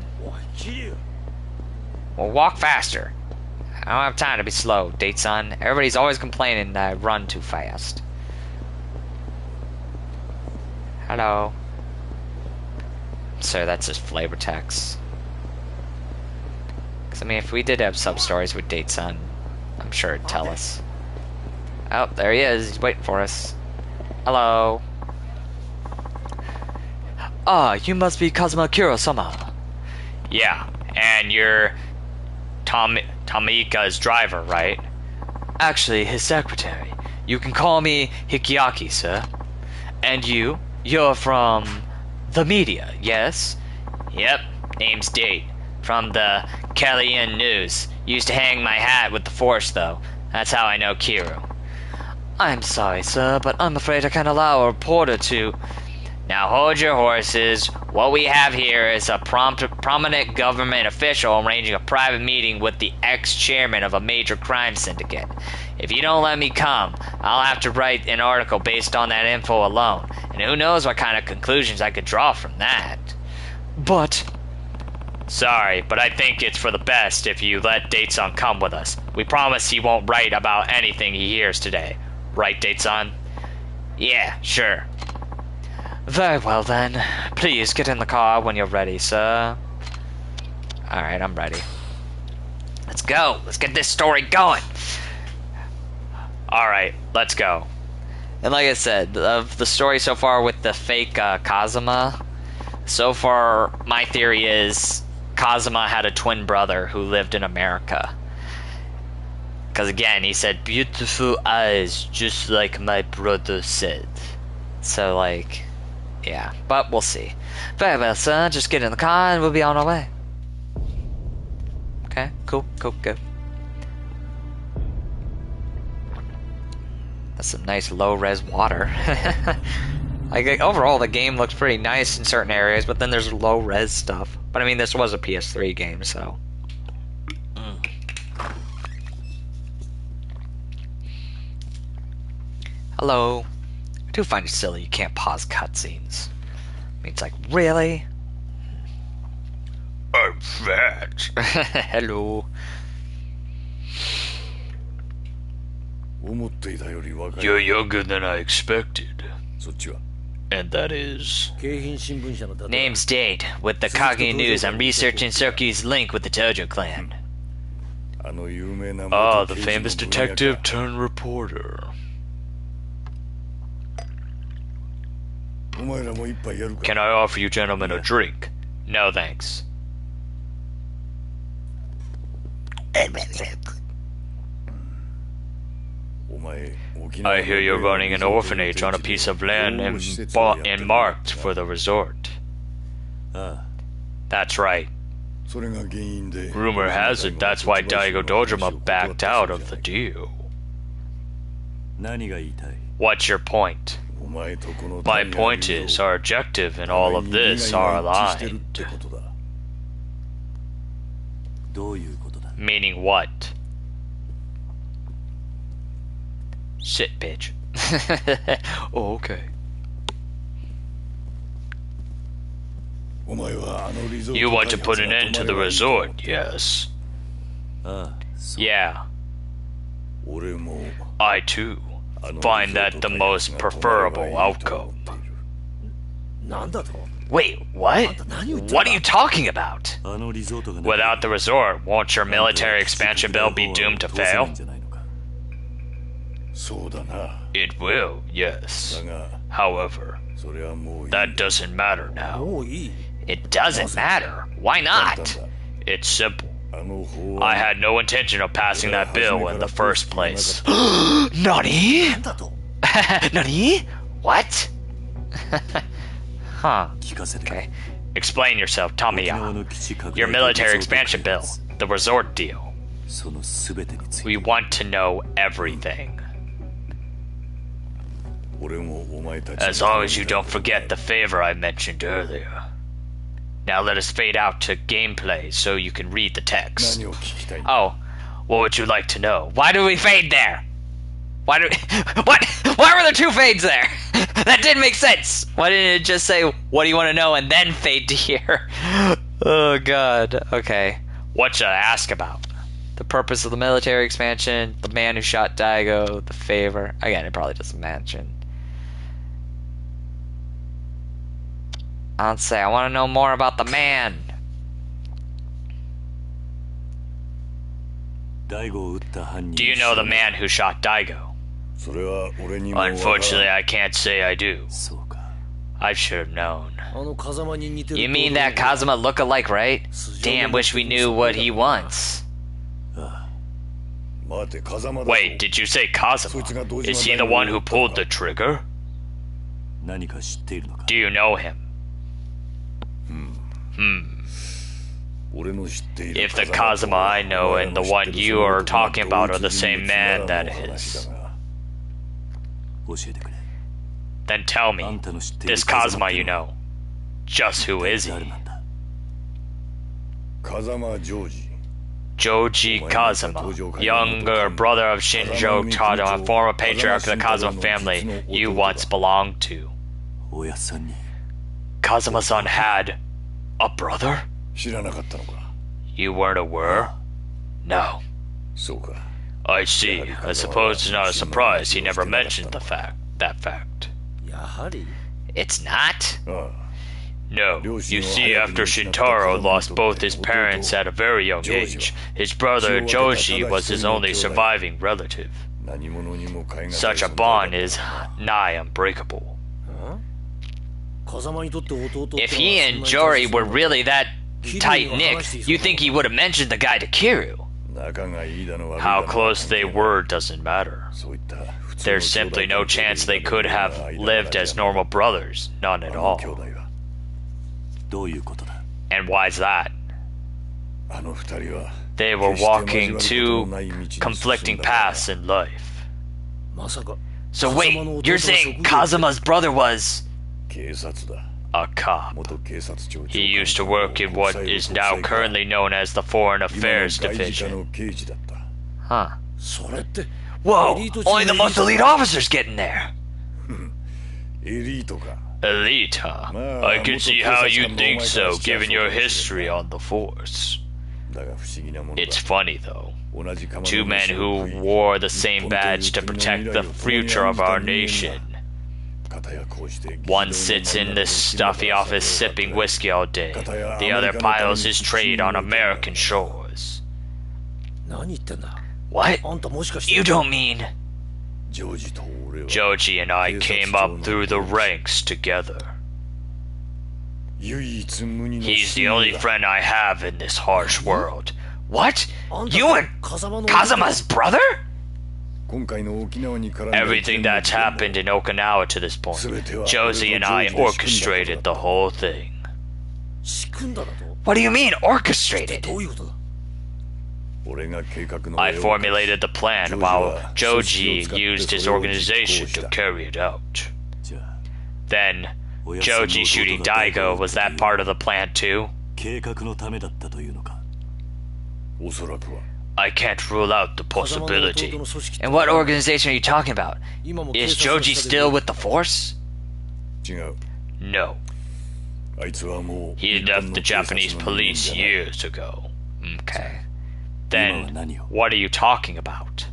Well, walk faster. I don't have time to be slow, Date-san. Everybody's always complaining that I run too fast. Hello. Sir, that's just flavor text. Because, I mean, if we did have sub-stories with Date-san, I'm sure it'd tell us. Oh, there he is. He's waiting for us. Hello. Ah, you must be Kazuma Kiro-sama. Yeah, and you're Tamika's driver, right? Actually, his secretary. You can call me Hikiaki, sir. And you? You're from the media, yes? Yep, name's Date. From the Kellyan News. Used to hang my hat with the Force, though. That's how I know Kiro. I'm sorry, sir, but I'm afraid I can't allow a reporter to... Now hold your horses. What we have here is a prominent government official arranging a private meeting with the ex-chairman of a major crime syndicate. If you don't let me come, I'll have to write an article based on that info alone. And who knows what kind of conclusions I could draw from that. But... Sorry, but I think it's for the best if you let Date-san come with us. We promise he won't write about anything he hears today. Right, Date-san? Yeah, sure. Very well then. Please get in the car when you're ready, sir. Alright, I'm ready. Let's go. Let's get this story going. Alright, let's go. And like I said, of the story so far with the fake Kazuma, so far my theory is Kazuma had a twin brother who lived in America. Because again, he said, beautiful eyes, just like my brother said. So like, yeah, but we'll see. Very well, sir, just get in the car and we'll be on our way. Okay, cool, go. That's some nice low-res water. Like, overall, the game looks pretty nice in certain areas, but then there's low-res stuff. But I mean, this was a PS3 game, so... Hello. I do find it silly you can't pause cutscenes. I mean, it's like, really? I'm fat. Hello. You're younger than I expected. And that is... Name's Date. With the Kage News, I'm researching Circuit's link with the Tojo clan. Ah, the famous detective turned reporter. Can I offer you gentlemen a drink? No thanks. I hear you're running an orphanage on a piece of land and bought and marked for the resort. That's right. Rumor has it that's why Daigo Dojima backed out of the deal. What's your point? My point is, our objective in all of this are aligned. Meaning what? Shit, bitch. Oh, okay. You want to put an end to the resort, yes? Yeah. I too find that the most preferable outcome. Wait, what? What are you talking about? Without the resort, won't your military expansion bill be doomed to fail? It will, yes. However, that doesn't matter now. It doesn't matter. Why not? It's simple. I had no intention of passing that bill in the first place. Nani? Nani? What? Huh. Okay. Explain yourself, Tamiya. Your military expansion bill. The resort deal. We want to know everything. As long as you don't forget the favor I mentioned earlier. Now let us fade out to gameplay so you can read the text. Oh, what would you like to know? Why do we fade there? Why do what? Why were there two fades there? That didn't make sense. Why didn't it just say, what do you want to know, and then fade to here? Oh god. Okay. What should I ask about? The purpose of the military expansion, the man who shot Daigo, the favor. Again, it probably doesn't mention. I'll say, I want to know more about the man. Do you know the man who shot Daigo? Unfortunately, I can't say I do. I should have known. You mean that Kazuma look-alike, right? Damn, wish we knew what he wants. Wait, did you say Kazuma? Is he the one who pulled the trigger? Do you know him? If the Kazuma I know and the one you are talking about are the same man, that is. Then tell me, this Kazuma you know, just who is he? Joji Kazuma, younger brother of Shinjo Kazuma, former patriarch of the Kazuma family you once belonged to. Kazuma-san had a brother? You weren't aware? No. I see. I suppose it's not a surprise he never mentioned that fact. It's not? No. You see, after Shintaro lost both his parents at a very young age, his brother Joji was his only surviving relative. Such a bond is nigh unbreakable. If he and Jory were really that tight-knit, you think he would have mentioned the guy to Kiryu? How close they were doesn't matter. There's simply no chance they could have lived as normal brothers. None at all. And why's that? They were walking two conflicting paths in life. So wait, you're saying Kazuma's brother was... A cop. He used to work in what is now currently known as the Foreign Affairs Division. Huh. Whoa, only the most elite officers get in there. Elite, huh? I can see how you think so, given your history on the Force. It's funny, though. Two men who wore the same badge to protect the future of our nation. One sits in this stuffy office sipping whiskey all day. The other piles his trade on American shores. What? You don't mean... Joji and I came up through the ranks together. He's the only friend I have in this harsh world. What? You and Kazuma's brother? Everything that's happened in Okinawa to this point, Josie and I orchestrated the whole thing. What do you mean, orchestrated? I formulated the plan while Joji used his organization to carry it out. Then, Joji shooting Daigo, was that part of the plan too? I can't rule out the possibility. And what organization are you talking about? Is Joji still with the Force? No. He left the Japanese police years ago. Okay. Then, what are you talking about?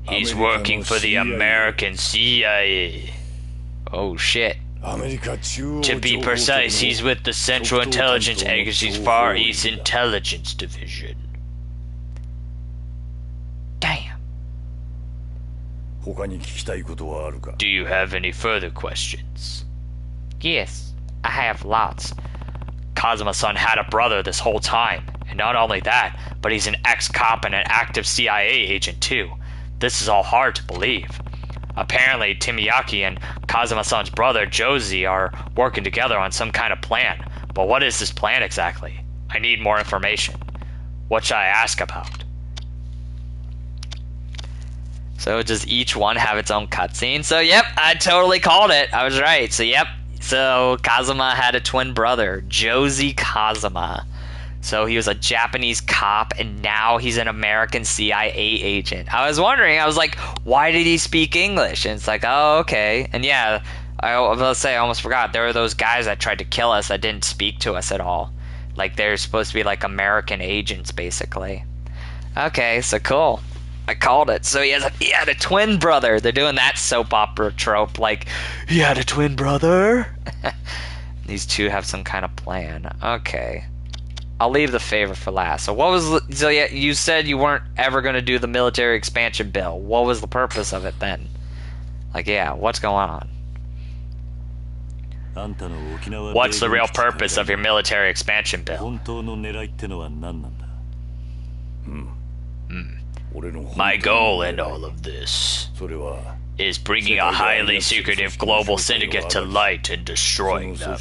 He's working for the American CIA. Oh shit. To be precise, he's with the Central Intelligence Agency's Far East Intelligence Division. Damn. Do you have any further questions? Yes, I have lots. Kazuma-san had a brother this whole time. And not only that, but he's an ex-cop and an active CIA agent too. This is all hard to believe. Apparently, Timiyaki and Kazuma-san's brother, Josie, are working together on some kind of plan. But what is this plan exactly? I need more information. What should I ask about? So does each one have its own cutscene? So yep, I totally called it. I was right. So yep. So Kazuma had a twin brother, Josie Kazuma. So he was a Japanese cop, and now he's an American CIA agent. I was wondering, I was like, why did he speak English? And it's like, oh, okay. And yeah, I almost forgot. There were those guys that tried to kill us that didn't speak to us at all. Like, they're supposed to be like American agents, basically. Okay, so cool. I called it. So he had a twin brother. They're doing that soap opera trope, like, he had a twin brother? These two have some kind of plan. Okay. I'll leave the favor for last. So yeah, you said you weren't ever going to do the military expansion bill. What was the purpose of it then? Like, yeah, what's going on? What's the real purpose of your military expansion bill? My goal in all of this is bringing a highly secretive global syndicate to light and destroying them.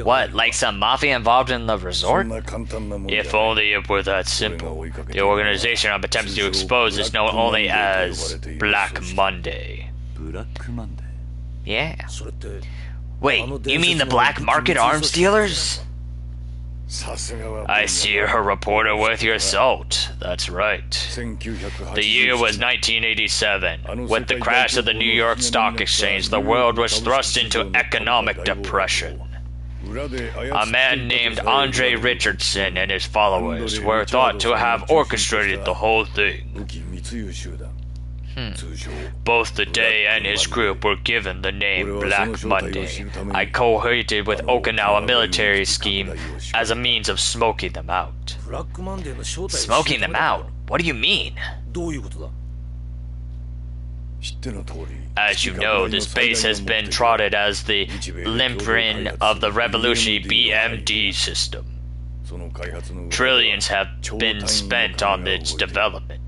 What, like some mafia involved in the resort? If only it were that simple. The organization I'm attempting to expose is known only as Black Monday. Yeah. Wait, you mean the black market arms dealers? I see you're a reporter worth your salt. That's right. The year was 1987. With the crash of the New York Stock Exchange, the world was thrust into economic depression. A man named Andre Richardson and his followers were thought to have orchestrated the whole thing. Both the Day and his group were given the name Black Monday. I cooperated with Okinawa military scheme as a means of smoking them out. Smoking them out? What do you mean? As you know, this base has been trotted as the limprin of the revolutionary BMD system. Trillions have been spent on its development.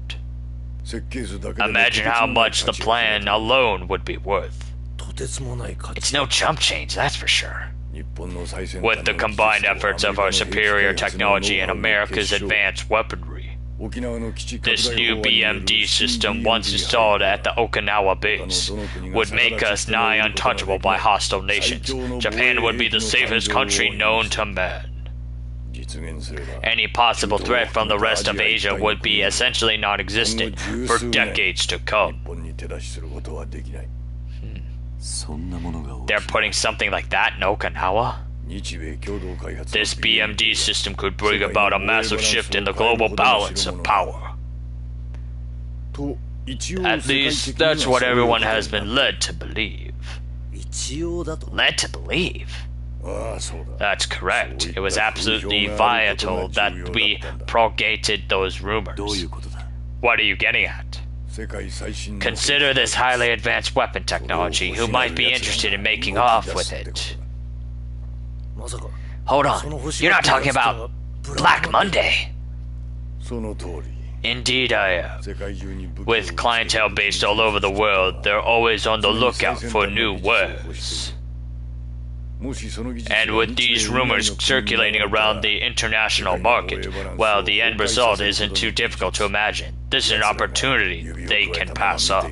Imagine how much the plan alone would be worth. It's no chump change, that's for sure. With the combined efforts of our superior technology and America's advanced weaponry, this new BMD system, once installed at the Okinawa base, would make us nigh untouchable by hostile nations. Japan would be the safest country known to man. Any possible threat from the rest of Asia would be essentially non-existent for decades to come. They're putting something like that in Okinawa? This BMD system could bring about a massive shift in the global balance of power. At least, that's what everyone has been led to believe. Led to believe? That's correct. It was absolutely vital that we propagated those rumors. What are you getting at? Consider this highly advanced weapon technology who might be interested in making off with it. Hold on, you're not talking about Black Monday? Indeed I am. With clientele based all over the world, they're always on the lookout for new wares. And with these rumors circulating around the international market, well, the end result isn't too difficult to imagine. This is an opportunity they can pass up.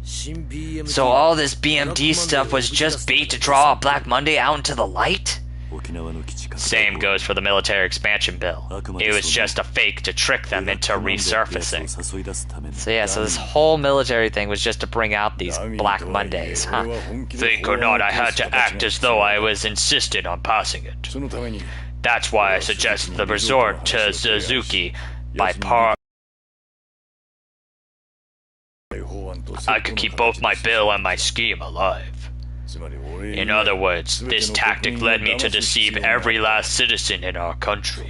So all this BMD stuff was just bait to draw Black Monday out into the light? Same goes for the military expansion bill. It was just a fake to trick them into resurfacing. So yeah, so this whole military thing was just to bring out these Black Mondays, huh? Think or not, I had to act as though I was insistent on passing it. That's why I suggested the resort to Suzuki by par. I could keep both my bill and my scheme alive. In other words, this tactic led me to deceive every last citizen in our country.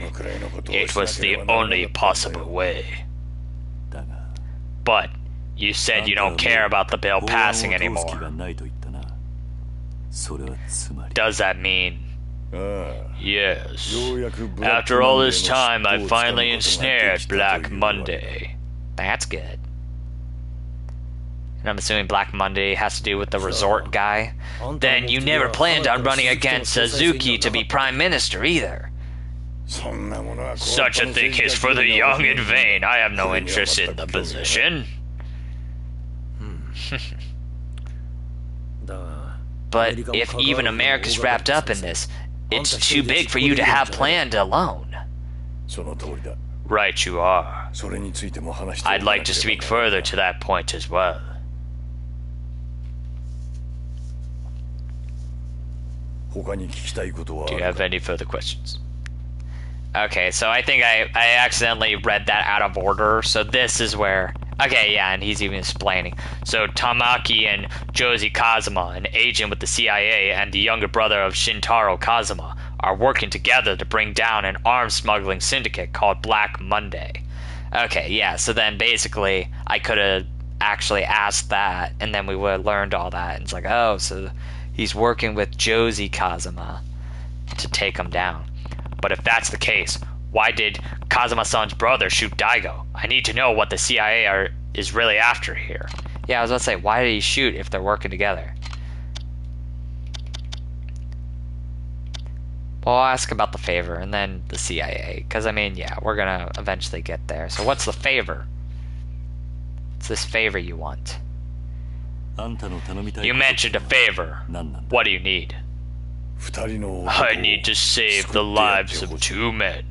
It was the only possible way. But you said you don't care about the bill passing anymore. Does that mean? Yes. After all this time, I finally ensnared Black Monday. That's good. And I'm assuming Black Monday has to do with the resort guy. Then you never planned on running against Suzuki to be prime minister either. Such a thing is for the young and vain. I have no interest in the position. But if even America's wrapped up in this, it's too big for you to have planned alone. Right you are. I'd like to speak further to that point as well. Do you have any further questions? Okay, so I think I accidentally read that out of order, so this is where... Okay, yeah, and he's even explaining. So Tamaki and Josie Kazuma, an agent with the CIA and the younger brother of Shintaro Kazuma, are working together to bring down an arms smuggling syndicate called Black Monday. Okay, yeah, so then basically I could have actually asked that, and then we would have learned all that. And it's like, oh, so he's working with Josie Kazuma to take him down. But if that's the case, why did Kazuma-san's brother shoot Daigo? I need to know what the CIA is really after here. Yeah, I was about to say, why did he shoot if they're working together? Well, I'll ask about the favor and then the CIA. Because, I mean, yeah, we're going to eventually get there. So what's the favor? What's this favor you want? You mentioned a favor. What do you need? I need to save the lives of two men.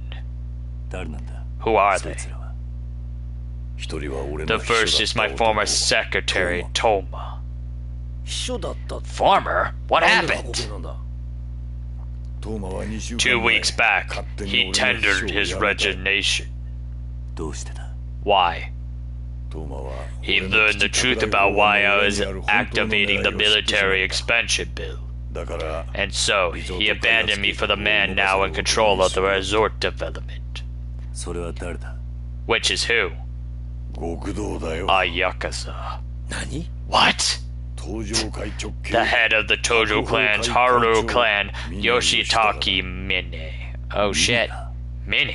Who are they? The first is my former secretary, Toma. Former? What happened? 2 weeks back, he tendered his resignation. Why? He learned the truth about why I was activating the military expansion bill. And so, he abandoned me for the man now in control of the resort development. Which is who? A Yakuza. What? The head of the Tojo clan's Haru clan, Yoshitaki Mine. Oh shit. Mine?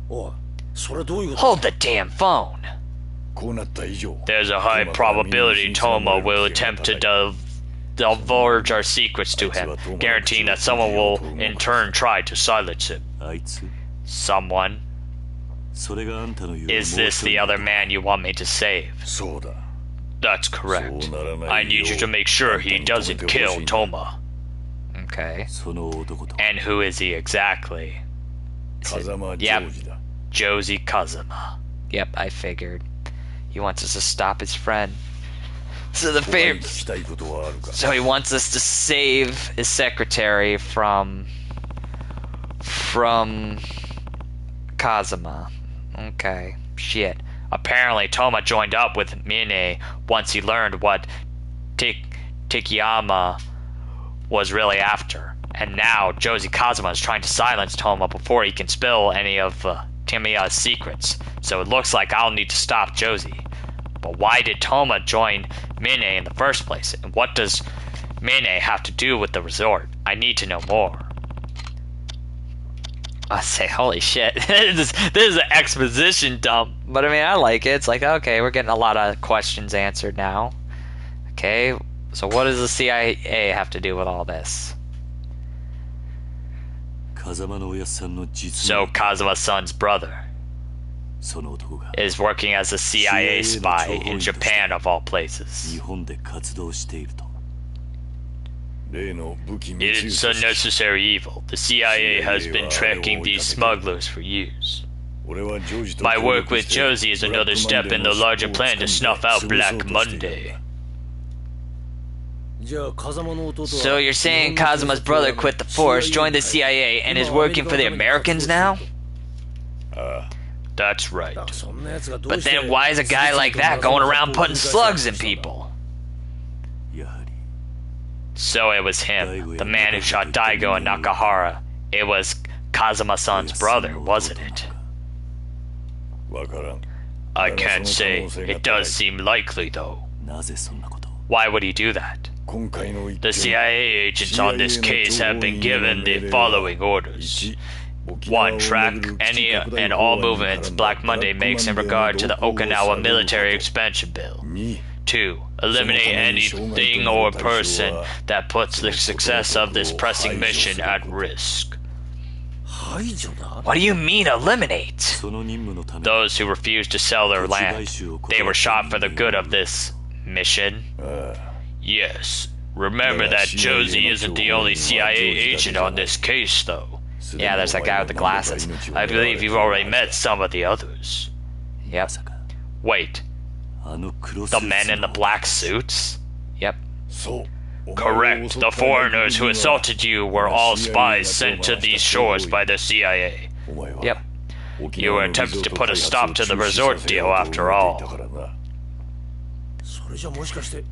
Hold the damn phone. There's a high probability Toma will attempt to divulge our secrets to him, guaranteeing that someone will in turn try to silence him. Someone? Is this the other man you want me to save? That's correct. I need you to make sure he doesn't kill Toma. Okay. And who is he exactly? Yep, Josie Kazama. Yep, I figured. He wants us to stop his friend. So So he wants us to save his secretary from Kazama. Okay. Shit. Apparently, Toma joined up with Mine once he learned what Tikiyama was really after. And now, Josie Kazama is trying to silence Toma before he can spill any of Tamiya's secrets. So it looks like I'll need to stop Josie. But why did Toma join Mine in the first place? And what does Mine have to do with the resort? I need to know more. I say, holy shit. this is an exposition dump. But I mean, I like it. It's like, okay, we're getting a lot of questions answered now. Okay, so what does the CIA have to do with all this? So Kazama-san's brother is working as a CIA spy in Japan of all places. It's a necessary evil. The CIA has been tracking these smugglers for years. My work with Josie is another step in the larger plan to snuff out Black Monday. So you're saying Kazama's brother quit the force, joined the CIA, and is working for the Americans now? That's right. But then why is a guy like that going around putting slugs in people? So it was him, the man who shot Daigo and Nakahara. It was Kazama-san's brother, wasn't it? I can't say. It does seem likely, though. Why would he do that? The CIA agents on this case have been given the following orders. 1. Track any and all movements Black Monday makes in regard to the Okinawa military expansion bill. 2. Eliminate anything or person that puts the success of this pressing mission at risk. What do you mean, eliminate? Those who refuse to sell their land. They were shot for the good of this mission. Yes. Remember that Josie isn't the only CIA agent on this case, though. Yeah, there's that guy with the glasses. I believe you've already met some of the others. Yep. Wait. The men in the black suits? Yep. Correct. The foreigners who assaulted you were all spies sent to these shores by the CIA. Yep. You were attempting to put a stop to the resort deal after all.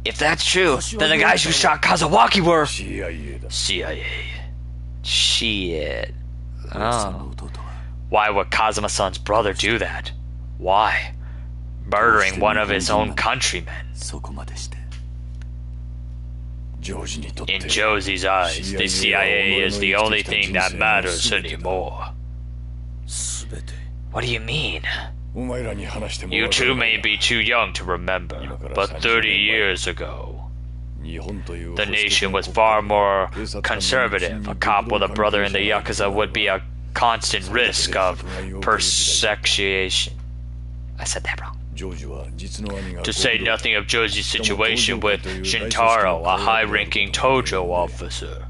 If that's true, then the guys who shot Kazawaki were... CIA. Shit. Oh. Why would Kazama-san's brother do that? Why? Murdering one of his own countrymen. In Josie's eyes, the CIA is the only thing that matters anymore. What do you mean? You two may be too young to remember, but 30 years ago, the nation was far more conservative. A cop with a brother in the Yakuza would be a constant risk of persecution. I said that wrong. To say nothing of Josie's situation with Shintaro, a high-ranking Tojo officer.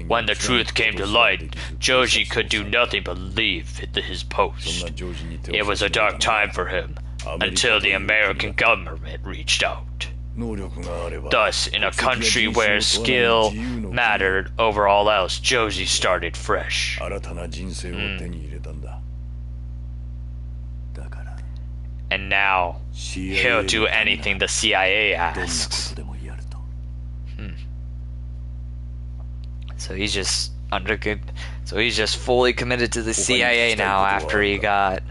When the truth came to light, Joji could do nothing but leave his post. It was a dark time for him, until the American government reached out. Thus, in a country where skill mattered over all else, Joji started fresh. And now, He'll do anything the CIA asks. So he's just so he's just fully committed to the CIA now after he got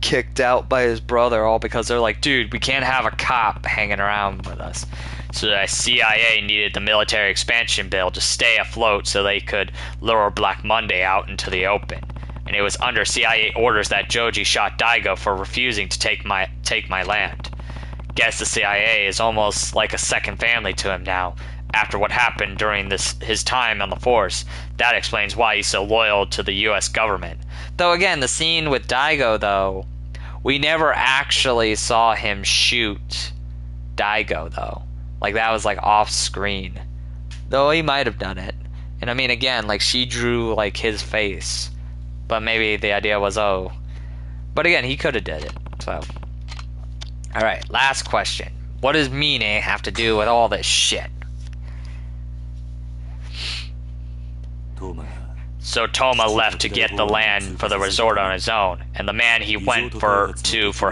kicked out by his brother, all because they're like, dude, we can't have a cop hanging around with us. So the CIA needed the military expansion bill to stay afloat so they could lure Black Monday out into the open. And it was under CIA orders that Joji shot Daigo for refusing to take my land. Guess the CIA is almost like a second family to him now, after what happened during his time on the force. That explains why he's so loyal to the US government. Though again, the scene with Daigo, though, we never actually saw him shoot Daigo, though. Like, that was like off screen. Though he might have done it. And I mean, again, like, she drew like his face. But maybe the idea was, oh. But again, he could have did it. So. Alright, last question. What does Mine have to do with all this shit? So Toma left to get the land for the resort on his own, and the man he went for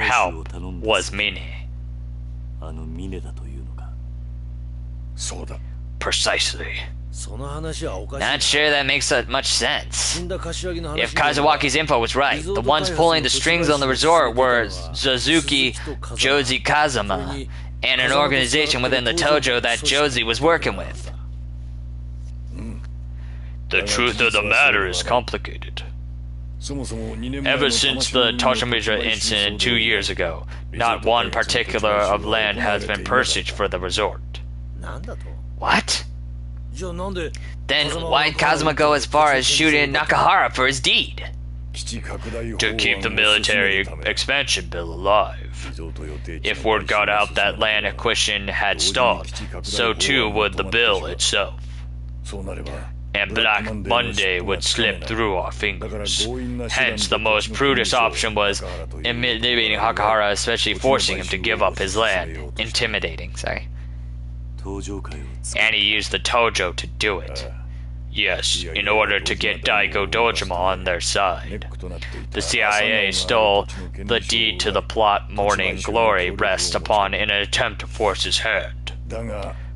help was Mine. Precisely. Not sure that makes much sense. If Kazuwaki's info was right, the ones pulling the strings on the resort were Suzuki Joji Kazama and an organization within the Tojo that Joji was working with. The truth of the matter is complicated. Ever since the Toshimija incident 2 years ago, not one particular of land has been purchased for the resort. What? Then why'd Kazuma go as far as shooting Nakahara for his deed? To keep the military expansion bill alive. If word got out that land acquisition had stalled, so too would the bill itself. And Black Monday would slip through our fingers. Hence, the most prudent option was intimidating Hakahara, especially forcing him to give up his land. Intimidating, sorry. And he used the Tojo to do it. Yes, in order to get Daigo Dojima on their side. The CIA stole the deed to the plot Morning Glory rests upon in an attempt to force his hand.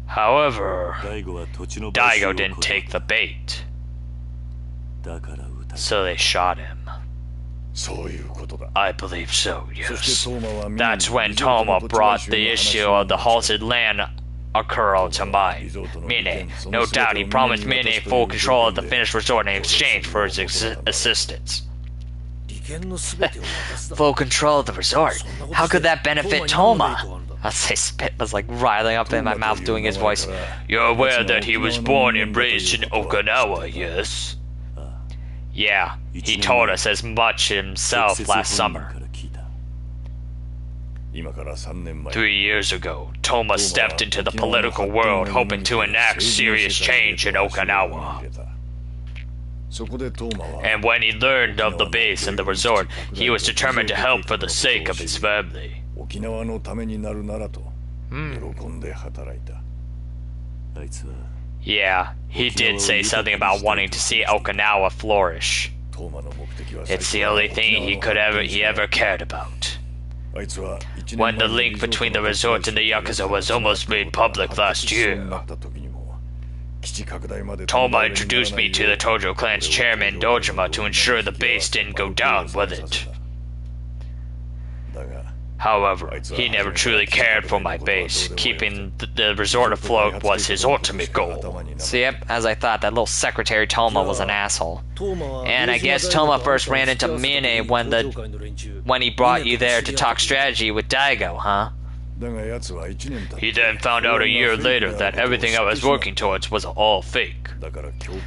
However, Daigo didn't take the bait, so they shot him. I believe so, yes. That's when Toma brought the issue of the halted land Akuro to mind. Mine, no doubt he promised Mine full control of the finished resort in exchange for his assistance. Full control of the resort? How could that benefit Toma? I'll say spit was like riling up in my mouth doing his voice. You're aware that he was born and raised in Okinawa, yes? Yeah, he told us as much himself last summer. 3 years ago, Toma stepped into the political world hoping to enact serious change in Okinawa. And when he learned of the base and the resort, he was determined to help for the sake of his family. Yeah, he did say something about wanting to see Okinawa flourish. It's the only thing he ever cared about. When the link between the resort and the Yakuza was almost made public last year, Toma introduced me to the Tojo clan's chairman Dojima to ensure the base didn't go down with it. However, he never truly cared for my base. Keeping the resort afloat was his ultimate goal. So yep, as I thought, that little secretary Toma was an asshole. And I guess Toma first ran into Mine when he brought you there to talk strategy with Daigo, huh? He then found out a year later that everything I was working towards was all fake.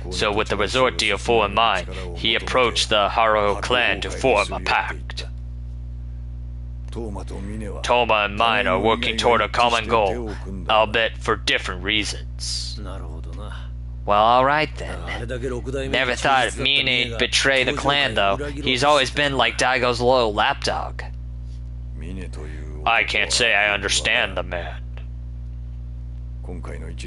So with the resort deal full in mind, he approached the Haruho clan to form a pact. Toma and mine are working toward a common goal, albeit for different reasons. Well, alright then. Never thought Mine'd betray the clan, though. He's always been like Daigo's loyal lapdog. I can't say I understand the man.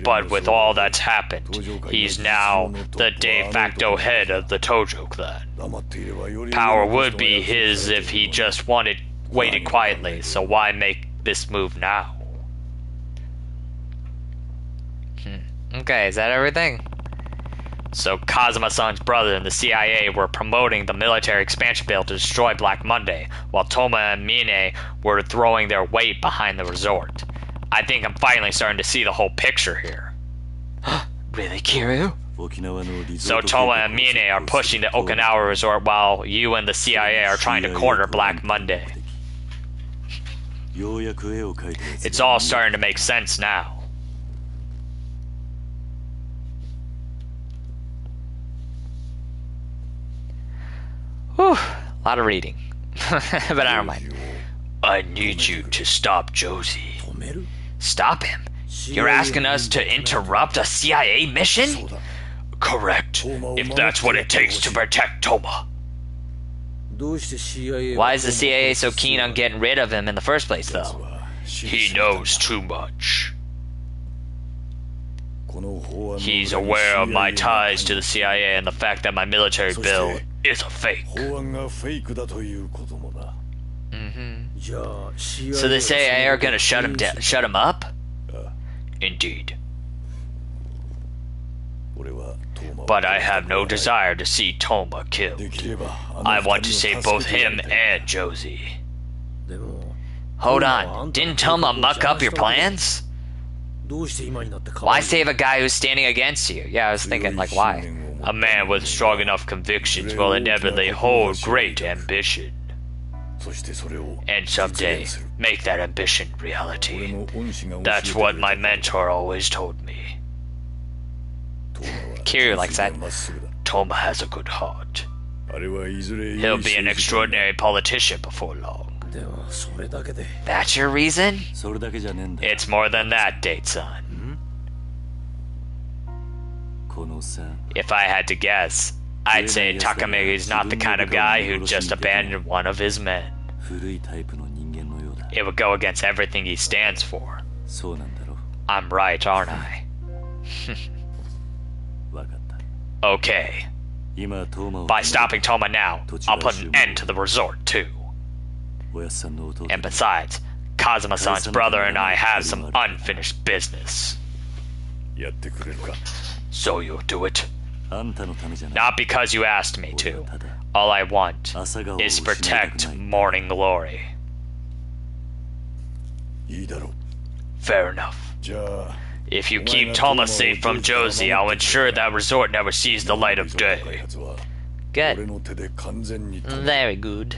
But with all that's happened, he's now the de facto head of the Tojo clan. Power would be his if he just wanted waited quietly, so why make this move now? Okay, is that everything? So Kazuma-san's brother and the CIA were promoting the military expansion bill to destroy Black Monday, while Toma and Mine were throwing their weight behind the resort. I think I'm finally starting to see the whole picture here. Really, Kiryu? So Toma and Mine are pushing the Okinawa resort while you and the CIA are trying to corner Black Monday. It's all starting to make sense now. Whew, a lot of reading. But I don't mind. I need you to stop Josie. Stop him? You're asking us to interrupt a CIA mission? Correct. If that's what it takes to protect Toma. Why is the CIA so keen on getting rid of him in the first place, though? He knows too much. He's aware of my ties to the CIA and the fact that my military bill is a fake. So the CIA are gonna shut him up? Indeed. But I have no desire to see Toma killed. I want to save both him and Josie. Hold on, didn't Toma muck up your plans? Why save a guy who's standing against you? Yeah, I was thinking, like, why? A man with strong enough convictions will inevitably hold great ambition. And someday, make that ambition reality. That's what my mentor always told me. Kiryu likes that. Toma has a good heart. He'll be an extraordinary politician before long. That's your reason? It's more than that, Date-san. If I had to guess, I'd say Takamigi's not the kind of guy who'd just abandon one of his men. It would go against everything he stands for. I'm right, aren't I? Okay. By stopping Toma now, I'll put an end to the resort, too. And besides, Kazuma-san's brother and I have some unfinished business. So you'll do it? Not because you asked me to. All I want is to protect Morning Glory. Fair enough. If you keep Toma safe from Josie, I'll ensure that resort never sees the light of day. Good. Very good.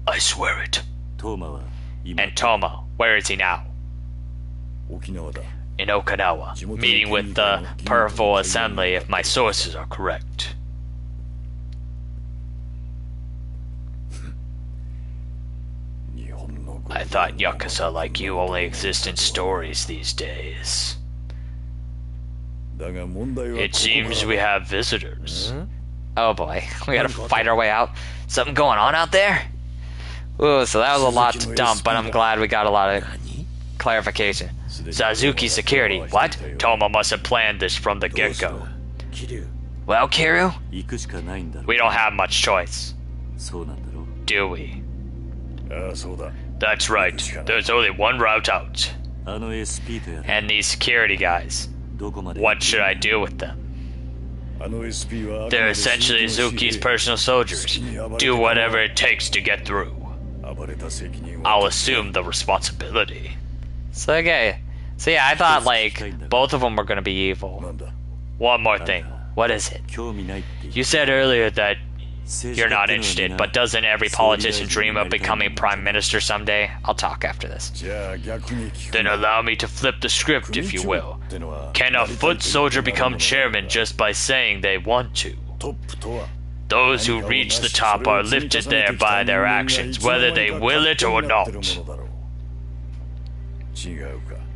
I swear it. And Toma, where is he now? In Okinawa, meeting with the Peripheral Assembly if my sources are correct. I thought Yakuza like you only exist in stories these days. It seems we have visitors. Oh boy, we gotta fight our way out. Something going on out there? Ooh, so that was a lot to dump, but I'm glad we got a lot of clarification. Suzuki security, what? Toma must have planned this from the get-go. Well, Kiryu? We don't have much choice. Do we? That's right. There's only one route out. And these security guys. What should I do with them? They're essentially Zuki's personal soldiers. Do whatever it takes to get through. I'll assume the responsibility. So, okay. So yeah, I thought, like, both of them were gonna be evil. One more thing. What is it? You said earlier that you're not interested, but doesn't every politician dream of becoming prime minister someday? I'll talk after this. Then allow me to flip the script, if you will. Can a foot soldier become chairman just by saying they want to? Those who reach the top are lifted there by their actions, whether they will it or not.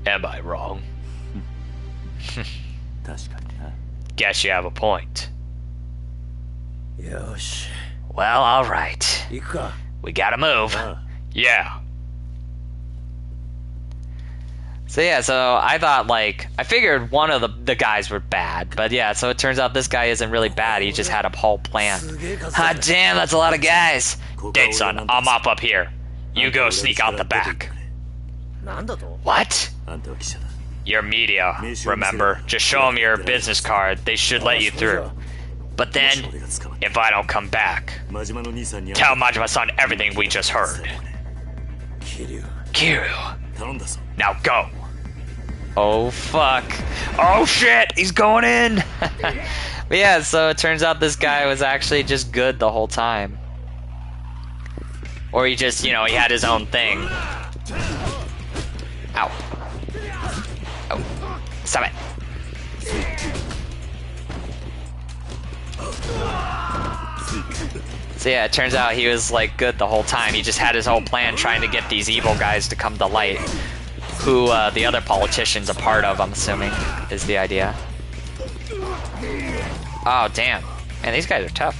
Am I wrong? Guess you have a point. Well, alright. We gotta move. Yeah. So yeah, so I thought, like, I figured one of the guys were bad, but yeah, so it turns out this guy isn't really bad, he just had a whole plan. Hot damn, that's a lot of guys. Date-san, I'm up here. You go sneak out the back. なんだと What? あんたは記者だ You're media, remember? Just show them your business card. They should let you through. But then, if I don't come back, 真島の兄さんに tell Majima-san everything we just heard. 桐生 Kiryu, 頼んだぞ now go. Oh, fuck. Oh, shit! He's going in! But yeah, so it turns out this guy was actually just good the whole time. Or he just, you know, he had his own thing. Ow. Oh. Stop it. So yeah, it turns out he was like good the whole time. He just had his whole plan trying to get these evil guys to come to light. Who the other politician's a part of, I'm assuming, is the idea. Oh, damn. Man, these guys are tough.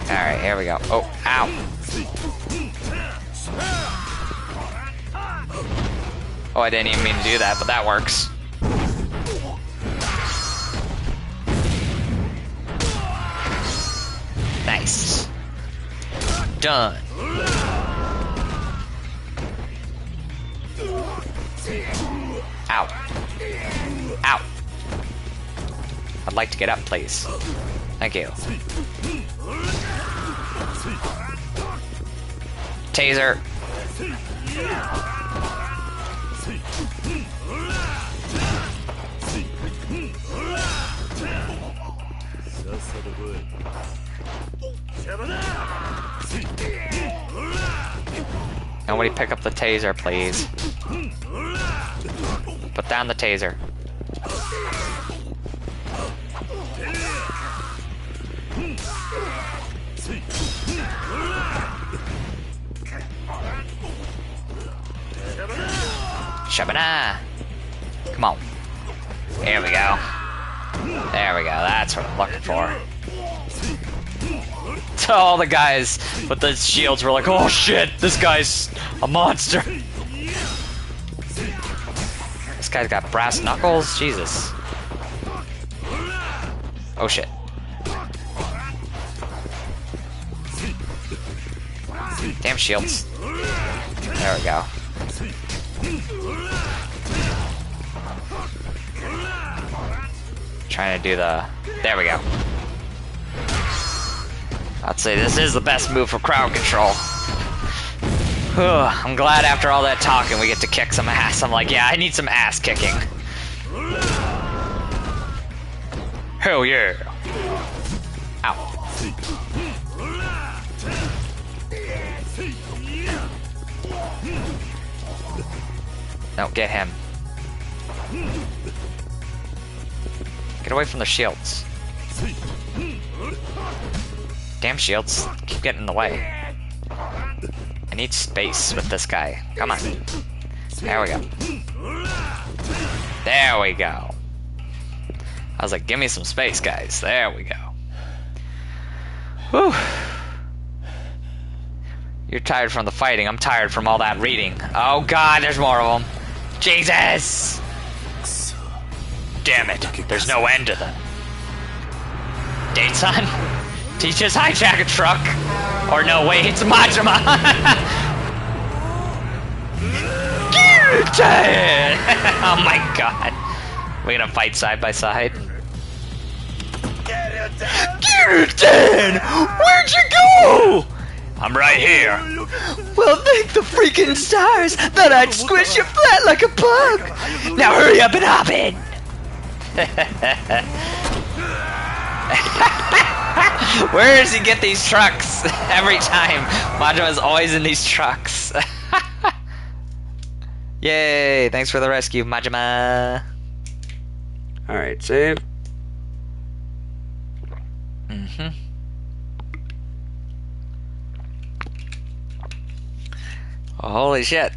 Alright, here we go. Oh, ow. Oh, I didn't even mean to do that, but that works. Nice. Done. Ow. Ow. I'd like to get up, please. Thank you. Taser. Nobody pick up the taser, please. Put down the taser. Shabana! Come on. Here we go. There we go. That's what I'm looking for. So all the guys with the shields were like, oh shit, this guy's a monster. This guy's got brass knuckles? Jesus. Oh shit. Damn shields. There we go. Trying to do the... There we go. I'd say this is the best move for crowd control. I'm glad after all that talking we get to kick some ass. I'm like, yeah, I need some ass kicking. Hell yeah. Ow. No, get him. Get away from the shields. Damn shields. Keep getting in the way. I need space with this guy. Come on. There we go. There we go. I was like, give me some space, guys. There we go. Whew. You're tired from the fighting. I'm tired from all that reading. Oh god, there's more of them. Jesus! Damn it. There's no end to them. Date-san? Did he just hijack a truck? Or no, wait, it's Majima! Oh my god. We're gonna fight side by side. Kiryu-tan! Where'd you go? I'm right here. Well, thank the freaking stars that I'd squish you flat like a bug. Now hurry up and hop in. Where does he get these trucks? Every time. Majima's always in these trucks. Yay, thanks for the rescue, Majima. Alright, save. Mm-hmm. Oh, holy shit.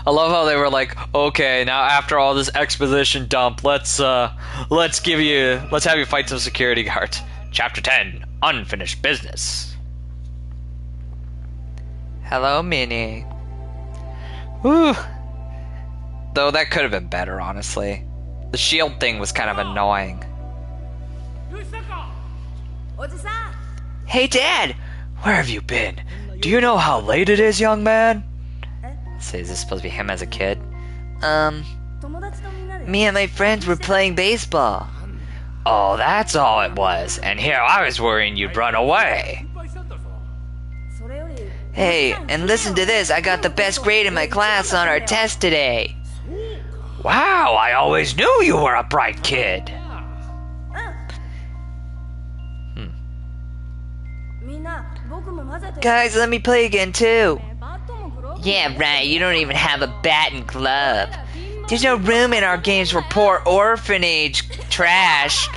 I love how they were like, okay, now after all this exposition dump, let's have you fight some security guards. Chapter 10, Unfinished Business. Hello, Minnie. Whew. Though that could have been better, honestly. The shield thing was kind of annoying. Hey, Dad! Where have you been? Do you know how late it is, young man? Say, is this supposed to be him as a kid? Me and my friends were playing baseball. Oh, that's all it was. And here I was worrying you'd run away. Hey, and listen to this. I got the best grade in my class on our test today. Wow, I always knew you were a bright kid. Guys, let me play again, too. Yeah, right. You don't even have a bat and glove. There's no room in our games for poor orphanage trash.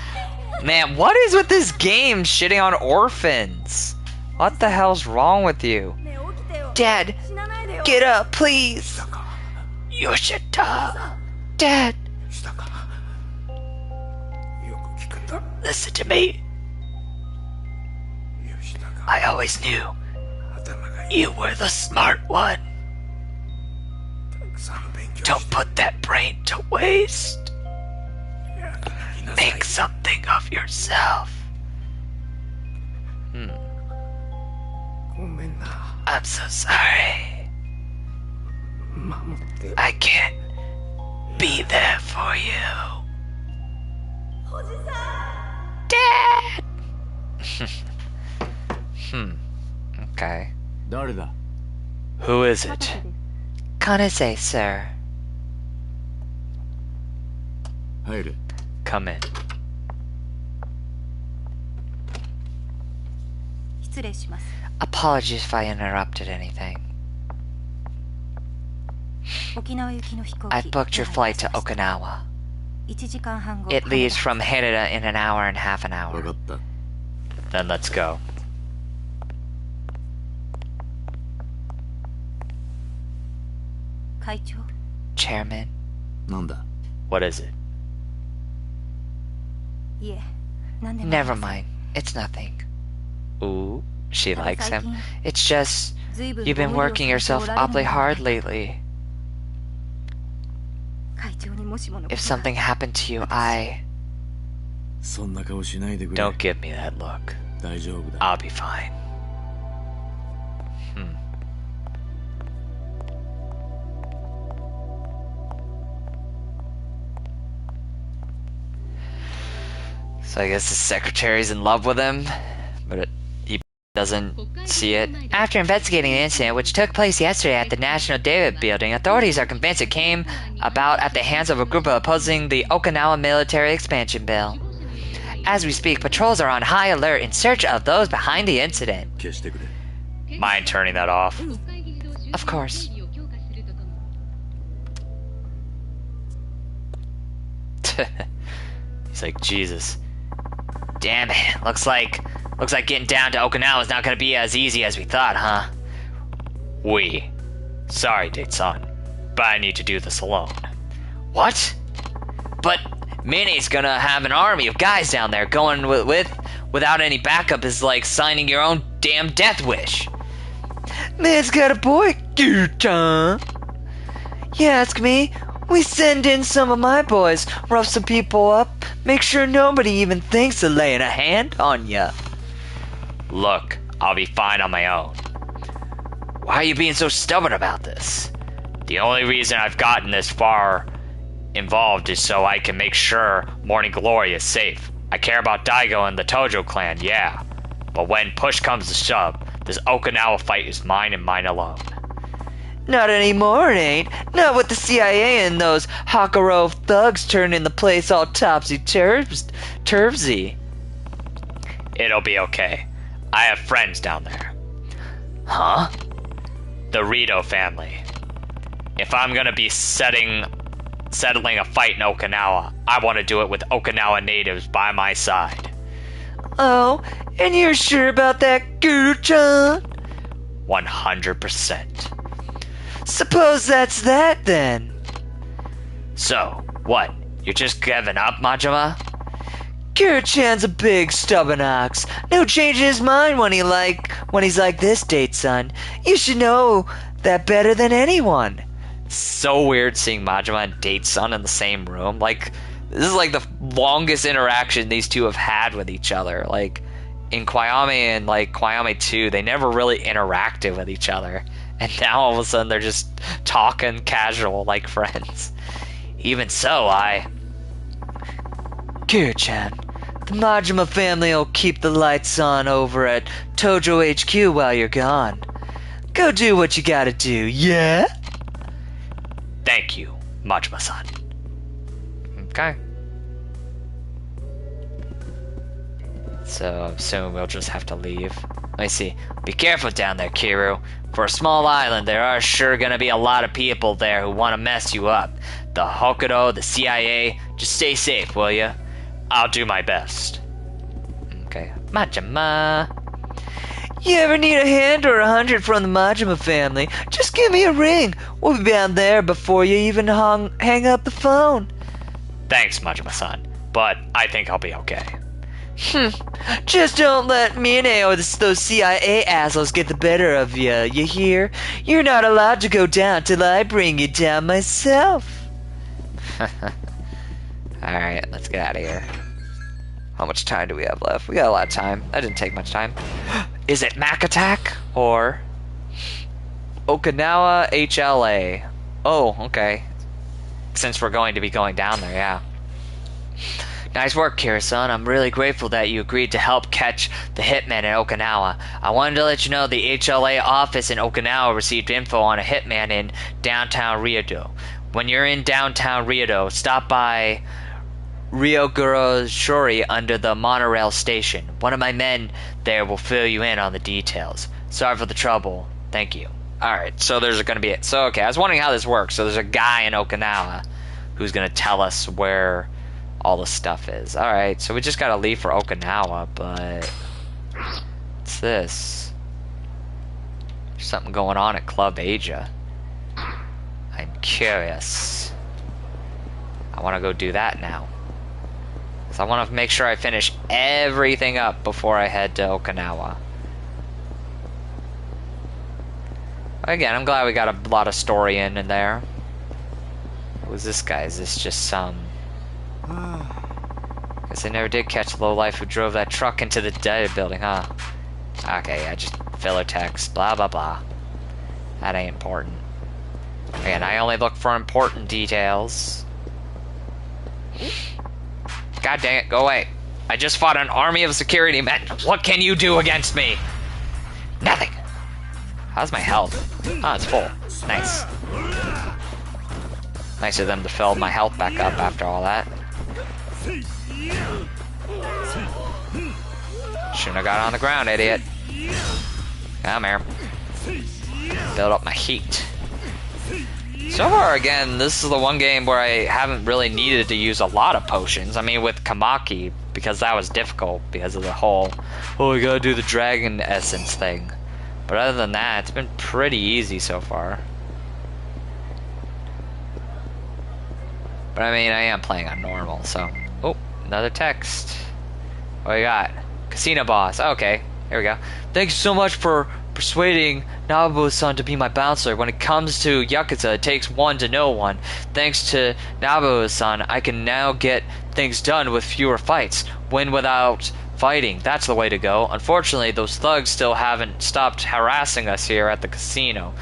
Man, what is with this game shitting on orphans? What the hell's wrong with you? Dad, get up, please. Yoshida, Dad, listen to me. I always knew you were the smart one. Don't put that brain to waste. Make something of yourself. I'm so sorry. I can't be there for you. Dad! Okay. 誰だ Who is it? Kanase, sir. 入る Come in. 失礼します。 Apologies if I interrupted anything. 沖縄行きの飛行機 I've booked your flight to Okinawa. 1時間半後 It leaves from Haneda in an hour and half an 分 hour. かった Then let's go. Chairman, なんだ What is it? いえ、何でもあり never ません mind. It's nothing. Ooh, she likes him. It's just, 随分 you've been ご無理を working されて yourself おられる awfully の hard で lately. 会長にもしものこ If とが something happened to you, I... そんな顔しないでくれ Don't give me that look. 大丈夫だ I'll be fine. So I guess the secretary's in love with him, but he doesn't see it. After investigating the incident, which took place yesterday at the National David Building, authorities are convinced it came about at the hands of a group opposing the Okinawa military expansion bill. As we speak, patrols are on high alert in search of those behind the incident. 消してくれ Mind turning that off? Of course. He's like, Jesus. Damn it. Looks like getting down to Okinawa is not gonna be as easy as we thought, huh? Sorry, Date-san, but I need to do this alone. What? But Minnie's gonna have an army of guys down there. Going without any backup is like signing your own damn death wish. Man's got a boy, Goo-chan. You ask me, we send in some of my boys, rough some people up, make sure nobody even thinks of laying a hand on ya. Look, I'll be fine on my own. Why are you being so stubborn about this? The only reason I've gotten this far involved is so I can make sure Morning Glory is safe. I care about Daigo and the Tojo clan, yeah. But when push comes to shove, this Okinawa fight is mine and mine alone. Not anymore, it ain't. Not with the CIA and those Hakaro thugs turning the place all topsy-turvsy. It'll be okay. I have friends down there. Huh? The Rito family. If I'm gonna be settling a fight in Okinawa, I want to do it with Okinawa natives by my side. Oh, and you're sure about that, Guru-chan? 100%. Suppose that's that, then. So, what? You're just giving up, Majima? Guru-chan's a big stubborn ox. No changing his mind when he's like this, Date son. You should know that better than anyone. so weird seeing Majima and Date-san in the same room. Like, this is like the longest interaction these two have had with each other. Like, in Kwayame and like Kwayame 2, they never really interacted with each other. And now all of a sudden they're just talking casual like friends. Even so, Kira-chan, the Majima family will keep the lights on over at Tojo HQ while you're gone. Go do what you gotta do, yeah? Thank you, Majima-san. Okay. So, soon we'll just have to leave. Let me see. Be careful down there, Kiru. For a small island, there are sure gonna be a lot of people there who want to mess you up. The Hokuto, the CIA. Just stay safe, will ya? I'll do my best. Okay. Majima. You ever need a hand or 100 from the Majima family? Just give me a ring. We'll be down there before you even hang up the phone. Thanks, Majima-san. But I think I'll be okay. Just don't let Mine or those CIA assholes get the better of you, you hear? You're not allowed to go down till I bring you down myself. Alright, let's get out of here. How much time do we have left? We got a lot of time. That didn't take much time. Is it Mac Attack or Okinawa HLA? Oh, okay. Since we're going to be going down there, yeah. Nice work, Kira-san. I'm really grateful that you agreed to help catch the hitman in Okinawa. I wanted to let you know the HLA office in Okinawa received info on a hitman in downtown Ryodo. When you're in downtown Ryodo, stop by Ryoguro Shori under the monorail station. One of my men there will fill you in on the details. Sorry for the trouble. Thank you. Alright, so there's going to be... So, okay, I was wondering how this works. So there's a guy in Okinawa who's going to tell us where all the stuff is. Alright, so we just got to leave for Okinawa, but... What's this? There's something going on at Club Asia. I'm curious. I want to go do that now. So I want to make sure I finish everything up before I head to Okinawa. Again, I'm glad we got a lot of story in there. Who's this guy? Is this just some... Guess I never did catch the lowlife who drove that truck into the data building, huh? Okay, yeah, just filler text. Blah, blah, blah. That ain't important. Again, I only look for important details. God dang it, go away. I just fought an army of security men. What can you do against me? Nothing. How's my health? Oh, it's full. Nice. Nice of them to fill my health back up after all that. Shouldn't have got on the ground, idiot. Come here. Build up my heat. So far, again, this is the one game where I haven't really needed to use a lot of potions. I mean, with Kamaki, because that was difficult because of the whole, oh, we gotta do the dragon essence thing. But other than that, it's been pretty easy so far. But I mean, I am playing on normal, so... Oh, another text. What we got? Casino boss. Okay, here we go. Thanks so much for persuading Nabu-san to be my bouncer. When it comes to Yakuza, it takes one to know one. Thanks to Nabu-san, I can now get things done with fewer fights. Win without fighting. That's the way to go. Unfortunately, those thugs still haven't stopped harassing us here at the casino.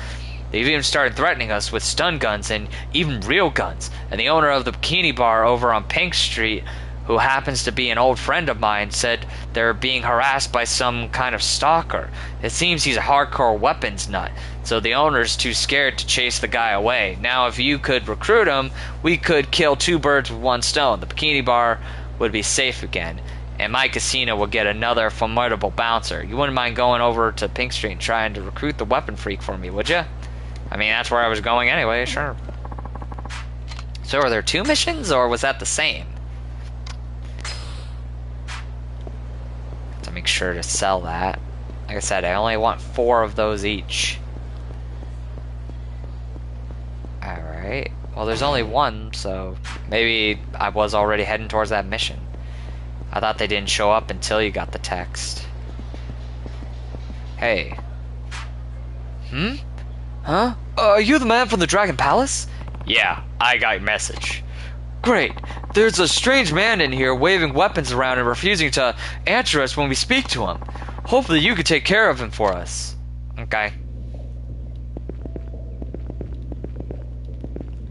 They've even started threatening us with stun guns and even real guns. And the owner of the bikini bar over on Pink Street, who happens to be an old friend of mine, said they're being harassed by some kind of stalker. It seems he's a hardcore weapons nut, so the owner's too scared to chase the guy away. Now, if you could recruit him, we could kill two birds with one stone. The bikini bar would be safe again, and my casino would get another formidable bouncer. You wouldn't mind going over to Pink Street and trying to recruit the weapon freak for me, would you? I mean, that's where I was going anyway, sure. So are there two missions, or was that the same? To make sure to sell that. Like I said, I only want 4 of those each. Alright. Well, there's only one, so maybe I was already heading towards that mission. I thought they didn't show up until you got the text. Hey. Huh? Are you the man from the Dragon Palace? Yeah, I got your message. Great. There's a strange man in here waving weapons around and refusing to answer us when we speak to him. Hopefully you could take care of him for us. Okay.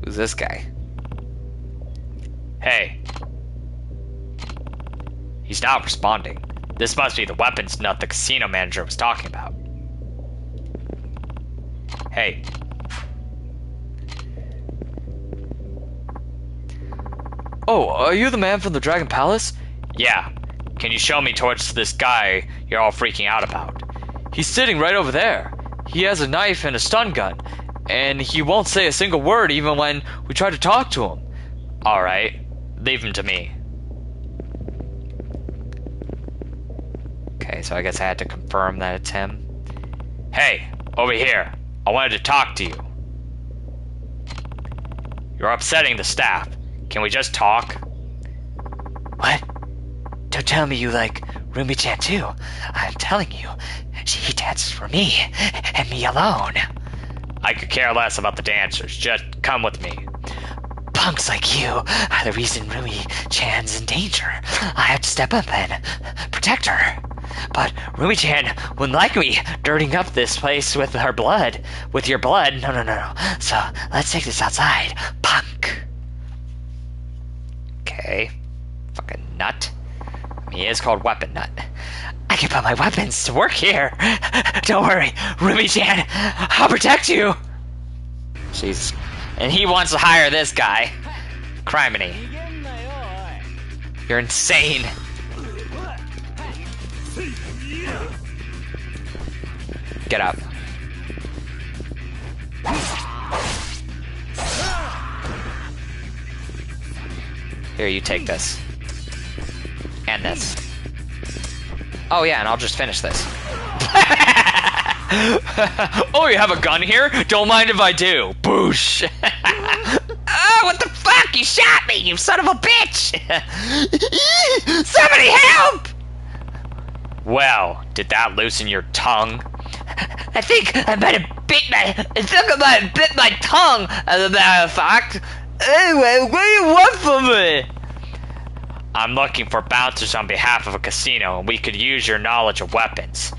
Who's this guy? Hey. He's not responding. This must be the weapons nut the casino manager was talking about. Hey. Oh, are you the man from the Dragon Palace? Yeah. Can you show me towards this guy you're all freaking out about? He's sitting right over there. He has a knife and a stun gun, and he won't say a single word even when we try to talk to him. Alright. Leave him to me. Okay, so I guess I had to confirm that it's him. Hey, over here. I wanted to talk to you. You're upsetting the staff. Can we just talk? What? Don't tell me you like Rumi-chan too. I'm telling you, he dances for me, and me alone. I could care less about the dancers. Just come with me. Punks like you are the reason Rumi-chan's in danger. I have to step up and protect her. But Rumi-chan wouldn't like me dirtying up this place with her blood. With your blood. No. So, let's take this outside. Punk. Okay. Fucking nut. I mean, he is called Weapon Nut. I can put my weapons to work here. Don't worry, Rumi-chan. I'll protect you. Jesus. And he wants to hire this guy. Criminy. You're insane. Get up. Here, you take this. And this. Oh yeah, and I'll just finish this. Oh, you have a gun here? Don't mind if I do. Boosh. Oh, what the fuck? You shot me, you son of a bitch! Somebody help! Well, did that loosen your tongue? I think I might have bit my tongue, as a matter of fact. Anyway, what do you want from me? I'm looking for bouncers on behalf of a casino, and we could use your knowledge of weapons.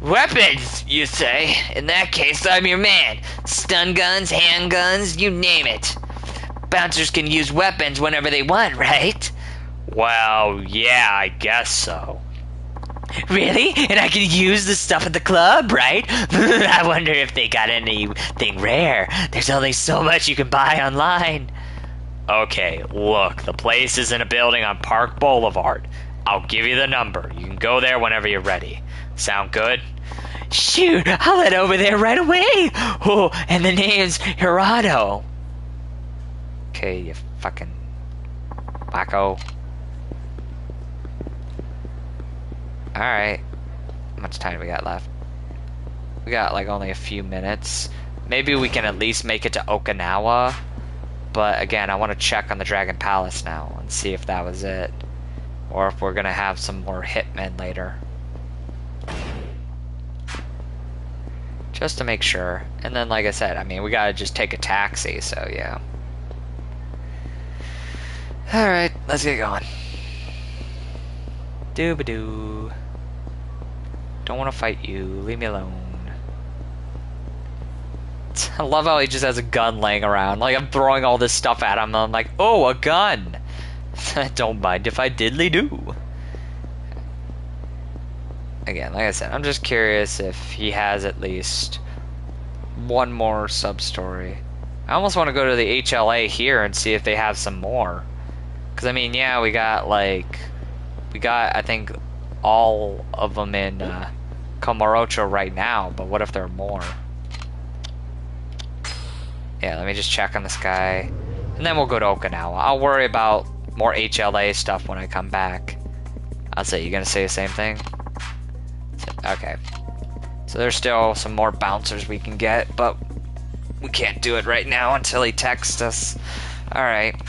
Weapons, you say? In that case, I'm your man. Stun guns, handguns, you name it. Bouncers can use weapons whenever they want, right? Well, yeah, I guess so. Really? And I can use the stuff at the club, right? I wonder if they got anything rare. There's only so much you can buy online. Okay, look, the place is in a building on Park Boulevard. I'll give you the number. You can go there whenever you're ready. Sound good? Shoot, I'll head over there right away. Oh, and the name's Hirado. Okay, you fucking wacko. Alright. How much time do we got left? We got like only a few minutes. Maybe we can at least make it to Okinawa. But again, I want to check on the Dragon Palace now and see if that was it. Or if we're gonna have some more hitmen later. Just to make sure. And then like I said, I mean, we gotta just take a taxi, so yeah. Alright, let's get going. Doo-ba-doo. Don't want to fight you. Leave me alone. I love how he just has a gun laying around. Like, I'm throwing all this stuff at him, and I'm like, oh, a gun! Don't mind if I diddly do. Again, like I said, I'm just curious if he has at least one more sub-story. I almost want to go to the HLA here and see if they have some more. Because, I mean, yeah, we got, I think, all of them in Komorocho right now, but what if there are more? Yeah, let me just check on this guy, and then we'll go to Okinawa. I'll worry about more HLA stuff when I come back. I'll say, you gonna say the same thing? Okay. So there's still some more bouncers we can get, but we can't do it right now until he texts us. Alright.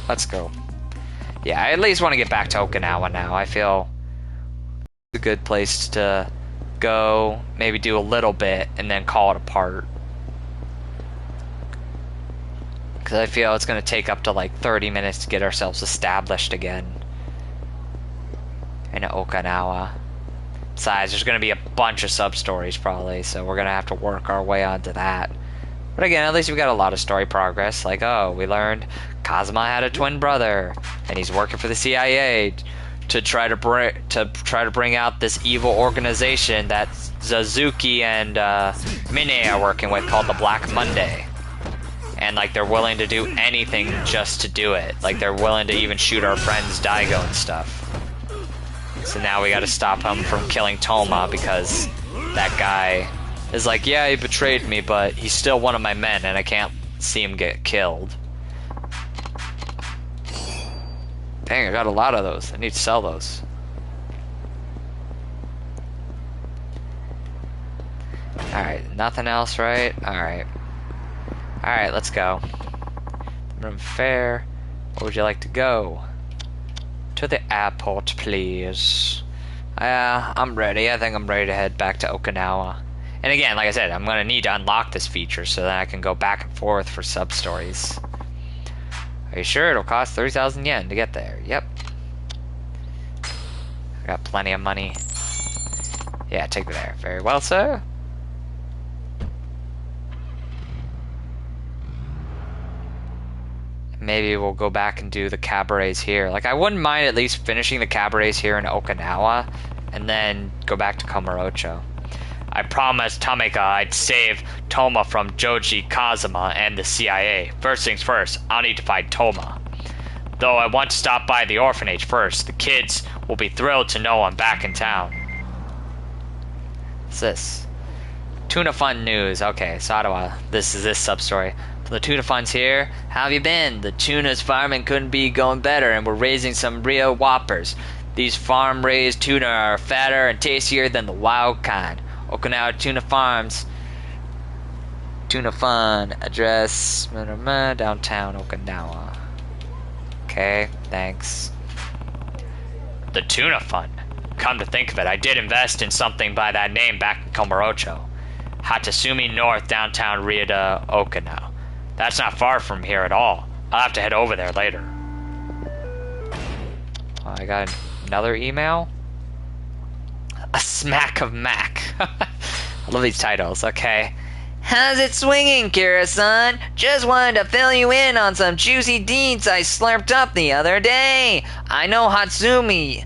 Let's go. Yeah, I at least want to get back to Okinawa now. I feel it's a good place to go, maybe do a little bit, and then call it apart. Because I feel it's going to take up to like 30 minutes to get ourselves established again in Okinawa. Besides, there's going to be a bunch of sub-stories probably, so we're going to have to work our way onto that. But again, at least we got a lot of story progress. Like, oh, we learned Kazuma had a twin brother, and he's working for the CIA to try to bring out this evil organization that Suzuki and Mine are working with called the Black Monday. And like they're willing to do anything just to do it. Like they're willing to even shoot our friends Daigo and stuff. So now we gotta stop him from killing Toma because that guy is like, yeah, he betrayed me, but he's still one of my men and I can't see him get killed. Dang, I got a lot of those. I need to sell those. Alright, nothing else, right? Alright. Alright, let's go. Room fair. Where would you like to go? To the airport, please. I'm ready. I think I'm ready to head back to Okinawa. And again, like I said, I'm going to need to unlock this feature so that I can go back and forth for sub-stories. Are you sure? It'll cost 30,000 yen to get there. Yep. I got plenty of money. Yeah, take me there. Very well, sir. Maybe we'll go back and do the cabarets here. Like, I wouldn't mind at least finishing the cabarets here in Okinawa and then go back to Kamurocho. I promised Tamika I'd save Toma from Joji Kazuma and the CIA. First things first, I'll need to find Toma. Though I want to stop by the orphanage first. The kids will be thrilled to know I'm back in town. What's this? Tuna Fund News. Okay, so how do I... This is this sub-story. The tuna funds here. How have you been? The tuna's farming couldn't be going better, and we're raising some real whoppers. These farm-raised tuna are fatter and tastier than the wild kind. Okinawa Tuna Farms. Tuna Fund. Address. Downtown Okinawa. Okay, thanks. The Tuna Fund. Come to think of it, I did invest in something by that name back in Kamurocho. Hatsumi North, downtown Rieda, Okinawa. That's not far from here at all. I'll have to head over there later. I got another email. A smack of Mac. I love these titles. Okay. How's it swinging, Kira-san? Just wanted to fill you in on some juicy deeds I slurped up the other day. I know Hatsumi.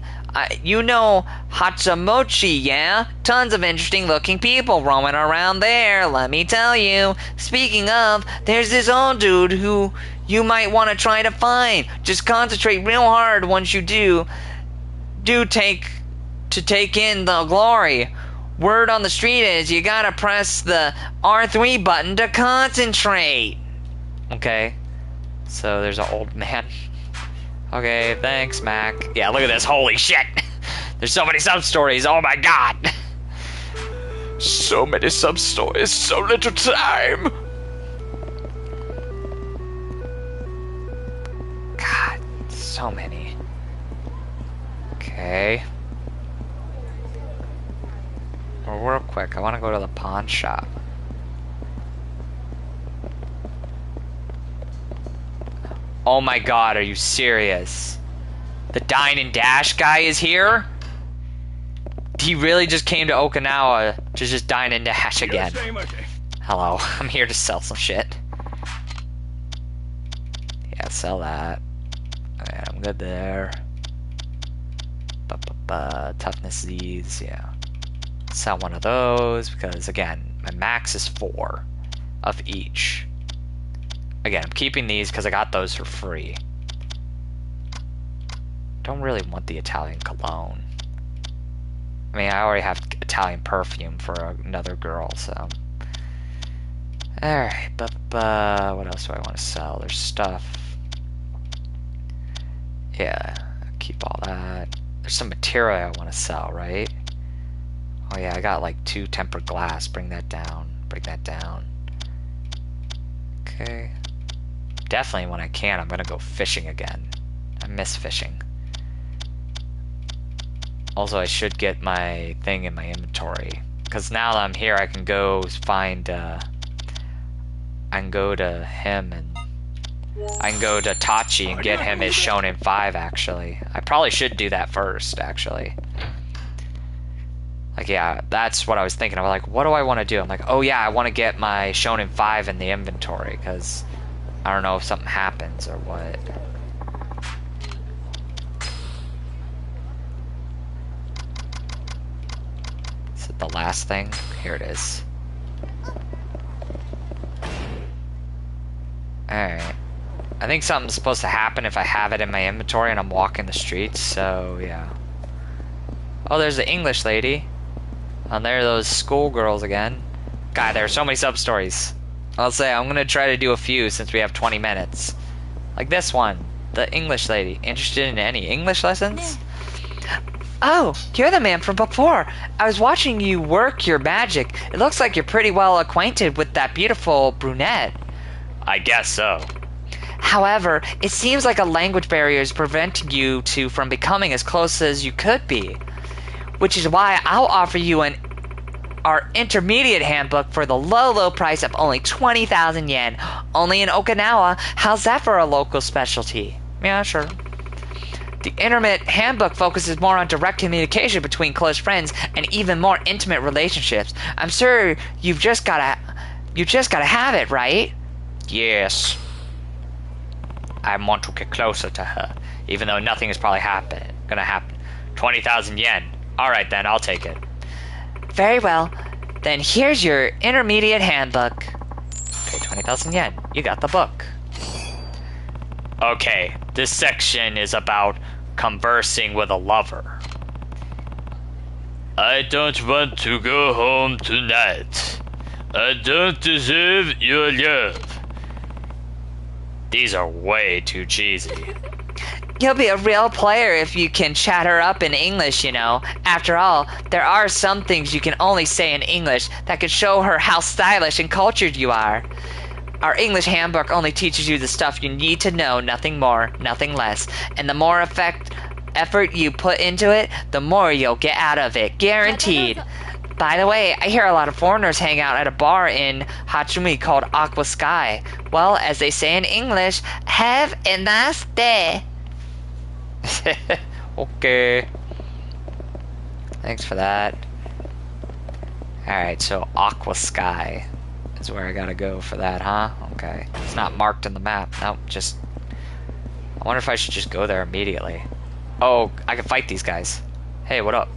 You know Hatsumochi, yeah? Tons of interesting looking people roaming around there, let me tell you. Speaking of, there's this old dude who you might want to try to find. Just concentrate real hard once you do take in the glory. Word on the street is you gotta press the R3 button to concentrate. Okay. So there's an old man. Okay, thanks, Mac. Yeah, look at this. Holy shit. There's so many sub-stories. Oh my god. So many sub-stories. So little time. God, so many. Okay. Well, real quick, I want to go to the pawn shop. Oh my god, are you serious? The Dine and Dash guy is here? He really just came to Okinawa to just dine and dash again. Hello, I'm here to sell some shit. Yeah, sell that. Okay, I'm good there. Toughness these, yeah. Sell one of those because, again, my max is 4 of each. Again, I'm keeping these because I got those for free. Don't really want the Italian cologne. I mean, I already have Italian perfume for another girl, so... Alright, what else do I want to sell? There's stuff. Yeah, keep all that. There's some material I want to sell, right? Oh yeah, I got like 2 tempered glass. Bring that down. Bring that down. Okay. Definitely when I can, I'm gonna go fishing again. I miss fishing. Also, I should get my thing in my inventory. Because now that I'm here, I can go find, I can go to him and I can go to Tachi and get him his Shonen 5, actually. I probably should do that first, actually. Like, yeah, that's what I was thinking. I was like, what do I want to do? I'm like, oh yeah, I want to get my Shonen 5 in the inventory, because I don't know if something happens or what. Is it the last thing? Here it is. Alright. I think something's supposed to happen if I have it in my inventory and I'm walking the streets, so yeah. Oh, there's the English lady. And there are those schoolgirls again. God, there are so many sub-stories. I'll say, I'm gonna try to do a few since we have 20 minutes. Like this one, the English lady. Interested in any English lessons? Oh, you're the man from before. I was watching you work your magic. It looks like you're pretty well acquainted with that beautiful brunette. I guess so. However, it seems like a language barrier is preventing you from becoming as close as you could be. Which is why I'll offer you our intermediate handbook for the low price of only 20,000 yen. Only in Okinawa. How's that for a local specialty? Yeah, sure. The intermediate handbook focuses more on direct communication between close friends and even more intimate relationships. I'm sure you just gotta have it, right? Yes. I want to get closer to her, even though nothing is probably gonna happen. 20,000 yen. Alright then, I'll take it. Very well. Then here's your intermediate handbook. Okay, 20,000 yen. You got the book. Okay, this section is about conversing with a lover. I don't want to go home tonight. I don't deserve your love. These are way too cheesy. You'll be a real player if you can chat her up in English, you know. After all, there are some things you can only say in English that could show her how stylish and cultured you are. Our English handbook only teaches you the stuff you need to know, nothing more, nothing less. And the more effort you put into it, the more you'll get out of it. Guaranteed. By the way, I hear a lot of foreigners hang out at a bar in Hatsumi called Aqua Sky. Well, as they say in English, have a nice day. Okay. Thanks for that. Alright, so Aqua Sky is where I gotta go for that, huh? Okay. It's not marked in the map. Nope, just... I wonder if I should just go there immediately. Oh, I can fight these guys. Hey, what up?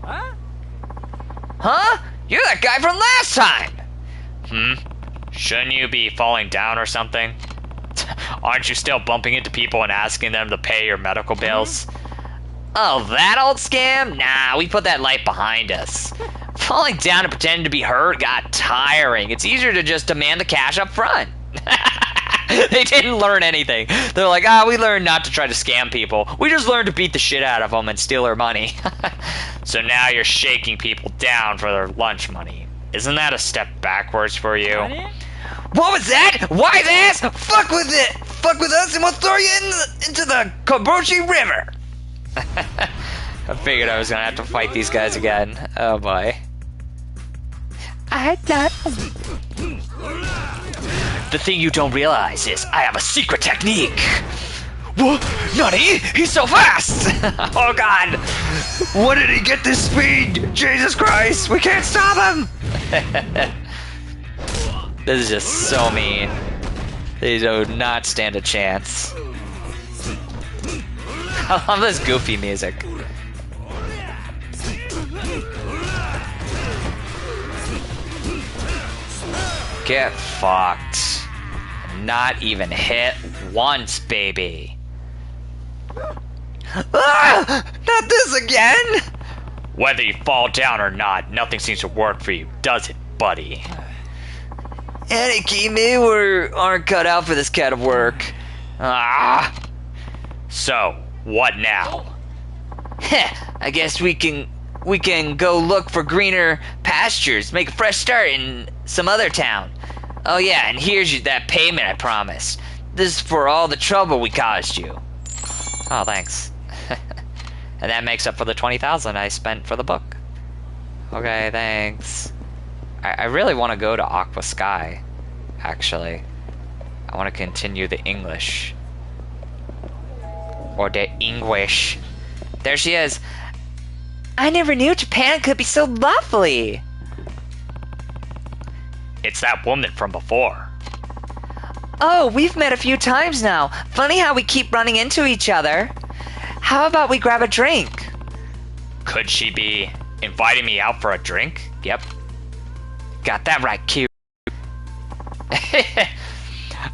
Huh? You're that guy from last time! Shouldn't you be falling down or something? Aren't you still bumping into people and asking them to pay your medical bills? Oh, that old scam? Nah, we put that life behind us. Falling down and pretending to be hurt got tiring. It's easier to just demand the cash up front. They didn't learn anything. They're like, we learned not to try to scam people. We just learned to beat the shit out of them and steal their money. So now you're shaking people down for their lunch money. Isn't that a step backwards for you? What was that? Wise ass? Fuck with it! Fuck with us and we'll throw you into the Koboshi River! I figured I was gonna have to fight these guys again. Oh boy. The thing you don't realize is I have a secret technique. What? Nani? He's so fast! Oh god! Where did he get this speed? Jesus Christ! We can't stop him! This is just so mean. They do not stand a chance. I love this goofy music. Get fucked. Not even hit once, baby. Not this again! Whether you fall down or not, nothing seems to work for you, does it, buddy? Aniki, we aren't cut out for this kind of work. So, what now? I guess we can go look for greener pastures, make a fresh start in some other town. Oh yeah, and here's that payment I promised. This is for all the trouble we caused you. Oh, thanks. And that makes up for the 20,000 I spent for the book. Okay, thanks. I really want to go to Aqua Sky, actually. I want to continue the English. Or the English. There she is. I never knew Japan could be so lovely. It's that woman from before. Oh, we've met a few times now. Funny how we keep running into each other. How about we grab a drink? Could she be inviting me out for a drink? Yep. Got that right, cute.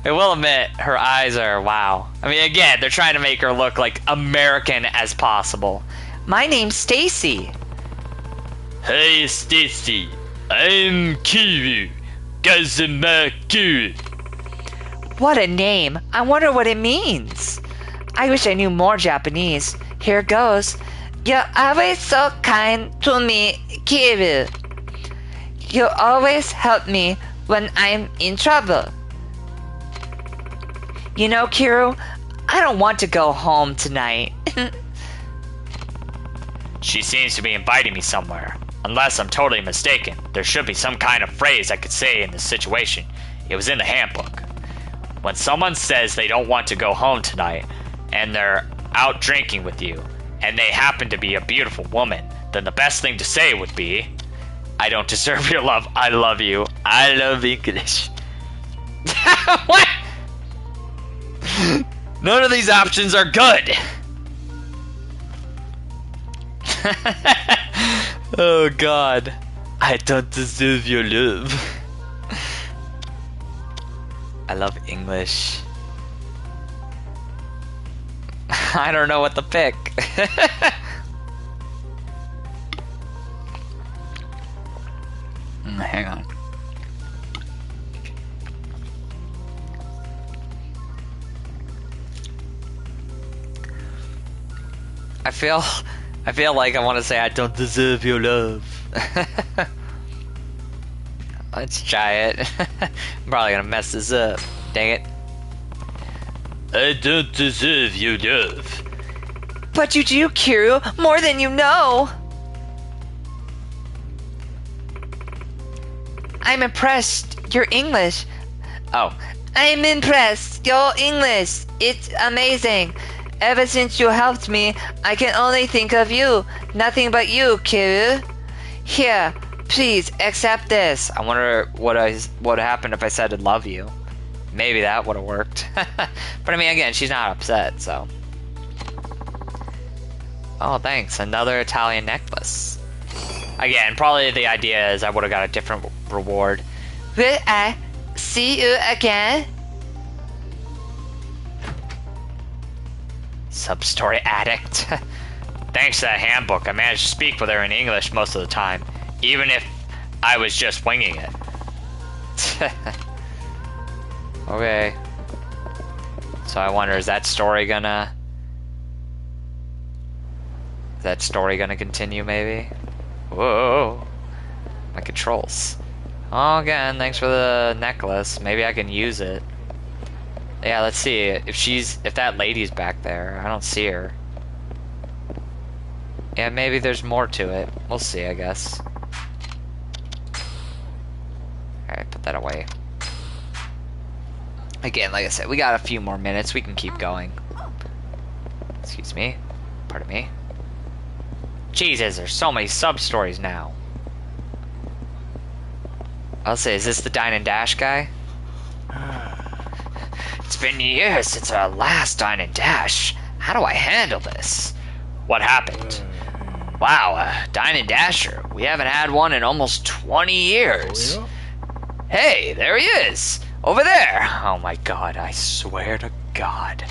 I will admit, her eyes are wow. I mean, again, they're trying to make her look like American as possible. My name's Stacy. Hey Stacy, I'm Kiru. Kazuma-ku. What a name. I wonder what it means. I wish I knew more Japanese. Here goes. You're always so kind to me, Kiru. You always help me when I'm in trouble. You know, Kiru, I don't want to go home tonight. She seems to be inviting me somewhere. Unless I'm totally mistaken, there should be some kind of phrase I could say in this situation. It was in the handbook. When someone says they don't want to go home tonight, and they're out drinking with you, and they happen to be a beautiful woman, then the best thing to say would be, I don't deserve your love, I love you. I love English. What? None of these options are good. Oh god. I don't deserve your love. I love English. I don't know what to pick. Hang on. I feel like I want to say I don't deserve your love. Let's try it. I'm probably gonna mess this up. Dang it. I don't deserve your love. But you do, Kiru, more than you know. I'm impressed. Your English. Oh. I'm impressed. Your English. It's amazing. Ever since you helped me, I can only think of you. Nothing but you, Kiru. Here, please accept this. I wonder what happened if I said I love you. Maybe that would have worked. But I mean, again, she's not upset, so. Oh, thanks. Another Italian necklace. Again, probably the idea is I would have got a different reward. Will I see you again? Sub-story addict. Thanks to that handbook, I managed to speak with her in English most of the time, even if I was just winging it. Okay. So I wonder, is that story gonna continue, maybe? Whoa. My controls. Oh, again, thanks for the necklace. Maybe I can use it. Yeah, let's see. If that lady's back there. I don't see her. Yeah, maybe there's more to it. We'll see, I guess. Alright, put that away. Again, like I said, we got a few more minutes. We can keep going. Excuse me. Pardon me. Jesus, there's so many sub-stories now. I'll say, is this the Dine and Dash guy? It's been years since our last Dine and Dash. How do I handle this? What happened? Wow, Dine and Dasher. We haven't had one in almost 20 years. Hey, there he is. Over there. Oh my god, I swear to God.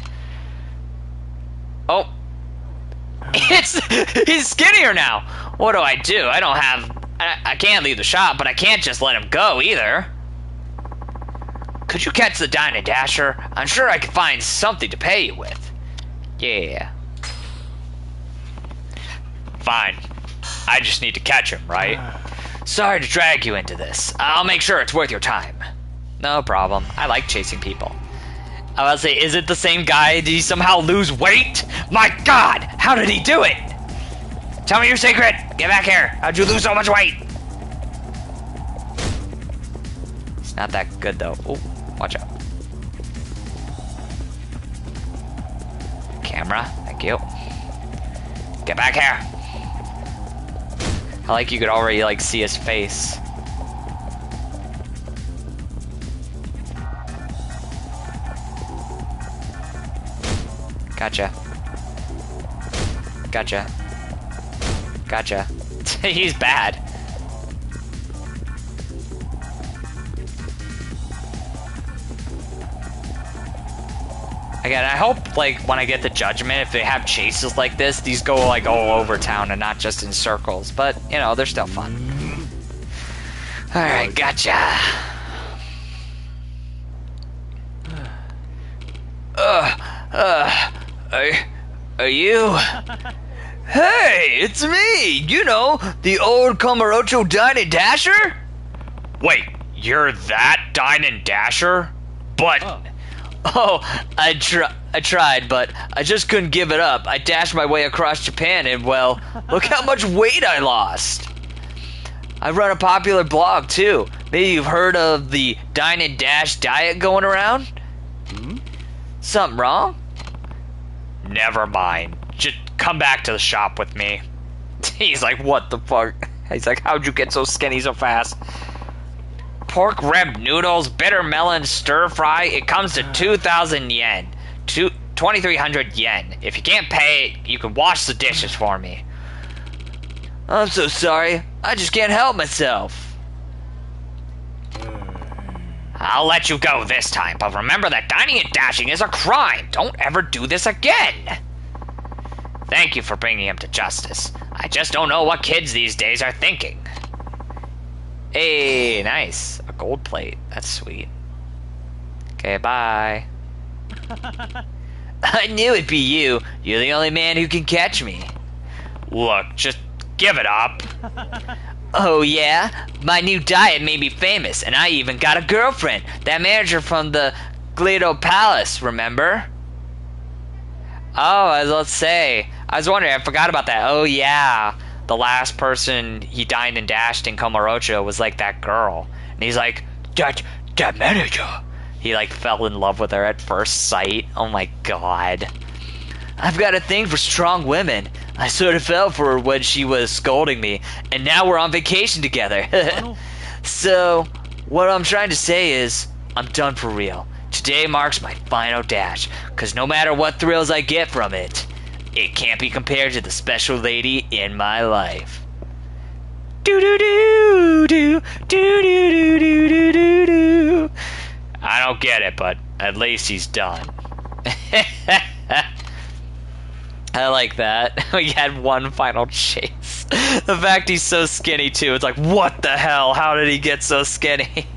Oh. He's skinnier now. What do? I don't have... I can't leave the shop, but I can't just let him go either. Could you catch the Dine and Dasher? I'm sure I could find something to pay you with. Yeah. Fine. I just need to catch him, right? Sorry to drag you into this. I'll make sure it's worth your time. No problem. I like chasing people. I was say, is it the same guy? Did he somehow lose weight? My God! How did he do it? Tell me your secret! Get back here! How'd you lose so much weight? It's not that good though. Oh, watch out. Camera, thank you. Get back here! I like you could already like see his face. Gotcha. Gotcha. Gotcha. He's bad. Again, I hope, like, when I get the Judgment, if they have chases like this, these go, like, all over town and not just in circles. But, you know, they're still fun. Alright, gotcha. Are you? Hey, it's me! You know, the old Komarocho Dine and Dasher? Wait, you're that Dine and Dasher? But... Oh, I tried, but I just couldn't give it up. I dashed my way across Japan and, well, look how much weight I lost. I run a popular blog, too. Maybe you've heard of the Dine and Dash diet going around? Hmm? Something wrong? Never mind. Just come back to the shop with me. He's like, what the fuck? He's like, how'd you get so skinny so fast? Pork rib noodles, bitter melon, stir fry. It comes to 2,000 yen. 2,300 yen. If you can't pay it, you can wash the dishes for me. I'm so sorry. I just can't help myself. I'll let you go this time, but remember that dining and dashing is a crime. Don't ever do this again. Thank you for bringing him to justice. I just don't know what kids these days are thinking. Hey, nice. A gold plate. That's sweet. Okay, bye. I knew it'd be you. You're the only man who can catch me. Look, just give it up. Oh, yeah? My new diet made me famous, and I even got a girlfriend. That manager from the Glido Palace, remember? Oh, let's say. I was wondering, I forgot about that. Oh, yeah. The last person he dined and dashed in Komarocho was like that girl. And he's like, that manager. He like fell in love with her at first sight. Oh my god. I've got a thing for strong women. I sort of fell for her when she was scolding me. And now we're on vacation together. So, what I'm trying to say is, I'm done for real. Today marks my final dash. Because no matter what thrills I get from it, it can't be compared to the special lady in my life. Do do do do do do do do do do. I don't get it, but at least he's done. I like that. We had one final chase. The fact he's so skinny too. It's like, what the hell? How did he get so skinny?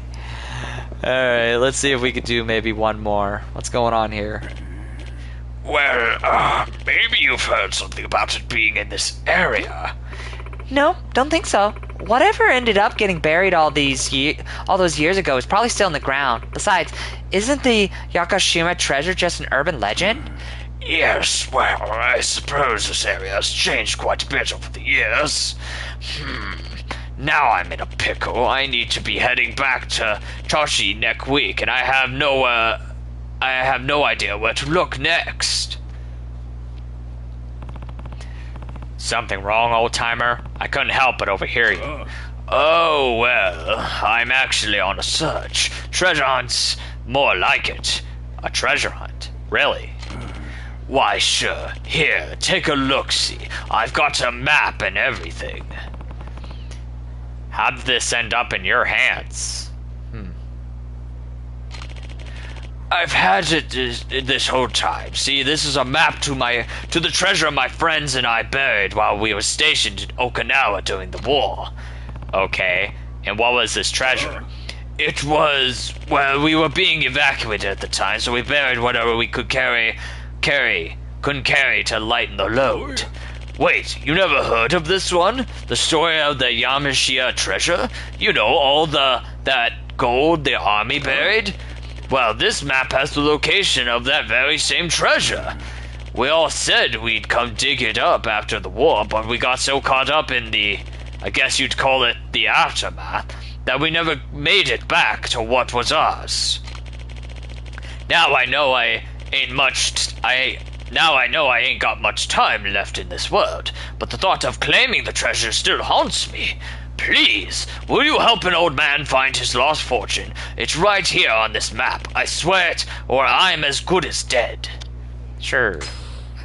Alright, let's see if we could do maybe one more. What's going on here? Well, maybe you've heard something about it being in this area. No, don't think so. Whatever ended up getting buried all those years ago is probably still in the ground. Besides, isn't the Yakushima treasure just an urban legend? Yes, well, I suppose this area has changed quite a bit over the years. Now I'm in a pickle. I need to be heading back to Toshi next week, and I have no idea where to look next. Something wrong, old-timer? I couldn't help but overhear you. Oh, well, I'm actually on a search. Treasure hunt's more like it. A treasure hunt? Really? Why, sure. Here, take a look-see. I've got a map and everything. How'd this end up in your hands? I've had it this whole time. See, this is a map to the treasure my friends and I buried while we were stationed in Okinawa during the war. Okay, and what was this treasure? It was, well, we were being evacuated at the time, so we buried whatever we could couldn't carry to lighten the load. Wait, you never heard of this one? The story of the Yamashita treasure? You know, all that gold the army buried? Well, this map has the location of that very same treasure. We all said we'd come dig it up after the war, but we got so caught up in the, I guess you'd call it the aftermath, that we never made it back to what was ours. Now I know I ain't got much time left in this world, but the thought of claiming the treasure still haunts me. Please, will you help an old man find his lost fortune? It's right here on this map. I swear it, or I'm as good as dead. Sure.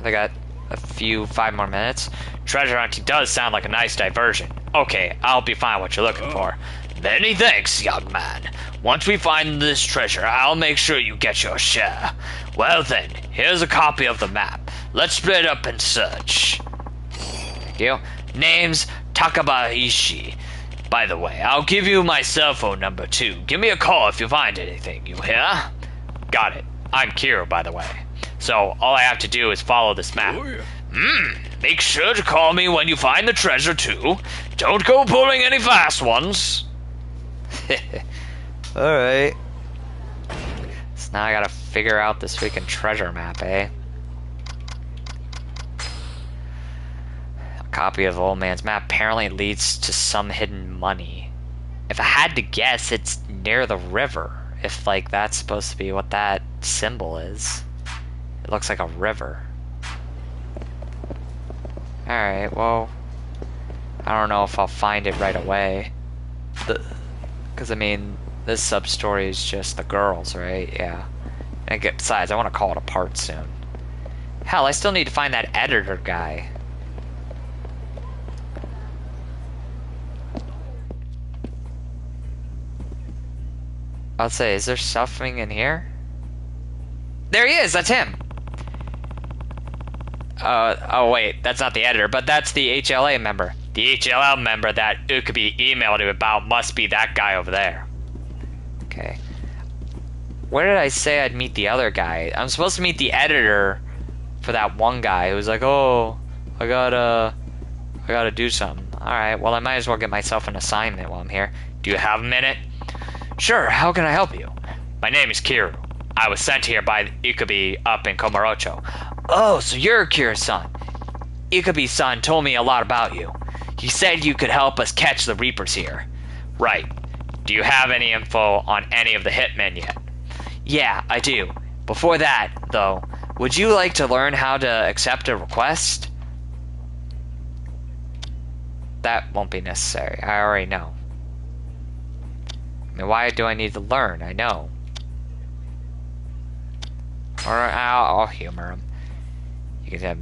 I got 5 more minutes. Treasure hunting does sound like a nice diversion. Okay, I'll be fine what you're looking for. Many thanks, young man. Once we find this treasure, I'll make sure you get your share. Well then, here's a copy of the map. Let's split up and search. Thank you. Name's Takabaishi. By the way, I'll give you my cell phone number too. Give me a call if you find anything, you hear? Got it. I'm Kiro, by the way. So all I have to do is follow this map. Make sure to call me when you find the treasure too. Don't go pulling any fast ones. Alright. So now I gotta figure out this freaking treasure map, eh? A copy of the old man's map apparently leads to some hidden money. If I had to guess, it's near the river. If, like, that's supposed to be what that symbol is. It looks like a river. Alright, well, I don't know if I'll find it right away. Because, I mean, this sub-story is just the girls, right? Yeah. And besides, I want to call it apart soon. Hell, I still need to find that editor guy. I'll say, is there something in here? There he is, that's him! Oh wait, that's not the editor, but that's the HLA member. The HLL member that Ukubi emailed you about must be that guy over there. Okay. Where did I say I'd meet the other guy? I'm supposed to meet the editor for that one guy who's like, oh, I gotta do something. Alright, well I might as well get myself an assignment while I'm here. Do you have a minute? Sure, how can I help you? My name is Kiru. I was sent here by Ikubi up in Komorocho. Oh, so you're Kira-san. Ikubi-san told me a lot about you. He said you could help us catch the Reapers here. Right. Do you have any info on any of the hitmen yet? Yeah, I do. Before that, though, would you like to learn how to accept a request? That won't be necessary. I already know. I mean, why do I need to learn? I know. Or I'll humor him. You can have.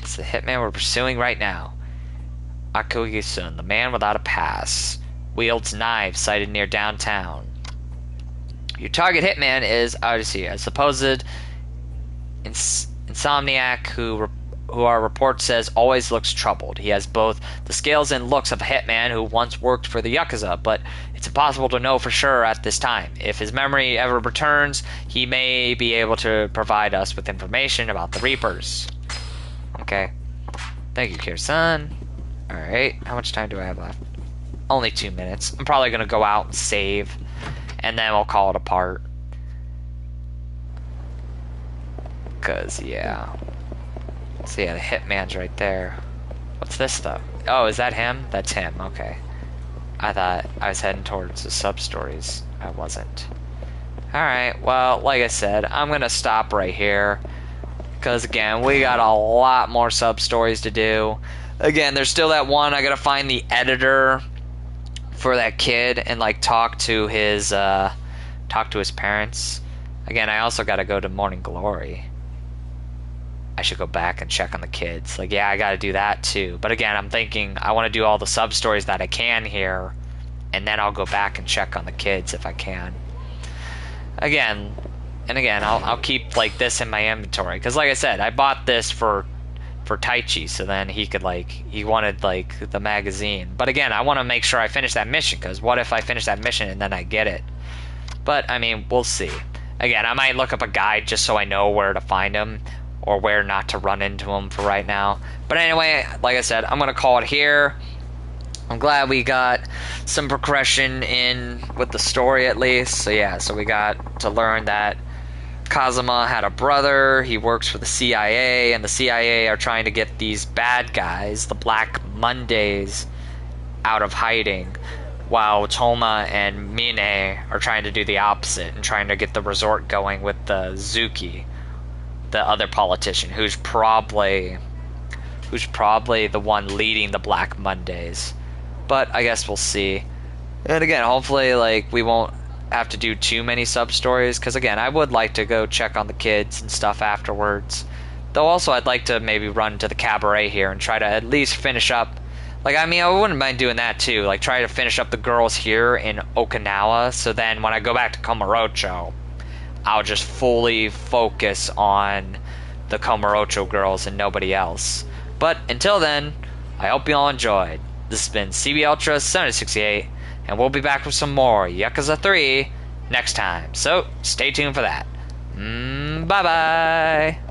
It's the hitman we're pursuing right now. Akugi-san, the man without a pass, wields knives sighted near downtown. Your target hitman is Odyssey, a supposed insomniac who our report says always looks troubled. He has both the skills and looks of a hitman who once worked for the Yakuza, but it's impossible to know for sure at this time. If his memory ever returns, he may be able to provide us with information about the Reapers. Okay. Thank you, Kira-san. Alright, how much time do I have left? Only 2 minutes. I'm probably going to go out and save, and then we'll call it apart. Because, yeah. So yeah, the hitman's right there. What's this stuff? Oh, is that him? That's him, okay. I thought I was heading towards the sub-stories. I wasn't. Alright, well, like I said, I'm gonna stop right here. Because again, we got a lot more sub-stories to do. Again, there's still that one, I gotta find the editor for that kid and like talk to his parents. Again, I also gotta go to Morning Glory. I should go back and check on the kids. Like, yeah, I gotta do that too. But again, I'm thinking I want to do all the sub-stories that I can here, and then I'll go back and check on the kids if I can. Again, I'll keep, like, this in my inventory. Because, like I said, I bought this for Taichi, so then he could, like, he wanted, like, the magazine. But again, I want to make sure I finish that mission, because what if I finish that mission and then I get it? But, I mean, we'll see. Again, I might look up a guide just so I know where to find him, or where not to run into him for right now. But anyway, like I said, I'm going to call it here. I'm glad we got some progression in with the story at least. So yeah, so we got to learn that Kazuma had a brother, he works for the CIA, and the CIA are trying to get these bad guys, the Black Mondays, out of hiding, while Toma and Mine are trying to do the opposite and trying to get the resort going with the Zuki, the other politician, who's probably the one leading the Black Mondays. But I guess we'll see. And again, hopefully, like, we won't have to do too many sub-stories, because again, I would like to go check on the kids and stuff afterwards. Though also, I'd like to maybe run to the cabaret here and try to at least finish up. Like, I mean, I wouldn't mind doing that too. Like, try to finish up the girls here in Okinawa, so then when I go back to Komorocho, I'll just fully focus on the Komorocho girls and nobody else. But until then, I hope you all enjoyed. This has been CB Ultra 768, and we'll be back with some more Yakuza 3 next time. So, stay tuned for that. Bye-bye!